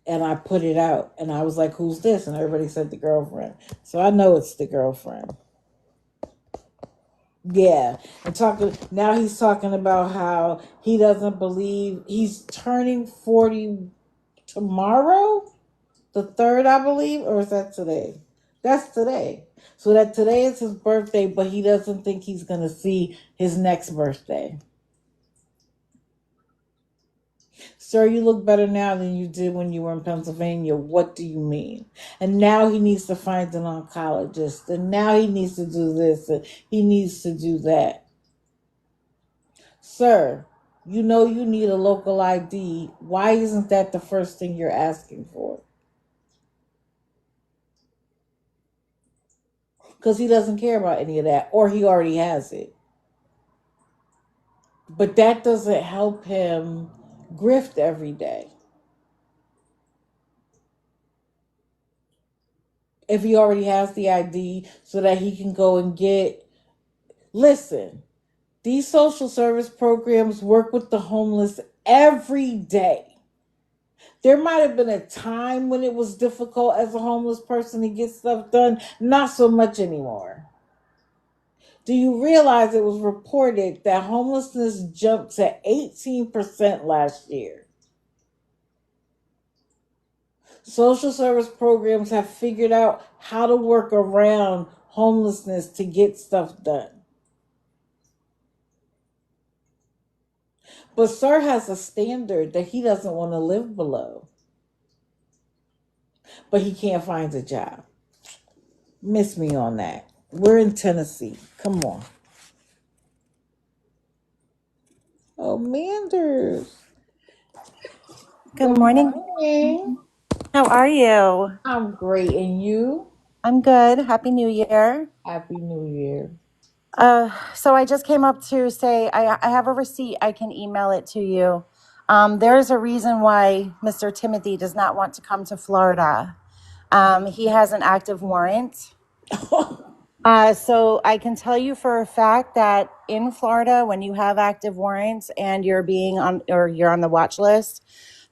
A: and I put it out and I was like, "Who's this?" And everybody said the girlfriend. So I know it's the girlfriend. Yeah, and talking now he's talking about how he doesn't believe he's turning 40 tomorrow, the 3rd, I believe, or is that today? That's today. So that today is his birthday, but he doesn't think he's gonna see his next birthday. Sir, you look better now than you did when you were in Pennsylvania. What do you mean? And now he needs to find an oncologist, and now he needs to do this, and he needs to do that. Sir, you know you need a local ID. Why isn't that the first thing you're asking for? Because he doesn't care about any of that, or he already has it. But that doesn't help him grift every day. If he already has the ID so that he can go and get. Listen, these social service programs work with the homeless every day. There might have been a time when it was difficult as a homeless person to get stuff done, not so much anymore. Do you realize it was reported that homelessness jumped to 18% last year? Social service programs have figured out how to work around homelessness to get stuff done. But Sir has a standard that he doesn't want to live below. But he can't find a job. Miss me on that. We're in Tennessee. Come on. Oh, Manders.
F: Good morning.
A: Morning.
F: How are you?
A: I'm great. And you?
F: I'm good. Happy New Year.
A: Happy New Year.
F: So I just came up to say I have a receipt. I can email it to you. There's a reason why Mr. Timothy does not want to come to Florida. He has an active warrant. So I can tell you for a fact that in Florida, when you have active warrants and you're being on or you're on the watch list,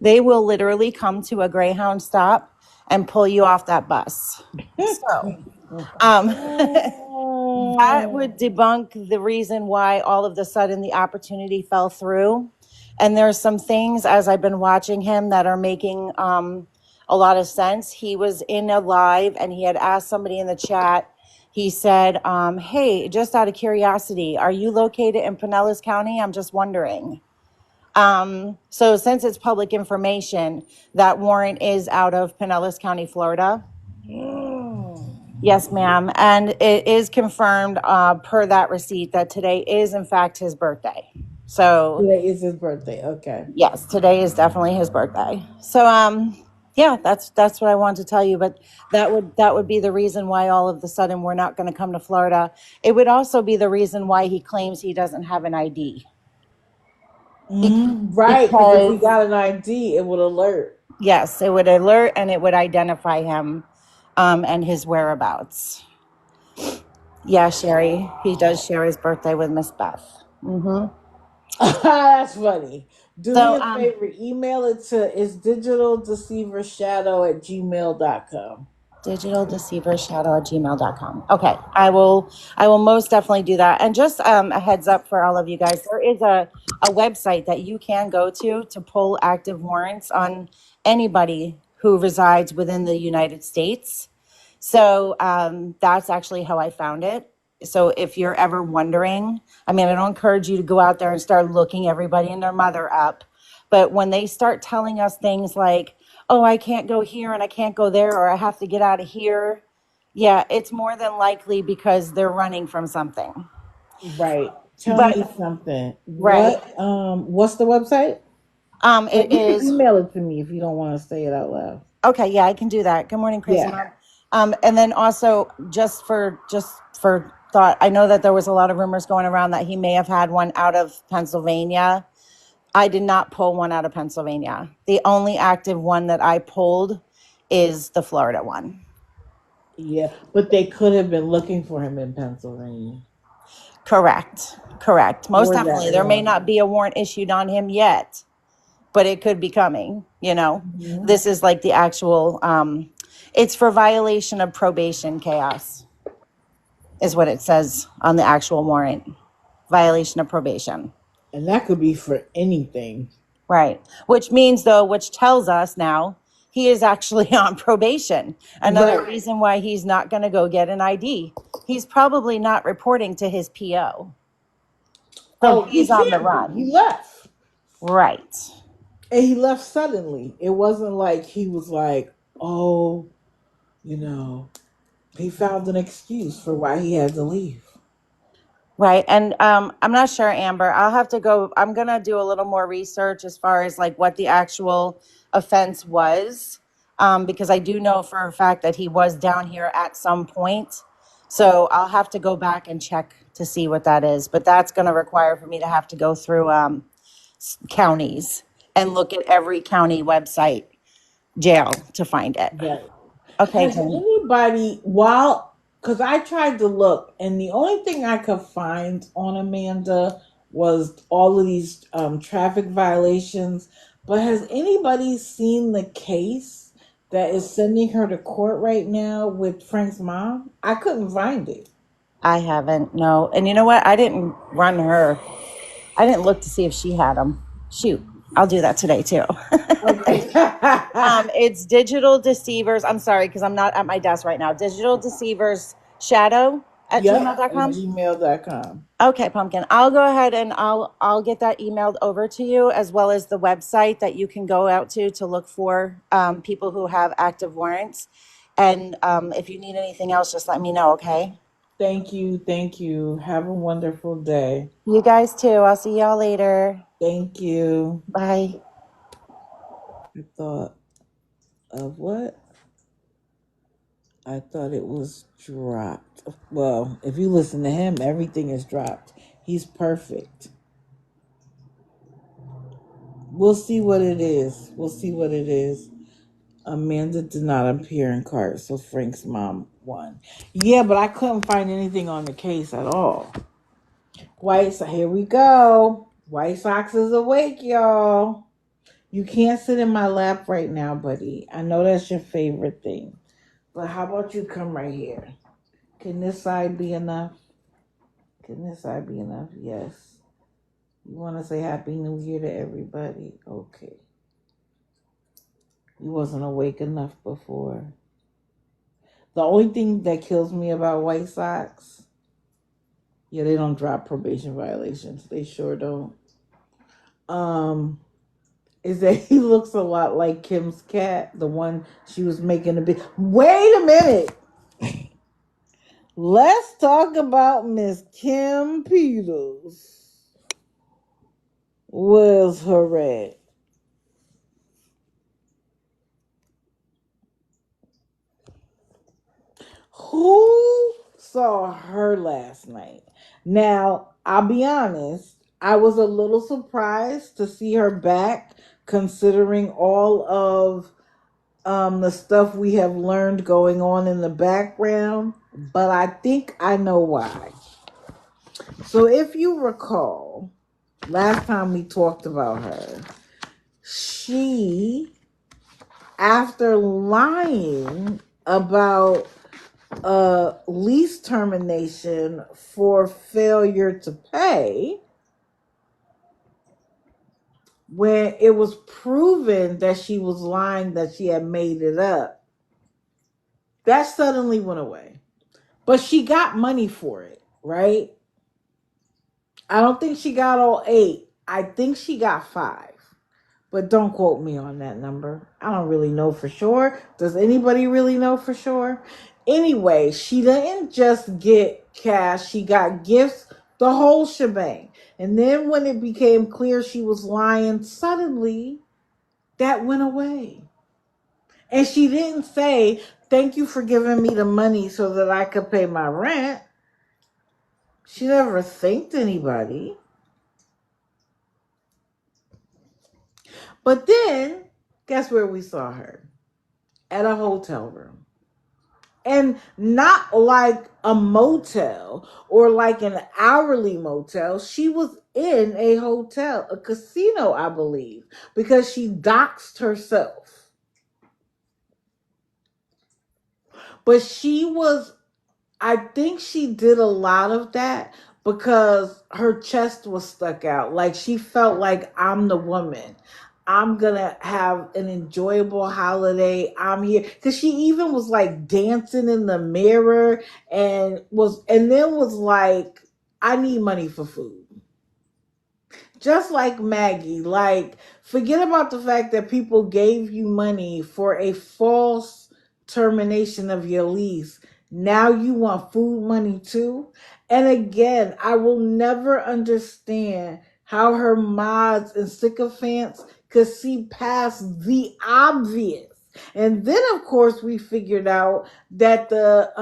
F: they will literally come to a Greyhound stop and pull you off that bus. So that would debunk the reason why all of the sudden the opportunity fell through. And there's some things as I've been watching him that are making a lot of sense. He was in a live and he had asked somebody in the chat. He said, hey, just out of curiosity, are you located in Pinellas County? I'm just wondering. So since it's public information, that warrant is out of Pinellas County, Florida. Yes, ma'am. And it is confirmed per that receipt that today is in fact his birthday. So
A: Today is his birthday. Okay.
F: yes, today is definitely his birthday. So yeah, that's what I wanted to tell you. But that would be the reason why all of a sudden we're not going to come to Florida. It would also be the reason why he claims he doesn't have an ID.
A: Right, because if he got an ID, it would alert.
F: Yes, it would alert and it would identify him and his whereabouts. Yeah, Sherry, he does share his birthday with Miss Beth.
A: That's funny. Do
F: So,
A: me a favor, email it to it's digitaldeceivershadow@gmail.com.
F: digitaldeceivershadow@gmail.com. Okay, I will most definitely do that. And just a heads up for all of you guys, there is a website that you can go to pull active warrants on anybody who resides within the United States. So that's actually how I found it. So if you're ever wondering, I mean, I don't encourage you to go out there and start looking everybody and their mother up. But when they start telling us things like, oh, I can't go here and I can't go there, or I have to get out of here. Yeah, it's more than likely because they're running from something.
A: Right. Tell
F: But-
A: me something.
F: Right.
A: What's the website?
F: It
A: You
F: is
A: can email it to me if you don't want to say it out loud.
F: okay. Yeah, I can do that. Good morning, Crazy
A: Yeah.
F: Mom. And then also just for thought, I know that there was a lot of rumors going around that he may have had one out of Pennsylvania. I did not pull one out of Pennsylvania. The only active one that I pulled is the Florida one.
A: Yeah, but they could have been looking for him in Pennsylvania
F: Correct. Most
A: for that
F: definitely. There may
A: warrant.
F: not be a warrant issued on him yet, but it could be coming, you know.
A: Mhm.
F: This is like the actual it's for violation of probation, chaos is what it says on the actual warrant. Violation of probation.
A: And that could be for anything.
F: Right. Which means, though, which tells us now he is actually on probation. Another
A: Right.
F: reason why he's not going to go get an ID. He's probably not reporting to his PO. So
A: He
F: he's on the
A: can't be.
F: run.
A: He left.
F: Right.
A: And he left suddenly. It wasn't like he was like, oh, you know, he found an excuse for why he had to leave.
F: Right. And I'm not sure, Amber. I'll have to go. I'm going to do a little more research as far as like what the actual offense was. Because I do know for a fact that he was down here at some point. So I'll have to go back and check to see what that is. But that's going to require for me to have to go through counties and look at every county website jail to find it.
A: Right.
F: Okay,
A: Has
F: Jen.
A: anybody, because I tried to look, and the only thing I could find on Amanda was all of these traffic violations. But has anybody seen the case that is sending her to court right now with Frank's mom? I couldn't find it.
F: I haven't, no. And you know what? I didn't run her. I didn't look to see if she had them. Shoot, I'll do that today too.
A: Okay.
F: It's Digital Deceivers. I'm sorry, because I'm not at my desk right now. Digital Deceivers Shadow at
A: Yep, at
F: gmail.com.
A: gmail.com.
F: Okay, Pumpkin. I'll go ahead and I'll get that emailed over to you, as well as the website that you can go out to look for people who have active warrants. And if you need anything else, just let me know, okay?
A: Thank you. Thank you. Have a wonderful day.
F: You guys too. I'll see y'all later.
A: Thank you.
F: Bye.
A: I thought of what? I thought it was dropped. Well, if you listen to him, everything is dropped. He's perfect. We'll see what it is. We'll see what it is. Amanda did not appear in court, so Frank's mom won. Yeah, but I couldn't find anything on the case at all. Here we go. White Sox is awake, y'all. You can't sit in my lap right now, buddy. I know that's your favorite thing. But how about you come right here? Can this side be enough? Can this side be enough? Yes. You want to say Happy New Year to everybody? Okay. You wasn't awake enough before. The only thing that kills me about White Sox, yeah, they don't drop probation violations. They sure don't. Is that he looks a lot like Kim's cat, the one she was making a big. Wait a minute. Let's talk about Miss Kim Peters. Where's her at? Who saw her last night? Now, I'll be honest, I was a little surprised to see her back, considering all of the stuff we have learned going on in the background, but I think I know why. So, if you recall, last time we talked about her, she, after lying about lease termination for failure to pay, when it was proven that she was lying, that she had made it up, that suddenly went away. But she got money for it, right? I don't think she got all 8. I think she got 5. But don't quote me on that number. I don't really know for sure. Does anybody really know for sure? Anyway, she didn't just get cash. She got gifts, the whole shebang. And then when it became clear she was lying, suddenly that went away. And she didn't say, thank you for giving me the money so that I could pay my rent. She never thanked anybody. But then, guess where we saw her? At a hotel room. And not like a motel or like an hourly motel. She was in a hotel, a casino, I believe, because she doxed herself. But I think she did a lot of that because her chest was stuck out. Like she felt like, I'm the woman. I'm gonna have an enjoyable holiday. I'm here. Cause she even was like dancing in the mirror and then was like, I need money for food. Just like Maggie, like forget about the fact that people gave you money for a false termination of your lease. Now you want food money too. And again, I will never understand how her mods and sycophants could see past the obvious. And then of course we figured out that the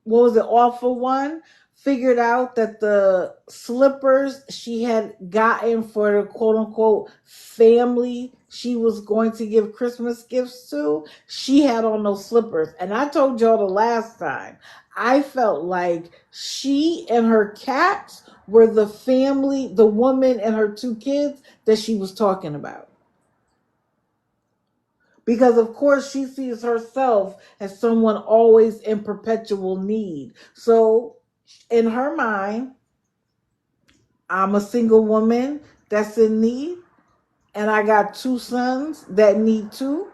A: what was it, awful one figured out that the slippers she had gotten for the quote unquote family she was going to give Christmas gifts to, she had on those slippers. And I told y'all the last time, I felt like she and her cats were the family, the woman and her two kids that she was talking about. Because of course she sees herself as someone always in perpetual need. So in her mind, I'm a single woman that's in need, and I got two sons that need too,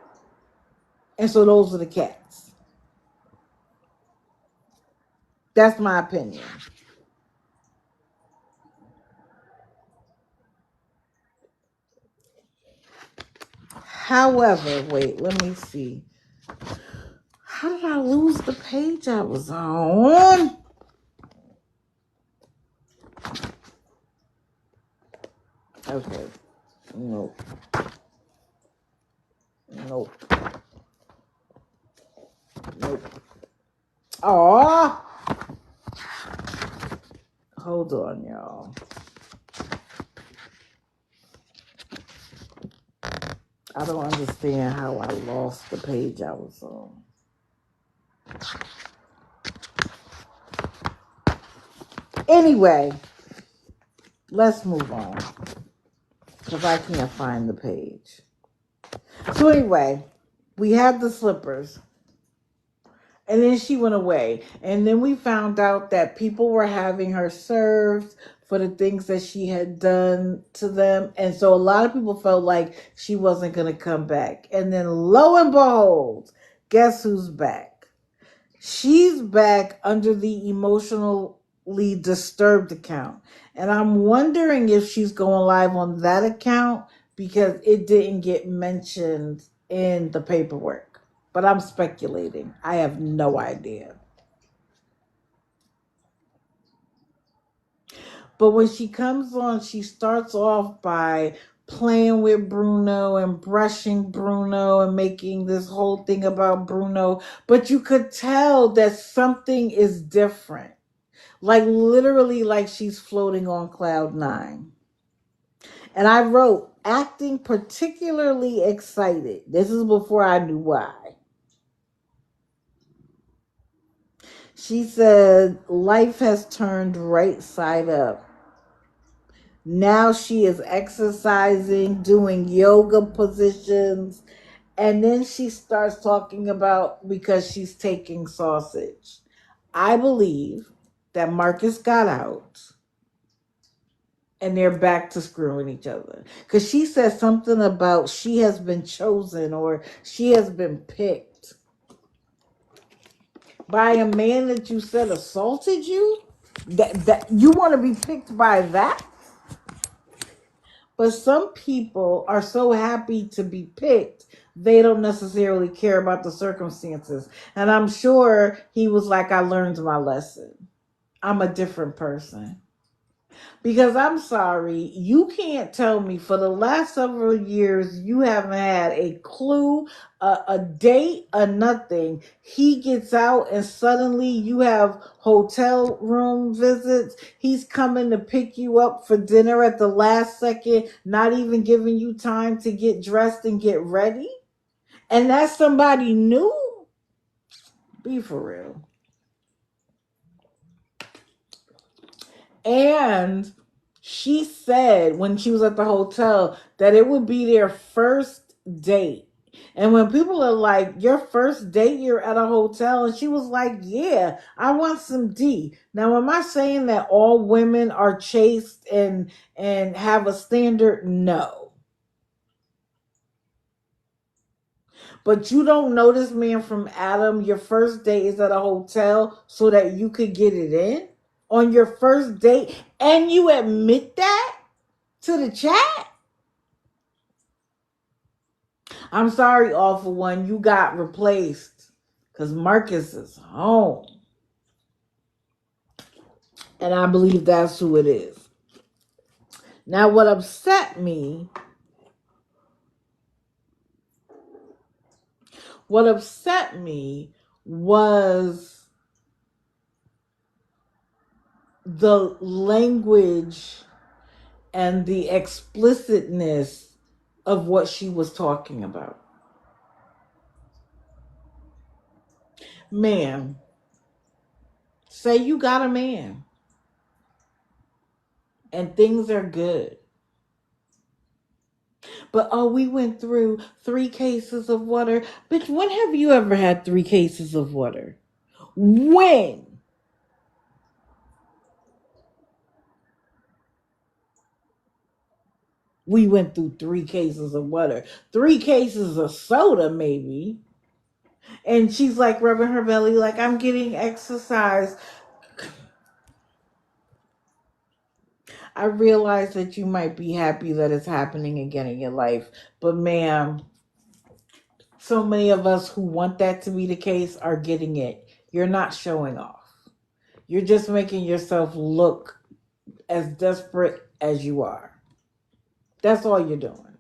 A: and so those are the cats. That's my opinion. However, wait, let me see. How did I lose the page I was on? Okay. Nope. Nope. Nope. Aw. Hold on, y'all. I don't understand how I lost the page I was on. Anyway, let's move on because I can't find the page. So anyway, we had the slippers. And then she went away. And then we found out that people were having her served for the things that she had done to them. And so a lot of people felt like she wasn't going to come back. And then lo and behold, guess who's back? She's back under the emotionally disturbed account. And I'm wondering if she's going live on that account because it didn't get mentioned in the paperwork. But I'm speculating. I have no idea. But when she comes on, she starts off by playing with Bruno and brushing Bruno and making this whole thing about Bruno. But you could tell that something is different. Like literally like she's floating on cloud nine. And I wrote, acting particularly excited. This is before I knew why. She said, life has turned right side up. Now she is exercising, doing yoga positions. And then she starts talking about because she's taking sausage. I believe that Marcus got out and they're back to screwing each other. Because she said something about she has been chosen or she has been picked by a man that you said assaulted you. That you want to be picked by that. But some people are so happy to be picked, they don't necessarily care about the circumstances. And I'm sure he was like, I learned my lesson. I'm a different person. Because I'm sorry, you can't tell me for the last several years you haven't had a clue, a date, a nothing. He gets out and suddenly you have hotel room visits. He's coming to pick you up for dinner at the last second, not even giving you time to get dressed and get ready. And that's somebody new? Be for real. And she said when she was at the hotel that it would be their first date. And when people are like, your first date, you're at a hotel, and she was like, yeah, I want some D. Now, am I saying that all women are chaste and have a standard? No. But you don't know this man from Adam. Your first date is at a hotel so that you could get it in on your first date, and you admit that to the chat? I'm sorry, awful one. You got replaced because Marcus is home. And I believe that's who it is. Now, what upset me was the language and the explicitness of what she was talking about. Ma'am, say you got a man and things are good. But oh, we went through 3 cases of water. Bitch, when have you ever had 3 cases of water? When? We went through 3 cases of water. 3 cases of soda, maybe. And she's like rubbing her belly like, I'm getting exercise. I realize that you might be happy that it's happening again in your life. But ma'am, so many of us who want that to be the case are getting it. You're not showing off. You're just making yourself look as desperate as you are. That's all you're doing.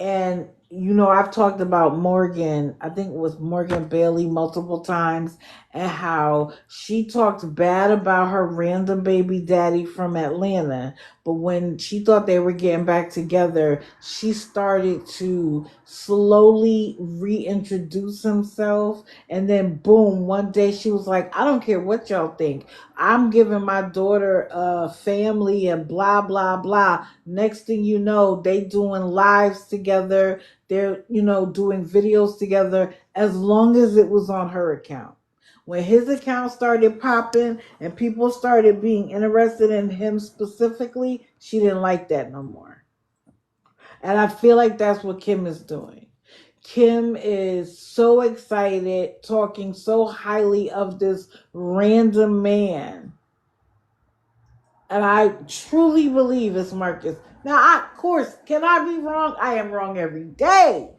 A: And I've talked about Morgan, I think it was Morgan Bailey multiple times, and how she talked bad about her random baby daddy from Atlanta. But when she thought they were getting back together, she started to slowly reintroduce himself. And then, boom, one day she was like, I don't care what y'all think. I'm giving my daughter a family and blah, blah, blah. Next thing you know, they doing lives together. They're, doing videos together as long as it was on her account. When his account started popping and people started being interested in him specifically, she didn't like that no more. And I feel like that's what Kim is doing. Kim is so excited, talking so highly of this random man. And I truly believe it's Marcus. Now, of course, can I be wrong? I am wrong every day.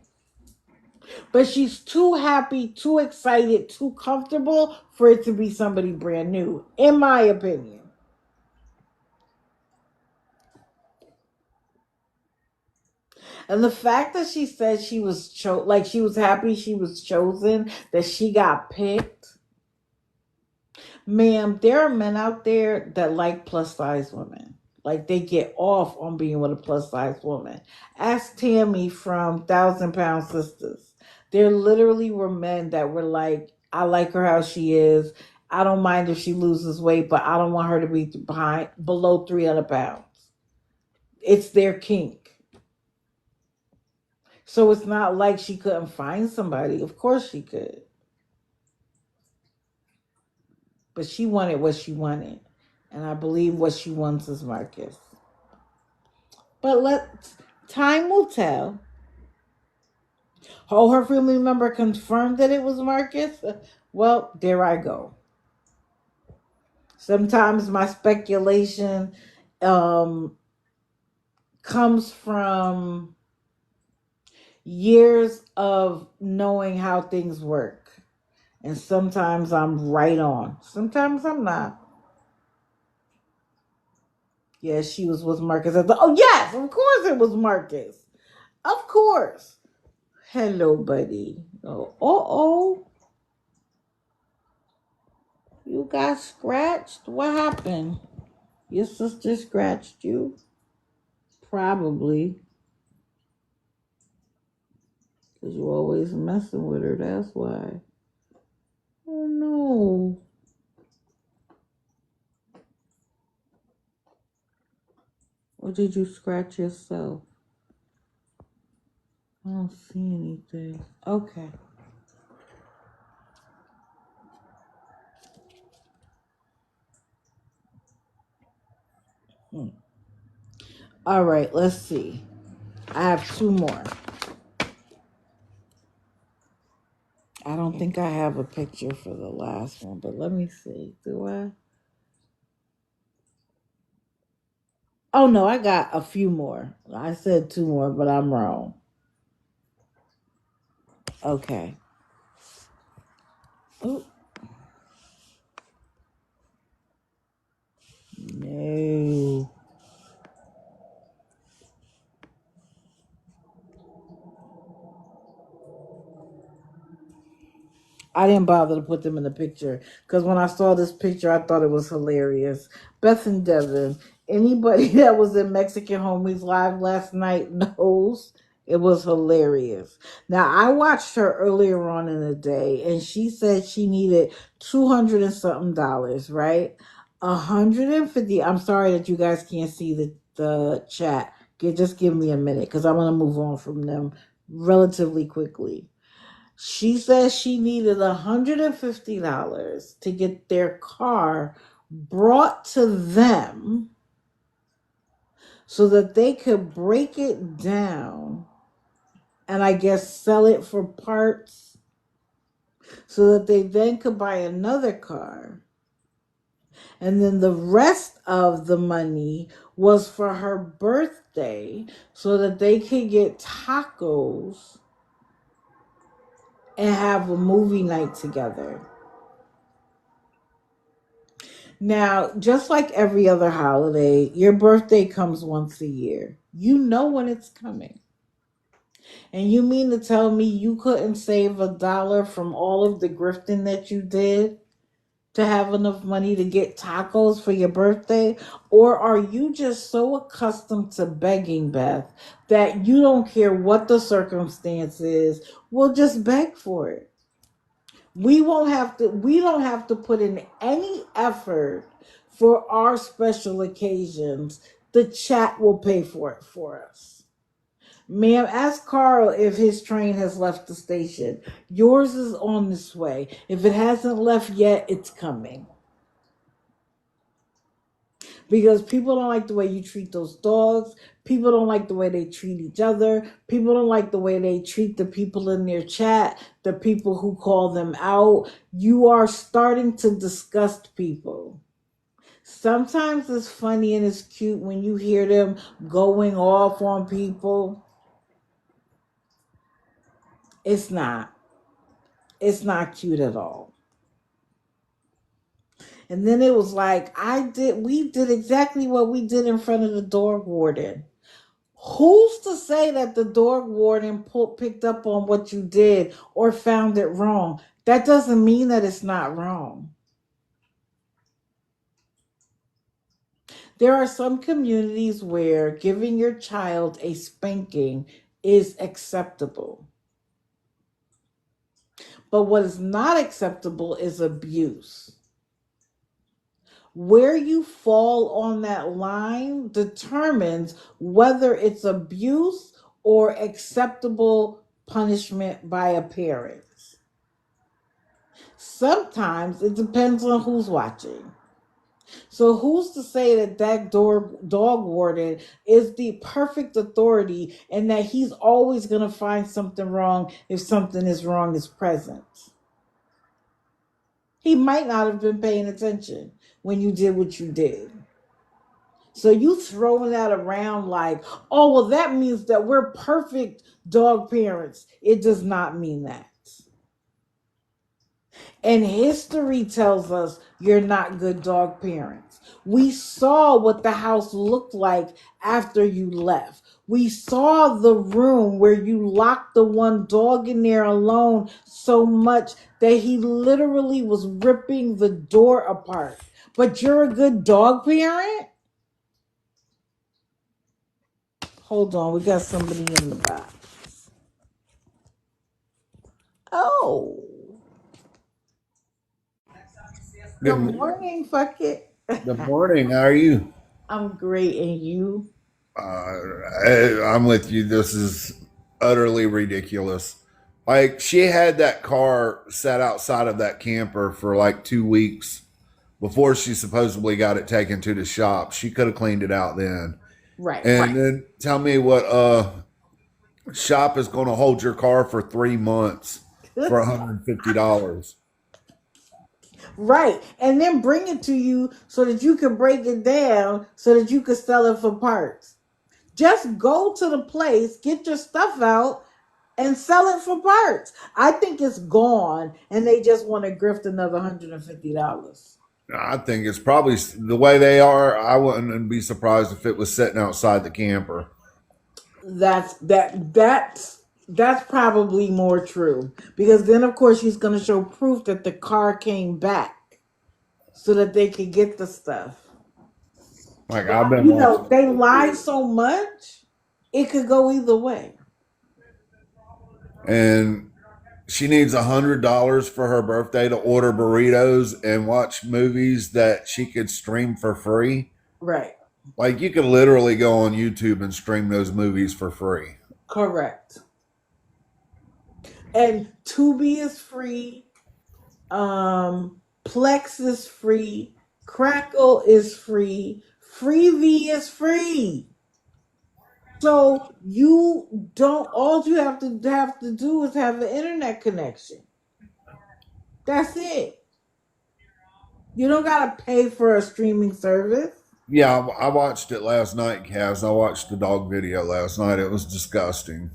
A: But she's too happy, too excited, too comfortable for it to be somebody brand new, in my opinion. And the fact that she said she was she was happy she was chosen, that she got picked. Ma'am, there are men out there that like plus size women. Like they get off on being with a plus size woman. Ask Tammy from 1,000 Pound Sisters. There literally were men that were like, I like her how she is. I don't mind if she loses weight, but I don't want her to be below 300 pounds. It's their kink. So it's not like she couldn't find somebody. Of course she could. But she wanted what she wanted. And I believe what she wants is Marcus. But time will tell. Oh, her family member confirmed that it was Marcus? Well, there I go. Sometimes my speculation comes from years of knowing how things work. And sometimes I'm right on. Sometimes I'm not. Yeah, she was with Marcus. Oh, yes, of course it was Marcus. Of course. Hello, buddy. Oh. You got scratched? What happened? Your sister scratched you? Probably. Because you always messing with her. That's why. Oh, no. Or did you scratch yourself? I don't see anything. Okay. All right, let's see. I have two more. I don't think I have a picture for the last one, but let me see. Do I? Oh, no, I got a few more. I said two more, but I'm wrong. Okay. Oh, no. I didn't bother to put them in the picture because when I saw this picture, I thought it was hilarious. Beth and Devin, anybody that was in Mexican Homies Live last night knows it was hilarious. Now, I watched her earlier on in the day, and she said she needed 200 and something dollars, right? 150. I'm sorry that you guys can't see the chat. Just give me a minute because I want to move on from them relatively quickly. She says she needed $150 to get their car brought to them so that they could break it down and I guess sell it for parts so that they then could buy another car. And then the rest of the money was for her birthday so that they could get tacos and have a movie night together. Now, just like every other holiday, your birthday comes once a year. You know when it's coming. And you mean to tell me you couldn't save $1 from all of the grifting that you did to have enough money to get tacos for your birthday? Or are you just so accustomed to begging, Beth, that you don't care what the circumstance is? We'll just beg for it. We don't have to put in any effort for our special occasions. The chat will pay for it for us. Ma'am, ask Carl if his train has left the station. Yours is on this way. If it hasn't left yet, it's coming. Because people don't like the way you treat those dogs. People don't like the way they treat each other. People don't like the way they treat the people in their chat, the people who call them out. You are starting to disgust people. Sometimes it's funny and it's cute when you hear them going off on people. It's not. It's not cute at all. And then it was like, we did exactly what we did in front of the dog warden. Who's to say that the dog warden picked up on what you did or found it wrong? That doesn't mean that it's not wrong. There are some communities where giving your child a spanking is acceptable. But what is not acceptable is abuse. Where you fall on that line determines whether it's abuse or acceptable punishment by a parent. Sometimes it depends on who's watching. So who's to say that dog warden is the perfect authority and that he's always going to find something wrong if something is wrong is present? He might not have been paying attention when you did what you did. So you throwing that around like, oh, well, that means that we're perfect dog parents. It does not mean that. And history tells us you're not good dog parents. We saw what the house looked like after you left. We saw the room where you locked the one dog in there alone so much that he literally was ripping the door apart. But you're a good dog parent? Hold on, we got somebody in the box. Oh, good
G: Good,
A: morning, fuck it.
G: good morning. How are you?
A: I'm great, and you?
G: I'm with you. This is utterly ridiculous. Like, she had that car sat outside of that camper for like 2 weeks before she supposedly got it taken to the shop. She could have cleaned it out then.
A: Right.
G: And then tell me what shop is going to hold your car for 3 months for $150.
A: Right. And then bring it to you so that you can break it down so that you can sell it for parts. Just go to the place, get your stuff out, and sell it for parts. I think it's gone and they just want to grift another $150.
G: I think it's probably the way they are. I wouldn't be surprised if it was sitting outside the camper.
A: That's probably more true. Because then of course she's gonna show proof that the car came back so that they could get the stuff.
G: Like, I've been
A: You know,
G: watching.
A: they lie so much, it could go either way.
G: And she needs $100 for her birthday to order burritos and watch movies that she could stream for free.
A: Right.
G: Like, you could literally go on YouTube and stream those movies for free.
A: Correct. And Tubi is free. Plex is free. Crackle is free. Freevee is free. So you don't. All you have to do is have an internet connection. That's it. You don't gotta pay for a streaming service.
G: Yeah, I watched it last night, Kaz. I watched the dog video last night. It was disgusting.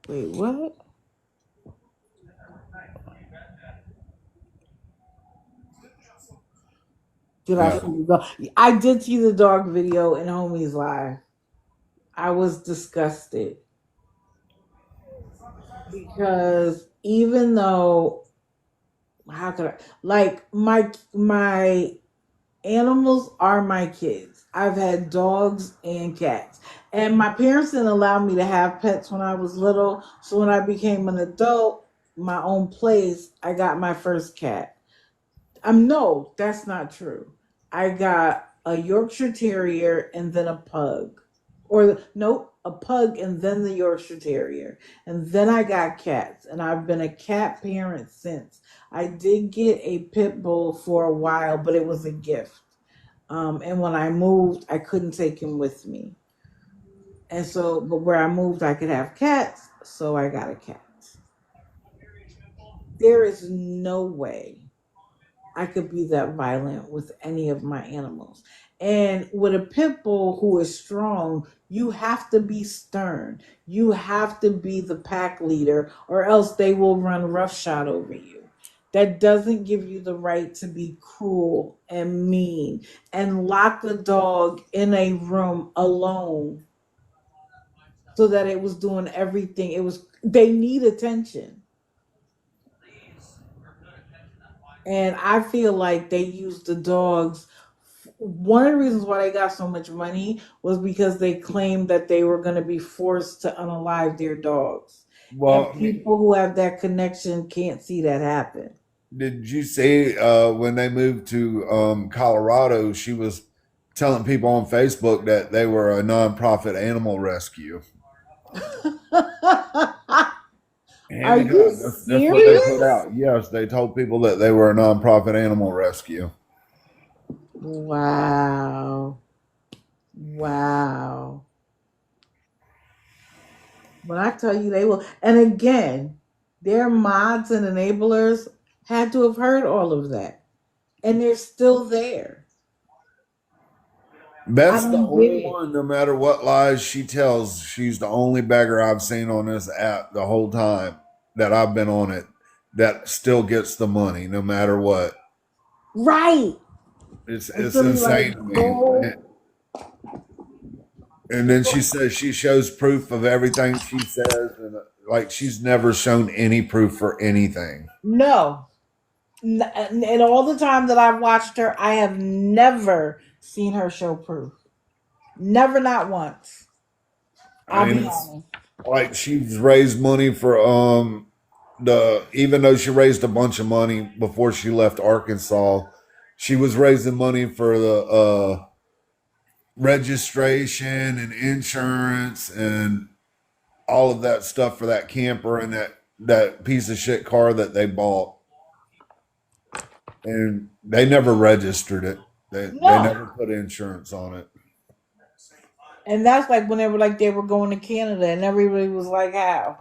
A: Wait, what? Did I
G: Yeah.
A: see the dog? I did see the dog video in Homie's live. I was disgusted because even though how could I like my animals are my kids. I've had dogs and cats. And my parents didn't allow me to have pets when I was little. So when I became an adult, my own place, I got my first cat. No, that's not true. I got a Yorkshire Terrier and then a pug. Or no, a pug and then the Yorkshire Terrier. And then I got cats. And I've been a cat parent since. I did get a pit bull for a while, but it was a gift. And when I moved, I couldn't take him with me. And so, but where I moved, I could have cats. So I got a cat. There is no way I could be that violent with any of my animals. And with a pit bull who is strong, you have to be stern. You have to be the pack leader, or else they will run roughshod over you. That doesn't give you the right to be cruel and mean and lock a dog in a room alone so that it was doing everything. They need attention. And I feel like they used the dogs. One of the reasons why they got so much money was because they claimed that they were going to be forced to unalive their dogs.
G: Well,
A: And people who have that connection can't see that happen.
G: did you see when they moved to Colorado, she was telling people on Facebook that they were a nonprofit animal rescue.
A: Are
G: And
A: you
G: that's what they put
A: serious?
G: out. Yes, they told people that they were a nonprofit animal rescue.
A: Wow. Wow. When I tell you they will, and again, their mods and enablers had to have heard all of that, and they're still there. I
G: Beth's the
A: don't get
G: only
A: it.
G: one, no matter what lies she tells, she's the only beggar I've seen on this app the whole time that I've been on it that still gets the money no matter what.
A: Right.
G: It's
A: And
G: it's
A: so be like,
G: insane to me.
A: go.
G: And then she says she shows proof of everything she says, and like she's never shown any proof for anything.
A: No. And all the time that I've watched her, I have never seen her show proof. Never, not once.
G: I
A: I'll
G: mean,
A: be
G: it's
A: honest.
G: like she's raised money for the even though she raised a bunch of money before she left Arkansas, she was raising money for the registration and insurance and all of that stuff for that camper and that piece of shit car that they bought, and they never registered it. They
A: No.
G: never put insurance on it.
A: And that's like whenever like they were going to Canada and everybody was like, how?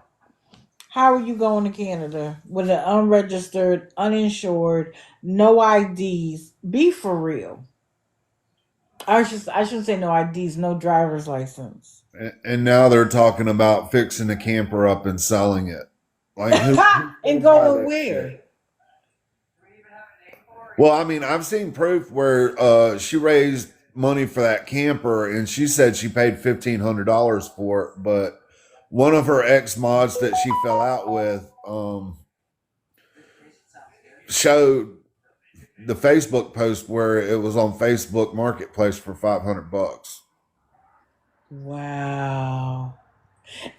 A: How are you going to Canada with an unregistered, uninsured, no IDs? Be for real. I should say no IDs, no driver's license.
G: And now they're talking about fixing the camper up and selling it. Like who's
A: And
G: gonna buy
A: going
G: that
A: where?
G: shit? Well, I mean, I've seen proof where she raised money for that camper, and she said she paid $1,500 for it, but one of her ex mods that she fell out with showed the Facebook post where it was on Facebook Marketplace for $500.
A: Wow.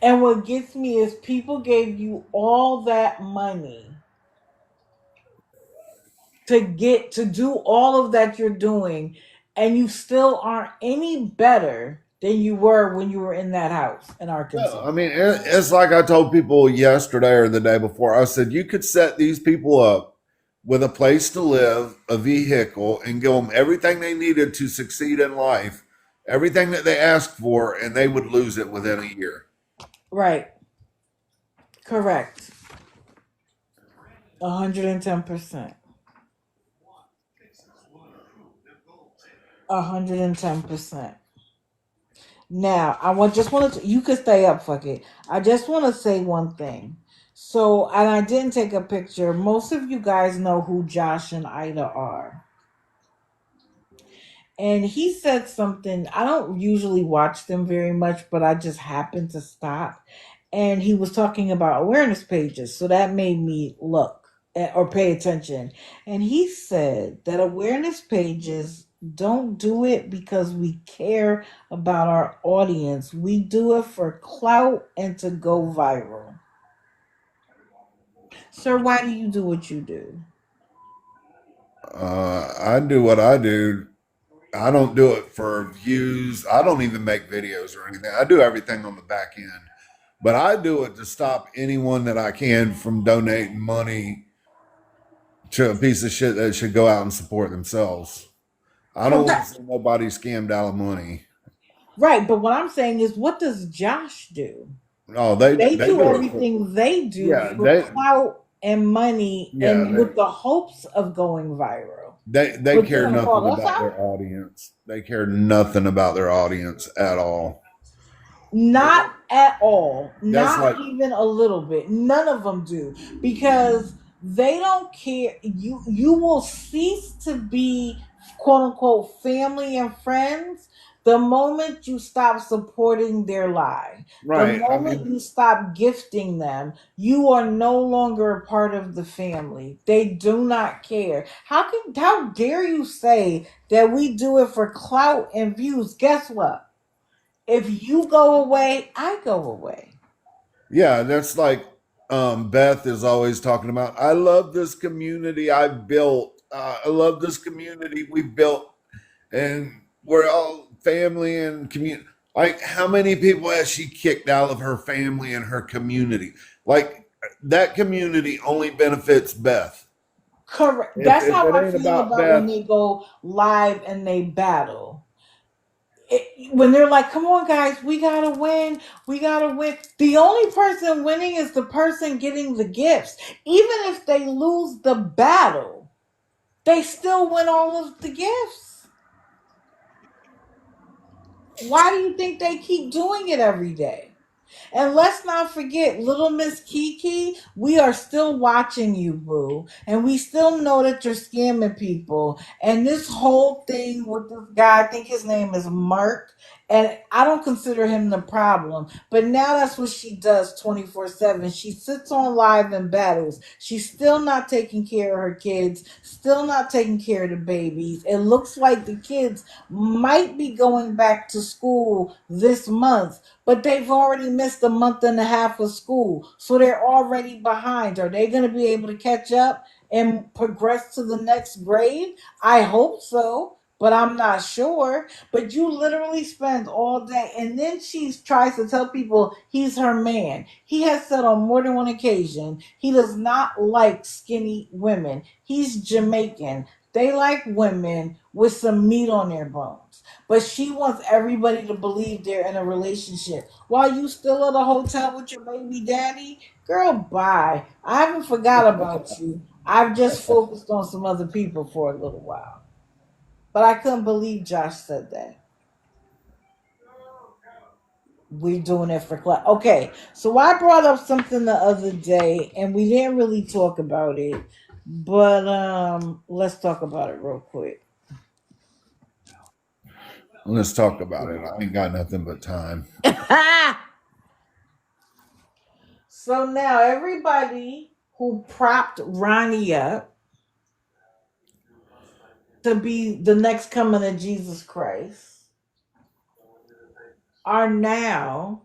A: And what gets me is people gave you all that money to do all of that you're doing, and you still aren't any better than you were when you were in that house in
G: No,
A: Arkansas.
G: I mean, it's like I told people yesterday or the day before. I said, you could set these people up with a place to live, a vehicle, and give them everything they needed to succeed in life, everything that they asked for, and they would lose it within a year.
A: Right. Correct. 110%. 110%. Now, just wanted to, you could stay up, fuck it. I just want to say one thing. So, and I didn't take a picture. Most of you guys know who Josh and Ida are. And he said something, I don't usually watch them very much, but I just happened to stop. And he was talking about awareness pages. So that made me look or pay attention. And he said that awareness pages don't do it because we care about our audience. We do it for clout and to go viral. Sir, why do you do what you do?
G: I do what I do. I don't do it for views. I don't even make videos or anything. I do everything on the back end. But I do it to stop anyone that I can from donating money to a piece of shit that should go out and support themselves. I don't want to
A: Correct.
G: see nobody scammed out of money.
A: Right, but what I'm saying is, what does Josh do?
G: Oh, they
A: They
G: they
A: do
G: do it for
A: everything they do
G: yeah
A: for
G: they
A: clout and money
G: yeah
A: and with the hopes of going viral.
G: they
A: But you're
G: care
A: gonna
G: nothing
A: call us
G: about
A: out?
G: their audience. They care nothing about their audience at all.
A: Not at all.
G: That's
A: Not
G: like
A: even a little bit. None of them do because they don't care. You will cease to be quote unquote family and friends the moment you stop supporting their lie. The
G: right. I
A: moment
G: mean,
A: you stop gifting them, you are no longer a part of the family. They do not care. How dare you say that we do it for clout and views? Guess what? If you go away, I go away.
G: yeah, that's like Beth is always talking about. I love this community I've built. I love this community we built, and we're all family and community. Like, how many people has she kicked out of her family and her community? Like, that community only benefits Beth.
A: Correct. That's
G: If
A: how
G: it
A: I
G: ain't
A: feel
G: about
A: about when
G: Beth,
A: they go live and they battle. When they're like, come on, guys, we gotta win. We gotta win. The only person winning is the person getting the gifts. Even if they lose the battle, they still win all of the gifts. Why do you think they keep doing it every day? And let's not forget, little Miss Kiki, we are still watching you, boo. And we still know that you're scamming people. And this whole thing with this guy, I think his name is Mark. And I don't consider him the problem. But now that's what she does 24/7. She sits on live and battles. She's still not taking care of her kids, still not taking care of the babies. It looks like the kids might be going back to school this month, but they've already missed a month and a half of school. So they're already behind. Are they going to be able to catch up and progress to the next grade? I hope so, but I'm not sure. But you literally spend all day, and then she tries to tell people he's her man. He has said on more than one occasion he does not like skinny women. He's Jamaican. They like women with some meat on their bones. But she wants everybody to believe they're in a relationship. While you still at a hotel with your baby daddy, girl, bye. I haven't forgot about you. I've just focused on some other people for a little while. But I couldn't believe Josh said that. We're doing it for class. Okay, so I brought up something the other day, and we didn't really talk about it, but let's talk about it real quick.
G: Let's talk about it. I ain't got nothing but time.
A: So now everybody who propped Ronnie up to be the next coming of Jesus Christ are now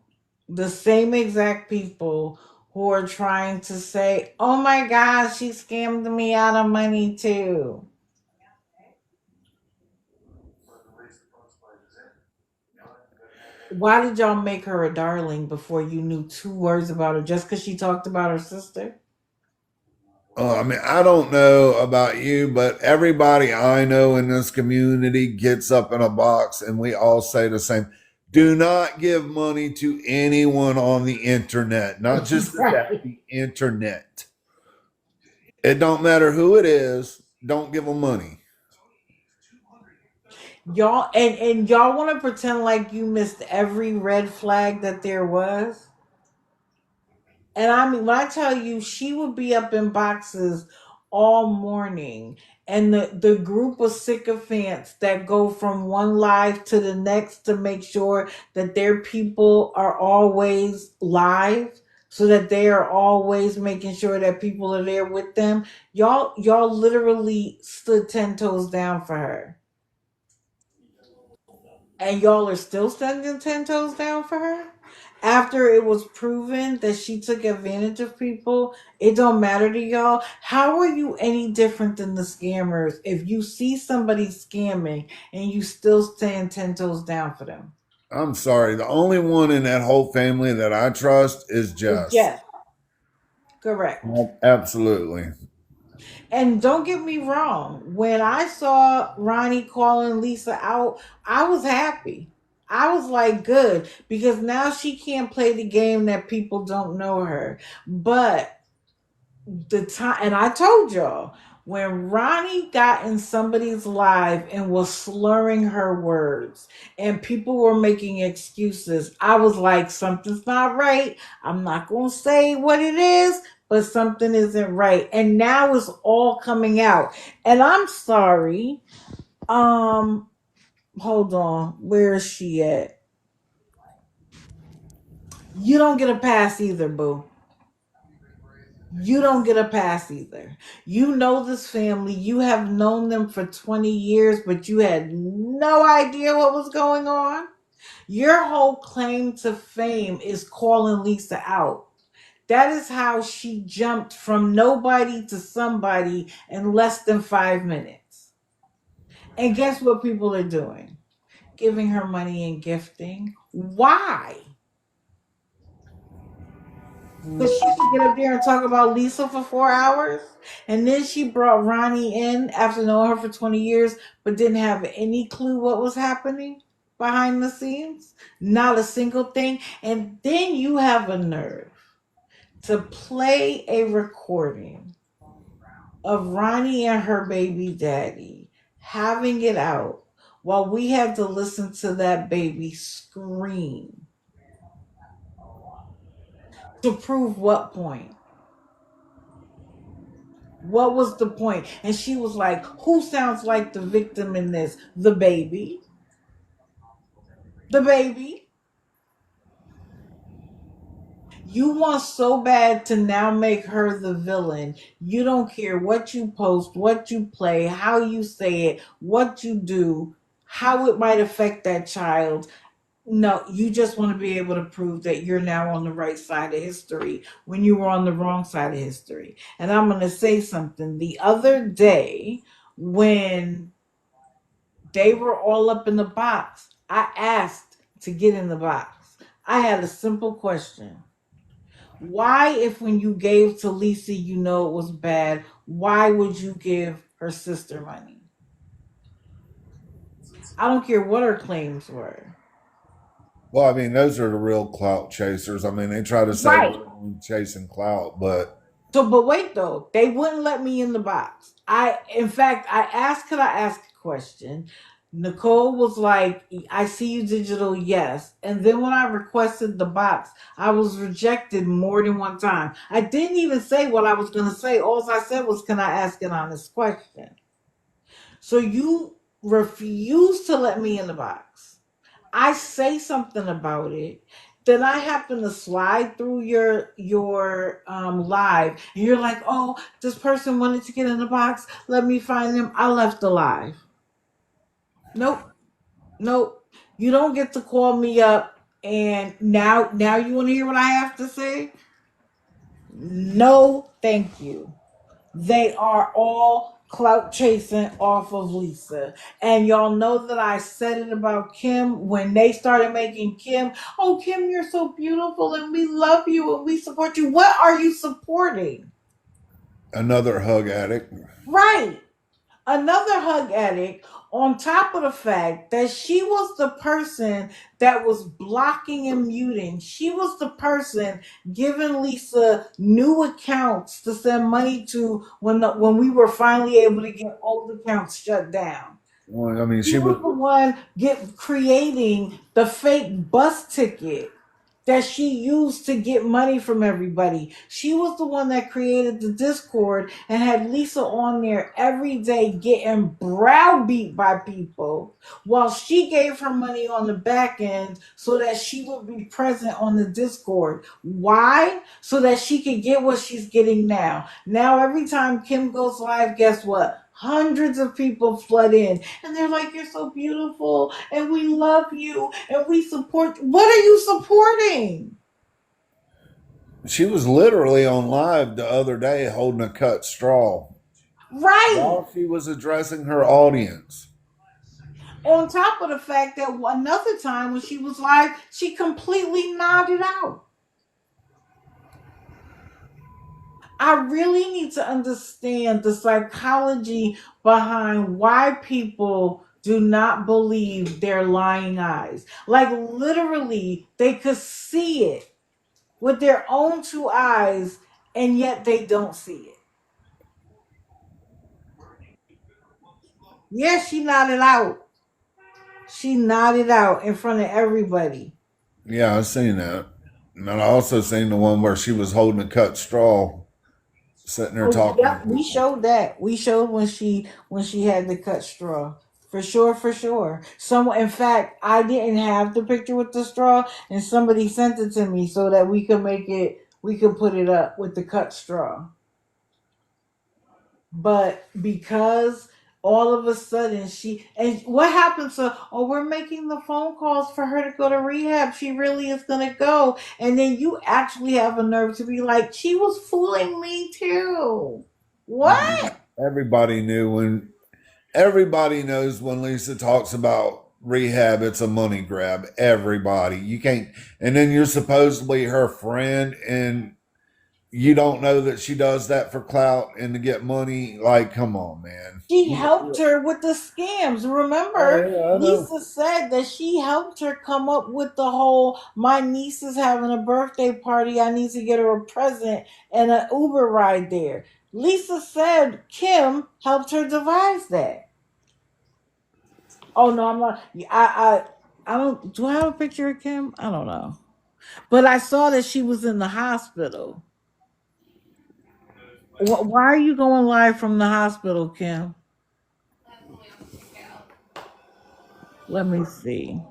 A: the same exact people who are trying to say, oh my God, she scammed me out of money too. Why did y'all make her a darling before you knew two words about her just because she talked about her sister?
G: I mean, I don't know about you, but everybody I know in this community gets up in a box and we all say the same. Do not give money to anyone on the internet, not just
A: Right.
G: the internet. It don't matter who it is, don't give them money.
A: Y'all and y'all want to pretend like you missed every red flag that there was. And I mean, when I tell you, she would be up in boxes all morning, and the group of sycophants that go from one live to the next to make sure that their people are always live, so that they are always making sure that people are there with them. Y'all literally stood 10 toes down for her, and y'all are still standing 10 toes down for her after it was proven that she took advantage of people. It don't matter to y'all. How are you any different than the scammers if you see somebody scamming and you still stand 10 toes down for them?
G: I'm sorry. The only one in that whole family that I trust is Jess.
A: Yes, correct.
G: Absolutely.
A: And don't get me wrong, when I saw Ronnie calling Lisa out, I was happy. I was like, good, because now she can't play the game that people don't know her. But the time, and I told y'all, when Ronnie got in somebody's live and was slurring her words and people were making excuses, I was like, something's not right. I'm not going to say what it is, but something isn't right. And now it's all coming out. And I'm sorry. Um, Hold on. Where is she at? You don't get a pass either, boo. You don't get a pass either. You know this family. You have known them for 20 years, but you had no idea what was going on. Your whole claim to fame is calling Lisa out. That is how she jumped from nobody to somebody in less than 5 minutes. And guess what people are doing? Giving her money and gifting. Why? Because she could get up there and talk about Lisa for 4 hours. And then she brought Ronnie in after knowing her for 20 years, but didn't have any clue what was happening behind the scenes. Not a single thing. And then you have a nerve to play a recording of Ronnie and her baby daddy having it out while we have to listen to that baby scream To prove what point? What was the point? And she was like, who sounds like the victim in this? The baby. The baby. You want so bad to now make her the villain. You don't care what you post, what you play, how you say it, what you do, how it might affect that child. No, you just want to be able to prove that you're now on the right side of history when you were on the wrong side of history. And I'm going to say something. The other day, when they were all up in the box, I asked to get in the box. I had a simple question. Why, if when you gave to Lisa, you know it was bad, why would you give her sister money? I don't care what her claims were.
G: Well, I mean, those are the real clout chasers. I mean, they try to say
A: Right.
G: we're only chasing clout, but
A: So, but wait though, they wouldn't let me in the box. In fact, I asked, could I ask a question? Nicole was like, I see you digital, yes. And then when I requested the box, I was rejected more than one time. I didn't even say what I was going to say. All I said was, can I ask an honest question? So you refuse to let me in the box. I say something about it. Then I happen to slide through your live, and you're like, "Oh, this person wanted to get in the box. Let me find them." I left the live. Nope, nope. You don't get to call me up, and now you want to hear what I have to say? No, thank you. They are all clout chasing off of Lisa. And y'all know that I said it about Kim when they started making Kim, oh, Kim, you're so beautiful and we love you and we support you. What are you supporting?
G: another hug addict.
A: Right. Another hug addict, on top of the fact that she was the person that was blocking and muting. She was the person giving Lisa new accounts to send money to when we were finally able to get old accounts shut down.
G: Well, I mean,
A: She
G: she was.
A: was the one creating the fake bus ticket that she used to get money from everybody. She was the one that created the Discord and had Lisa on there every day getting browbeat by people while she gave her money on the back end so that she would be present on the Discord. Why? So that she could get what she's getting now. Now, every time Kim goes live, guess what? Hundreds of people flood in and they're like, you're so beautiful and we love you and we support. What are you supporting?
G: She was literally on live the other day holding a cut straw
A: Right.
G: while she was addressing her audience.
A: On top of the fact that another time when she was live, she completely nodded out. I really need to understand the psychology behind why people do not believe their lying eyes. Like literally, they could see it with their own two eyes, and yet they don't see it. Yeah, she nodded out. She nodded out in front of everybody.
G: Yeah, I seen that. And I also seen the one where she was holding a cut straw, sitting there
A: Oh,
G: talking to
A: yep, we
G: people.
A: showed that. We showed when she had the cut straw. For sure, for sure. Someone, in fact, I didn't have the picture with the straw, and somebody sent it to me so that we could make it. We could put it up with the cut straw. But because all of a sudden and what happened to, oh, we're making the phone calls for her to go to rehab, she really is going to go, and then you actually have a nerve to be like, she was fooling me too. What?
G: Everybody knew when. Everybody knows when Lisa talks about rehab, it's a money grab. Everybody. You can't. And then you're supposedly her friend, and you don't know that she does that for clout and to get money. Like, come on, man.
A: She helped her with the scams.
G: Oh
A: Remember,
G: yeah, I know.
A: Lisa said that she helped her come up with the whole, my niece is having a birthday party, I need to get her a present and an Uber ride there. Lisa said Kim helped her devise that. Oh no, I'm not. I don't. Do I have a picture of Kim? I don't know. But I saw that she was in the hospital. Why are you going live from the hospital, Kim? Let me see.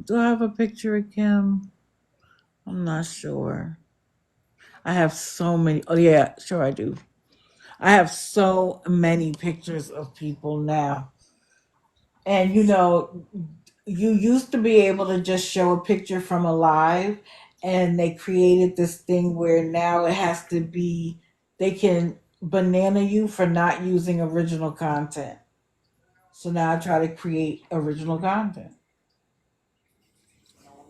A: Do I have a picture of Kim? I'm not sure. I have so many. Oh, yeah, sure I do. I have so many pictures of people now. And you used to be able to just show a picture from a live, and they created this thing where now it has to be, they can banana you for not using original content. So now I try to create original content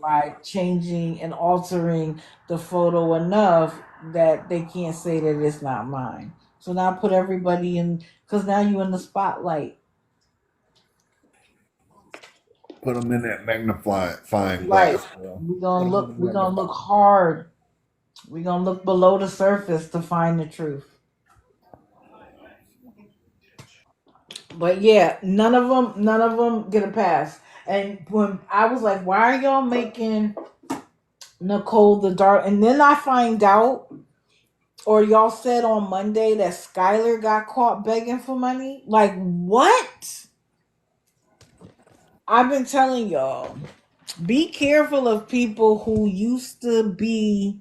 A: by changing and altering the photo enough that they can't say that it's not mine. So now I put everybody in, because now you're in the spotlight.
G: Put them in that magnifying
A: Right.
G: glass, bro.
A: We're
G: Put
A: gonna
G: them in
A: look
G: the
A: we're gonna look
G: magnifying.
A: hard. We're gonna look below the surface to find the truth. But yeah, none of them get a pass. And when I was like, why are y'all making Nicole the dark? And then I find out, or y'all said on Monday that Skylar got caught begging for money. Like what? I've been telling y'all, be careful of people who used to be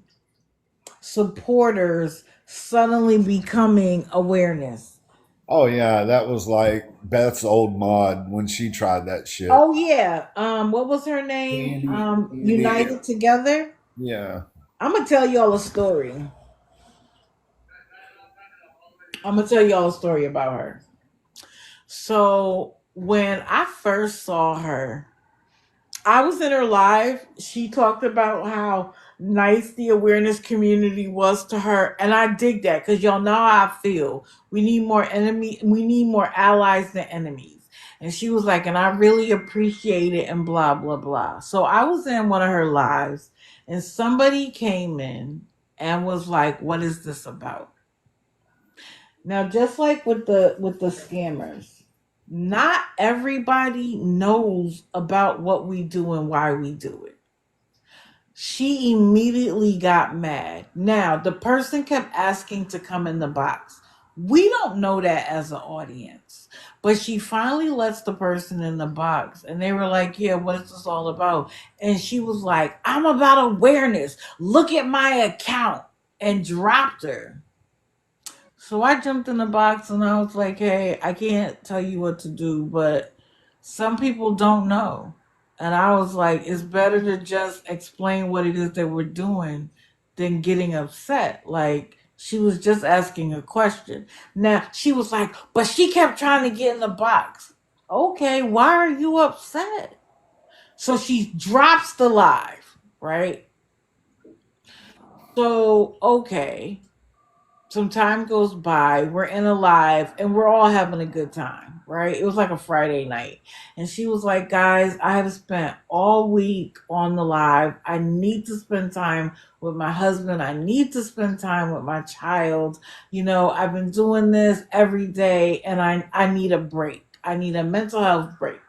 A: supporters suddenly becoming awareness.
G: Oh yeah, that was like Beth's old mod when she tried that shit.
A: Oh yeah. What was her name?
G: Candy.
A: United Together.
G: Yeah.
A: I'm gonna tell y'all a story. I'm gonna tell y'all a story about her. So when I first saw her, I was in her live. She talked about how nice the awareness community was to her, and I dig that because y'all know how I feel. We need more enemy. We need more allies than enemies. And she was like, and I really appreciate it, and blah blah blah. So I was in one of her lives, and somebody came in and was like, "What is this about?" Now, just like with the scammers, not everybody knows about what we do and why we do it. She immediately got mad. Now, the person kept asking to come in the box. We don't know that as an audience. But she finally lets the person in the box, and they were like, "Yeah, what is this all about?" And she was like, "I'm about awareness. Look at my account," and dropped her. So I jumped in the box and I was like, "Hey, I can't tell you what to do, but some people don't know." And I was like, it's better to just explain what it is that we're doing than getting upset. Like, she was just asking a question. Now, she was like, but she kept trying to get in the box. Okay, why are you upset? So she drops the live, right? So, okay. Some time goes by, we're in a live and we're all having a good time, right? It was like a Friday night. And she was like, "Guys, I have spent all week on the live. I need to spend time with my husband. I need to spend time with my child. I've been doing this every day and I need a break. I need a mental health break."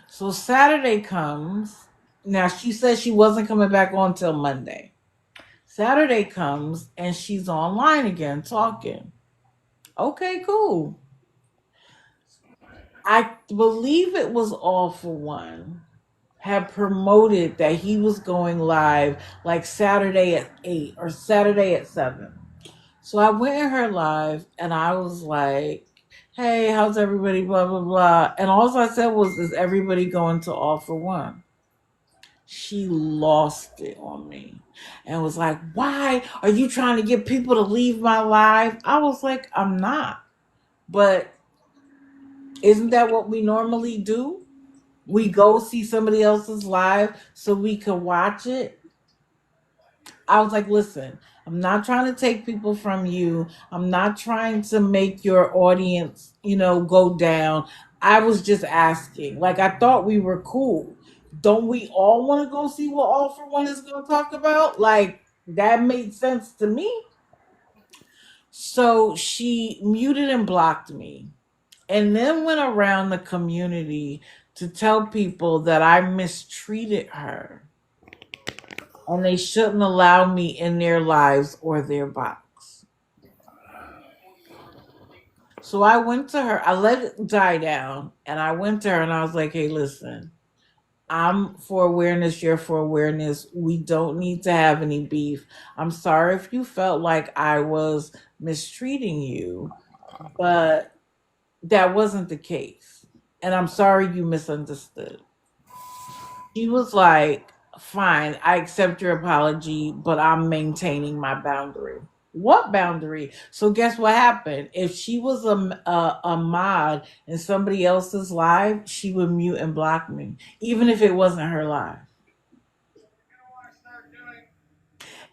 A: So Saturday comes. Now she said she wasn't coming back on till Monday. Saturday comes and she's online again talking. Okay, cool. I believe it was All for One had promoted that he was going live like Saturday at 8 or Saturday at 7. So I went in her live and I was like, "Hey, how's everybody? Blah, blah, blah." And all I said was, "Is everybody going to All for One?" She lost it on me and was like, "Why are you trying to get people to leave my life?" I was like, "I'm not. But isn't that what we normally do? We go see somebody else's live so we can watch it." I was like, "Listen, I'm not trying to take people from you. I'm not trying to make your audience, go down. I was just asking. Like, I thought we were cool. Don't we all want to go see what All for One is going to talk about?" Like, that made sense to me. So she muted and blocked me. and then went around the community to tell people that I mistreated her and they shouldn't allow me in their lives or their box. So I went to her, I let it die down, and I went to her and I was like, hey, listen, I'm for awareness, you're for awareness. We don't need to have any beef. I'm sorry if you felt like I was mistreating you, but that wasn't the case. And I'm sorry you misunderstood. She was like, fine, I accept your apology, but I'm maintaining my boundary. What boundary? So guess what happened? If she was a mod in somebody else's live, she would mute and block me, even if it wasn't her live.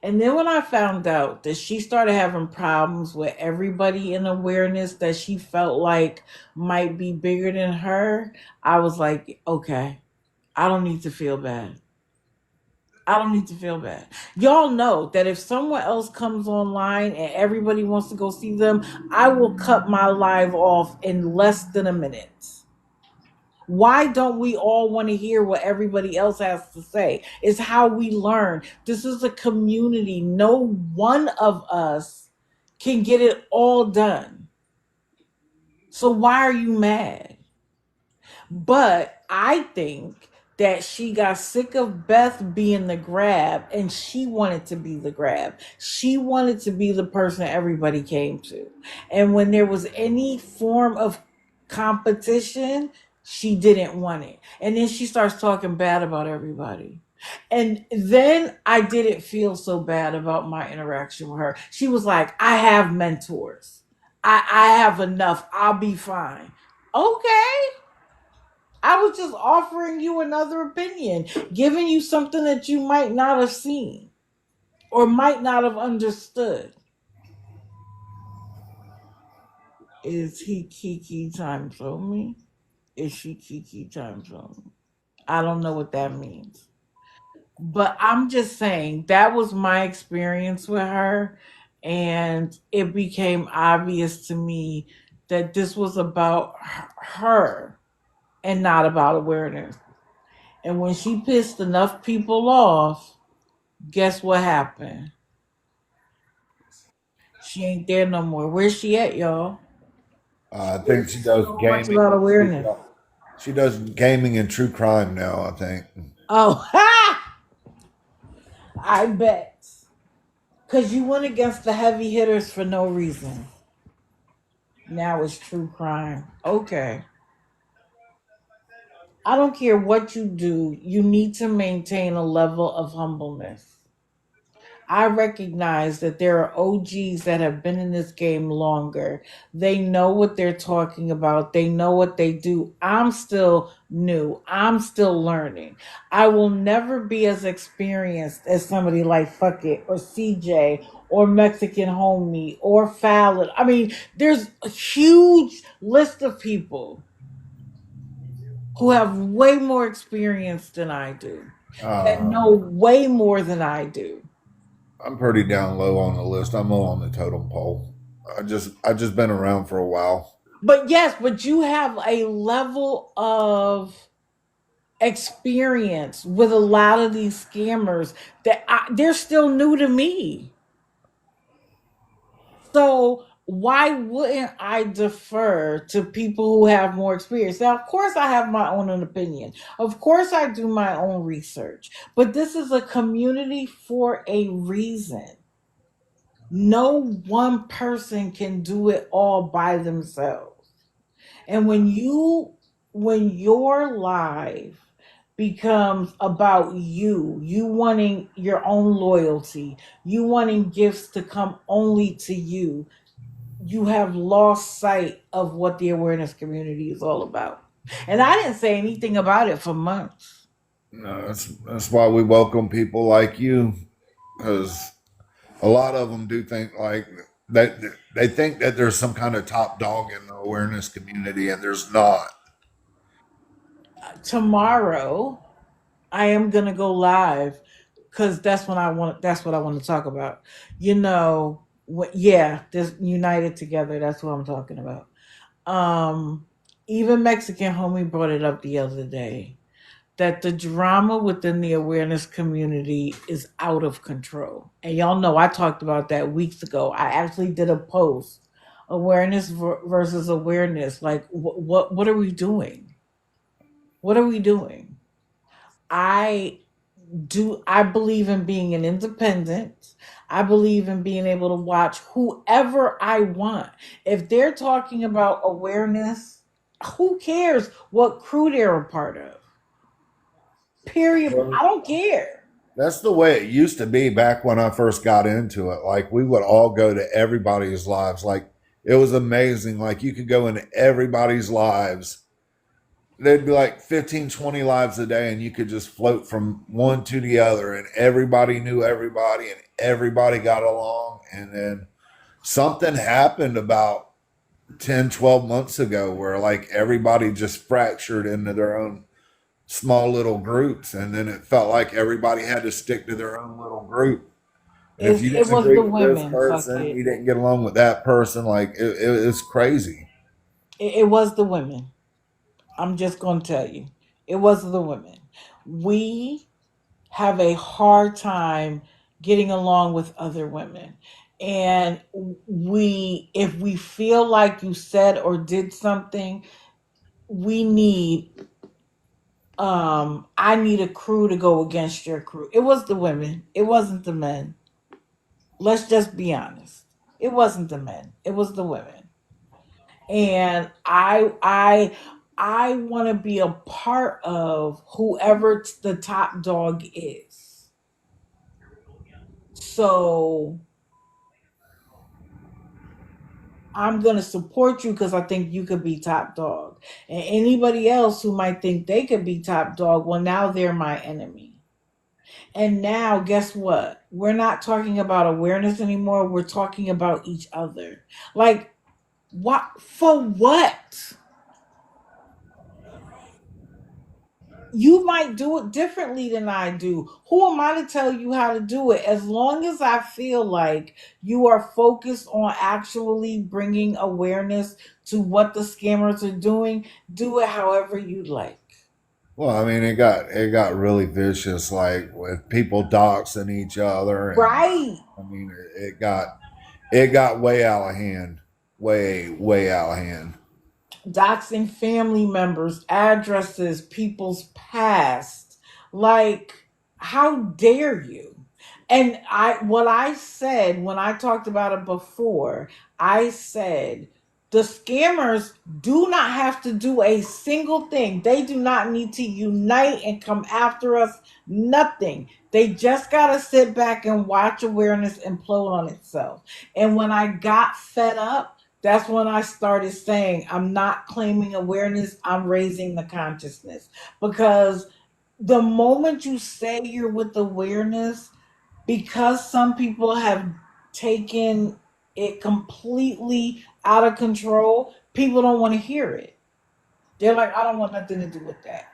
A: And then when I found out that she started having problems with everybody in awareness that she felt like might be bigger than her, I was like, okay, I don't need to feel bad. I don't need to feel bad. Y'all know that if someone else comes online and everybody wants to go see them, I will cut my live off in less than a minute. Why don't we all want to hear what everybody else has to say? It's how we learn. This is a community. No one of us can get it all done. So why are you mad? But I think that she got sick of Beth being the grab and she wanted to be the grab. She wanted to be the person everybody came to. And when there was any form of competition, she didn't want it. And then she starts talking bad about everybody. And then I didn't feel so bad about my interaction with her. She was like, I have mentors. I have enough. I'll be fine. Okay. I was just offering you another opinion, giving you something that you might not have seen or might not have understood. Is he Kiki time zone me? Is she Kiki time zone? I don't know what that means. But I'm just saying that was my experience with her. And it became obvious to me that this was about her and not about awareness. And when she pissed enough people off, guess what happened? She ain't there no more. Where's she at, y'all?
G: I think she does
A: So much
G: gaming.
A: about awareness.
G: She does gaming and true crime now, I think.
A: Oh, ha! I bet. Because you went against the heavy hitters for no reason. Now it's true crime. Okay. I don't care what you do, you need to maintain a level of humbleness. I recognize that there are OGs that have been in this game longer. They know what they're talking about. They know what they do. I'm still new. I'm still learning. I will never be as experienced as somebody like Fuck It or CJ or Mexican Homie or Fallon. I mean, there's a huge list of people who have way more experience than I do, that
G: Uh,
A: know way more than I do.
G: I'm pretty down low on the list. I'm low on the totem pole. I just been around for a while.
A: But yes, but you have a level of experience with a lot of these scammers that they're still new to me. So why wouldn't I defer to people who have more experience? Now, of course, I have my own opinion. Of course, I do my own research. But this is a community for a reason. No one person can do it all by themselves. And when your life becomes about you wanting your own loyalty, you wanting gifts to come only to you have lost sight of what the awareness community is all about. And I didn't say anything about it for months.
G: No, that's why we welcome people like you, because a lot of them do think like that. They think that there's some kind of top dog in the awareness community, and there's not.
A: Tomorrow I am going to go live cuz that's what I want to talk about. Yeah, this united together, that's what I'm talking about. Um, even Mexican homie brought it up the other day that the drama within the awareness community is out of control. And y'all know I talked about that weeks ago. I actually did a post, awareness versus awareness. Like what are we doing? What are we doing? I I believe in being an independent. I believe in being able to watch whoever I want. If they're talking about awareness, who cares what crew they're a part of? Period. I don't care.
G: That's the way it used to be back when I first got into it. Like we would all go to everybody's lives. Like it was amazing. Like you could go into everybody's lives. There'd be like 15, 20 lives a day, and you could just float from one to the other, and everybody knew everybody, and everybody got along. And then something happened about 10, 12 months ago where like everybody just fractured into their own small little groups, and then it felt like everybody had to stick to their own little group. And if you
A: It
G: didn't
A: was
G: agree
A: the
G: with this
A: women. Fuck
G: person,
A: it.
G: you didn't get along with that person. Like it's crazy.
A: It was the women. I'm just going to tell you. It was the women. We have a hard time getting along with other women. And if we feel like you said or did something, we need, I need a crew to go against your crew. It was the women. It wasn't the men. Let's just be honest. It wasn't the men. It was the women. And I want to be a part of whoever the top dog is. So I'm going to support you because I think you could be top dog. And anybody else who might think they could be top dog, well, now they're my enemy. And now, guess what? We're not talking about awareness anymore. We're talking about each other. Like, what? For what? You might do it differently than I do. Who am I to tell you how to do it? As long as I feel like you are focused on actually bringing awareness to what the scammers are doing, do it however you like.
G: Well, I mean, it got really vicious, like with people doxing each other, and
A: Right.
G: I mean, it got way out of hand, way out of hand.
A: Doxing family members, addresses, people's past. Like, how dare you? And what I said when I talked about it before, I said the scammers do not have to do a single thing. They do not need to unite and come after us. Nothing. They just got to sit back and watch awareness implode on itself. And when I got fed up, that's when I started saying, I'm not claiming awareness, I'm raising the consciousness. Because the moment you say you're with awareness, because some people have taken it completely out of control, people don't want to hear it. They're like, I don't want nothing to do with that.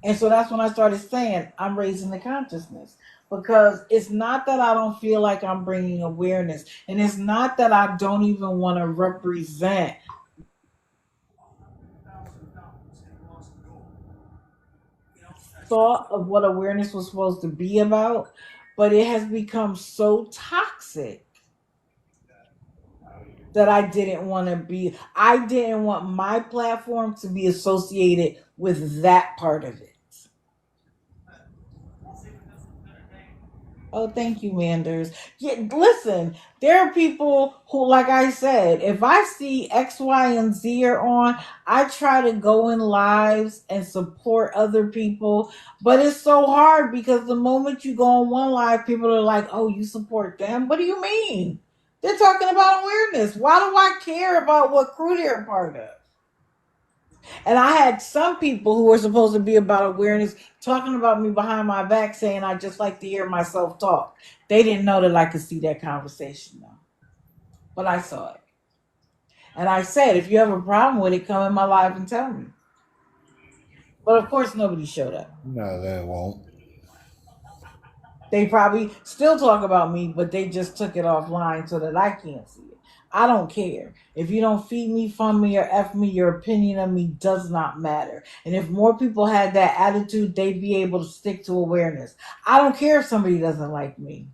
A: And so that's when I started saying, I'm raising the consciousness. Because it's not that I don't feel like I'm bringing awareness. And it's not that I don't even want to represent thought of what awareness was supposed to be about. But it has become so toxic that I didn't want to be, I didn't want my platform to be associated with that part of it. Oh, thank you, Manders. Yeah, listen, there are people who, like I said, if I see X, Y, and Z are on, I try to go in lives and support other people. But it's so hard because the moment you go on one live, people are like, oh, you support them? What do you mean? They're talking about awareness. Why do I care about what crew they're a part of? And I had some people who were supposed to be about awareness talking about me behind my back saying I just like to hear myself talk. They didn't know that I could see that conversation though. But I saw it. And I said, if you have a problem with it, come in my live and tell me. But of course nobody showed up.
G: No, they won't.
A: They probably still talk about me, but they just took it offline so that I can't see it. I don't care. If you don't feed me, fund me, or F me, your opinion of me does not matter. And if more people had that attitude, they'd be able to stick to awareness. I don't care if somebody doesn't like me.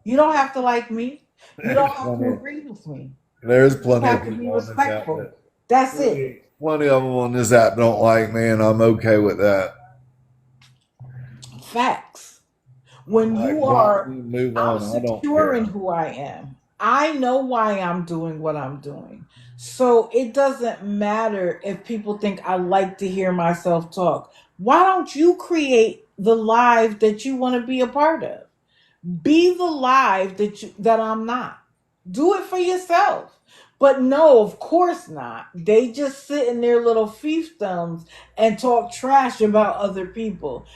A: You don't have to like me. You
G: There's
A: don't have to
G: plenty.
A: agree with me.
G: There's
A: You just
G: plenty of
A: have to be
G: people on this app
A: respectful.
G: that
A: That's it.
G: plenty of them on this app don't like me, and I'm okay with that.
A: Facts. When
G: Like,
A: you
G: block
A: are,
G: me, move
A: I'm
G: on. I don't
A: secure in
G: care.
A: who I am. I know why I'm doing what I'm doing. So it doesn't matter if people think I like to hear myself talk. Why don't you create the life that you want to be a part of? Be the life that I'm not. Do it for yourself. But no, of course not. They just sit in their little fiefdoms and talk trash about other people.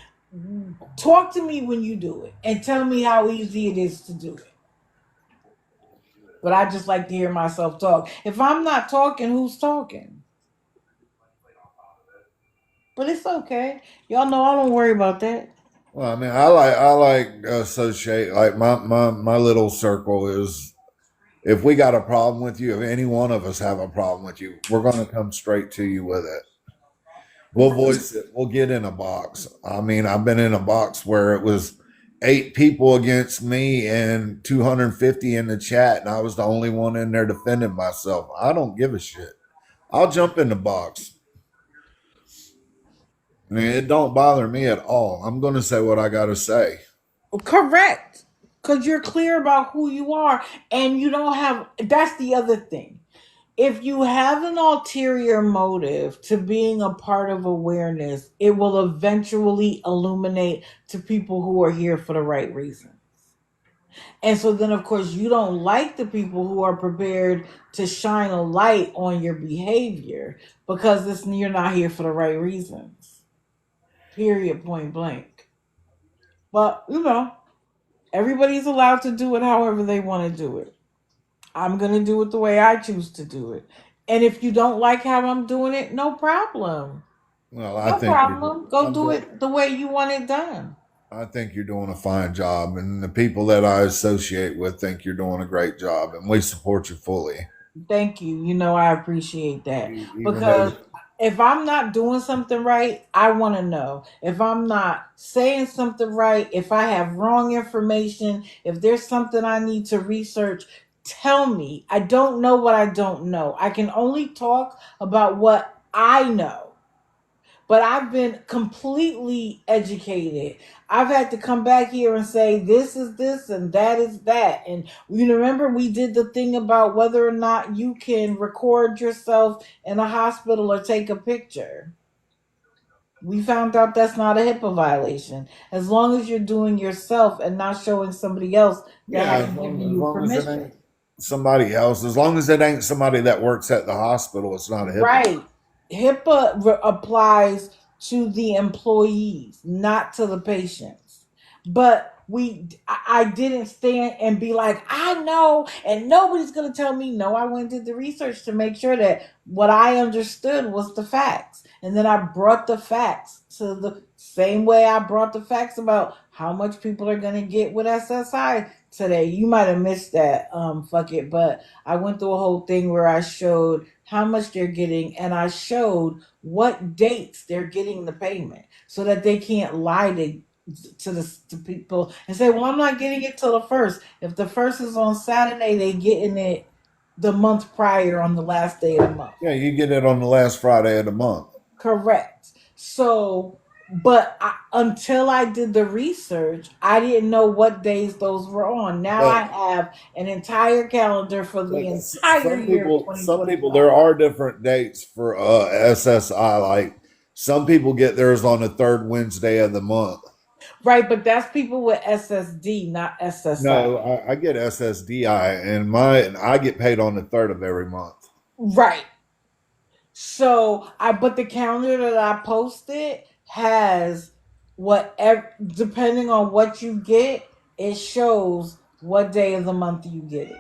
A: Talk to me when you do it and tell me how easy it is to do it. But I just like to hear myself talk. If I'm not talking, who's talking? But it's okay. Y'all know I don't worry about that.
G: Well, I mean, I like associate like my little circle is if we got a problem with you, if any one of us have a problem with you, we're gonna come straight to you with it. We'll voice it. We'll get in a box. I mean, I've been in a box where it was 8 people against me and 250 in the chat, and I was the only one in there defending myself. I don't give a shit. I'll jump in the box. I mean, it don't bother me at all. I'm going to say what I got to say.
A: Correct. Because you're clear about who you are and you don't have, that's the other thing. If you have an ulterior motive to being a part of awareness, it will eventually illuminate to people who are here for the right reason. And so then, of course, you don't like the people who are prepared to shine a light on your behavior because you're not here for the right reasons. Period, point blank. But, everybody's allowed to do it however they want to do it. I'm going to do it the way I choose to do it. And if you don't like how I'm doing it, no problem.
G: Well, I
A: No
G: think
A: problem. Go
G: I'm
A: do
G: doing,
A: it the way you want it done.
G: I think you're doing a fine job, and the people that I associate with think you're doing a great job, and we support you fully.
A: Thank you. I appreciate that.
G: Even though,
A: Because if I'm not doing something right, I want to know. If I'm not saying something right, if I have wrong information, if there's something I need to research, tell me. I don't know what I don't know. I can only talk about what I know. But I've been completely educated. I've had to come back here and say this is this and that is that. And you remember we did the thing about whether or not you can record yourself in a hospital or take a picture. We found out that's not a HIPAA violation. As long as you're doing yourself and not showing somebody else that
G: yeah,
A: hasn't given
G: as
A: you
G: long as it
A: permission.
G: ain't somebody else, as long as it ain't somebody that works at the hospital, it's not a HIPAA.
A: Right. HIPAA applies to the employees, not to the patients. But I didn't stand and be like, I know, and nobody's going to tell me no. I went and did the research to make sure that what I understood was the facts. And then I brought the facts to the same way I brought the facts about how much people are going to get with SSI today. You might have missed that, fuck it, but I went through a whole thing where I showed how much they're getting and I showed what dates they're getting the payment so that they can't lie to people and say, well, I'm not getting it till the first. If the first is on Saturday, they getting it the month prior on the last day of the month.
G: Yeah, you get it on the last Friday of the month.
A: Correct. So, but until I did the research, I didn't know what days those were on. Now I
G: But
A: have an entire calendar for the entire
G: some
A: year of
G: people,
A: 2025.
G: there are different dates for SSI. Like some people get theirs on the third Wednesday of the month.
A: Right, but that's people with SSD, not SSI.
G: No, I get SSDI, and I get paid on the third of every month.
A: Right. So but the calendar that I posted has whatever, depending on what you get, it shows what day of the month you get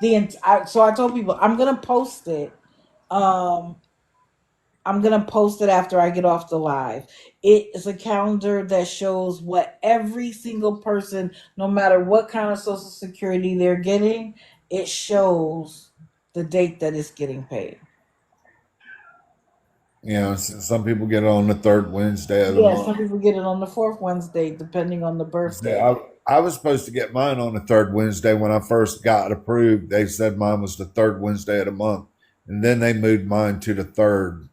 A: it. So I told people I'm gonna post it. Um, I'm gonna post it after I get off the live. It is a calendar that shows what every single person, no matter what kind of social security they're getting, it shows the date that it's getting paid.
G: You know, some people get it on the third Wednesday of the
A: Yeah,
G: month.
A: some people get it on the fourth Wednesday, depending on the
G: See,
A: birthday.
G: I was supposed to get mine on the third Wednesday when I first got approved. They said mine was the third Wednesday of the month, and then they moved mine to the third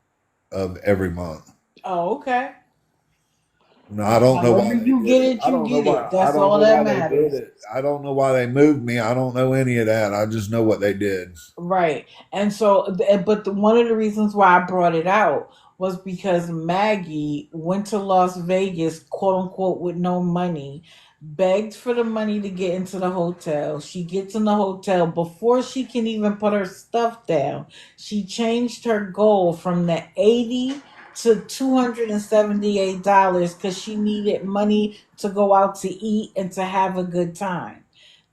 G: of every month.
A: Oh, okay.
G: No, I don't know why
A: However
G: they
A: you
G: did
A: get
G: it.
A: it, you get it. That's all that matters.
G: I don't know why they moved me. I don't know any of that. I just know what they did.
A: Right. And so, one of the reasons why I brought it out was because Maggie went to Las Vegas, quote unquote, with no money, begged for the money to get into the hotel. She gets in the hotel before she can even put her stuff down. She changed her goal from the 80 to $278 because she needed money to go out to eat and to have a good time.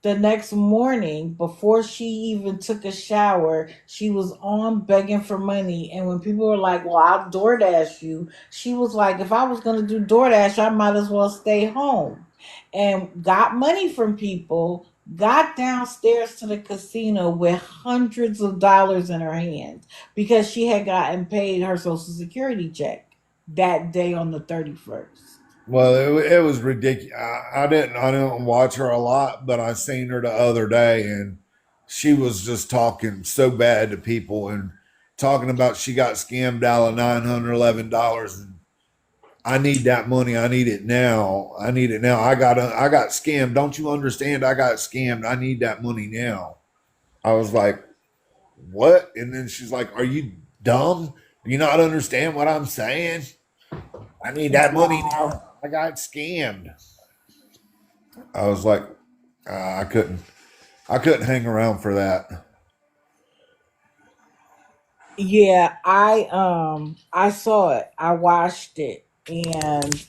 A: The next morning, before she even took a shower, she was on begging for money. And when people were like, "Well, I'll DoorDash you," she was like, "If I was going to do DoorDash, I might as well stay home." And got money from people, got downstairs to the casino with hundreds of dollars in her hand because she had gotten paid her Social Security check that day on the 31st.
G: Well, it was ridiculous. I didn't watch her a lot, but I seen her the other day, and she was just talking so bad to people and talking about she got scammed out of $911, and I need that money. I need it now. I need it now. I got scammed. Don't you understand? I got scammed. I need that money now. I was like, what? And then she's like, are you dumb? Do you not understand what I'm saying? I need that money now.
A: Wow.
G: I got scammed. I was like, I couldn't. I couldn't hang around for that.
A: Yeah, I saw it. I watched it, and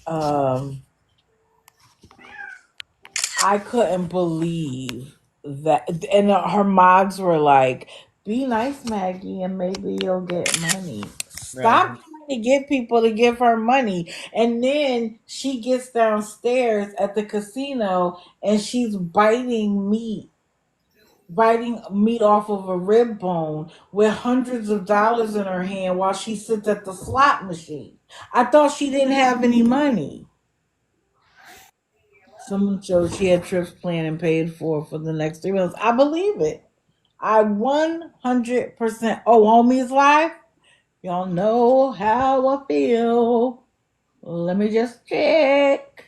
A: I couldn't believe that. And her mods were like, "Be nice, Maggie, and maybe you'll get money." Stop
G: Man,
A: trying to get people to give her money. And then she gets downstairs at the casino and she's biting meat off of a rib bone with hundreds of dollars in her hand while she sits at the slot machine. I thought she didn't have any money. Someone showed she had trips planned and paid for the next 3 months. I believe it. I 100%. Oh, homies live? Y'all know how I feel. Let me just check.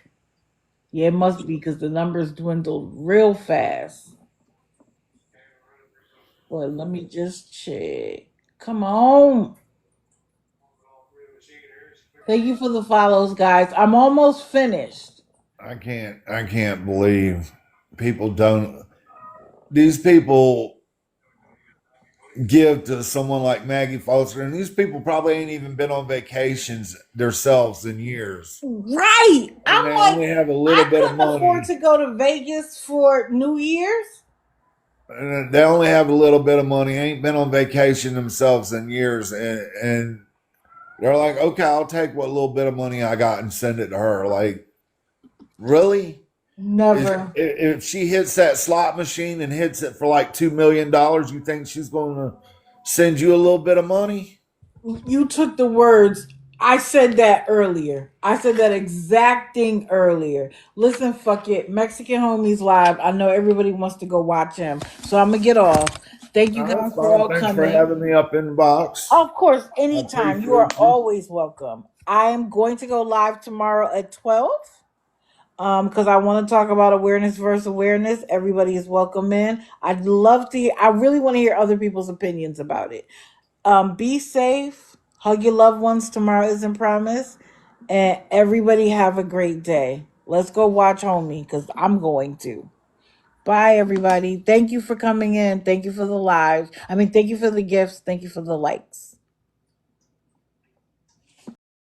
A: Yeah, it must be because the numbers dwindled real fast. Well, let me just check. Come on. Thank you for the follows, guys. I'm almost finished.
G: I can't believe people don't. These people give to someone like Maggie Foster, and these people probably ain't even been on vacations themselves in years,
A: Right.
G: and
A: I'm
G: they
A: like,
G: only have a little
A: I
G: bit of
A: couldn't afford
G: money.
A: to go to Vegas for New Year's.
G: And they only have a little bit of money. Ain't been on vacation themselves in years, and they're like, okay, I'll take what little bit of money I got and send it to her. Like, really?
A: Never.
G: If she hits that slot machine and hits it for like $2 million, you think she's going to send you a little bit of money?
A: You took the words. I said that earlier. I said that exact thing earlier. Listen, fuck it. Mexican Homies Live. I know everybody wants to go watch him. So I'm going to get off. Thank you
G: That's
A: guys for
G: fine.
A: all
G: Thanks for
A: coming.
G: having me up in the box.
A: Of course,
G: I
A: anytime. You are
G: appreciate you.
A: always welcome. I am going to go live tomorrow at 12. Because I want to talk about awareness versus awareness. Everybody is welcome in. I'd love to hear, I really want to hear other people's opinions about it. Be safe. Hug your loved ones. Tomorrow isn't promised. And everybody have a great day. Let's go watch Homie because I'm going to. Bye, everybody. Thank you for coming in. Thank you for the lives. Thank you for the gifts. Thank you for the likes.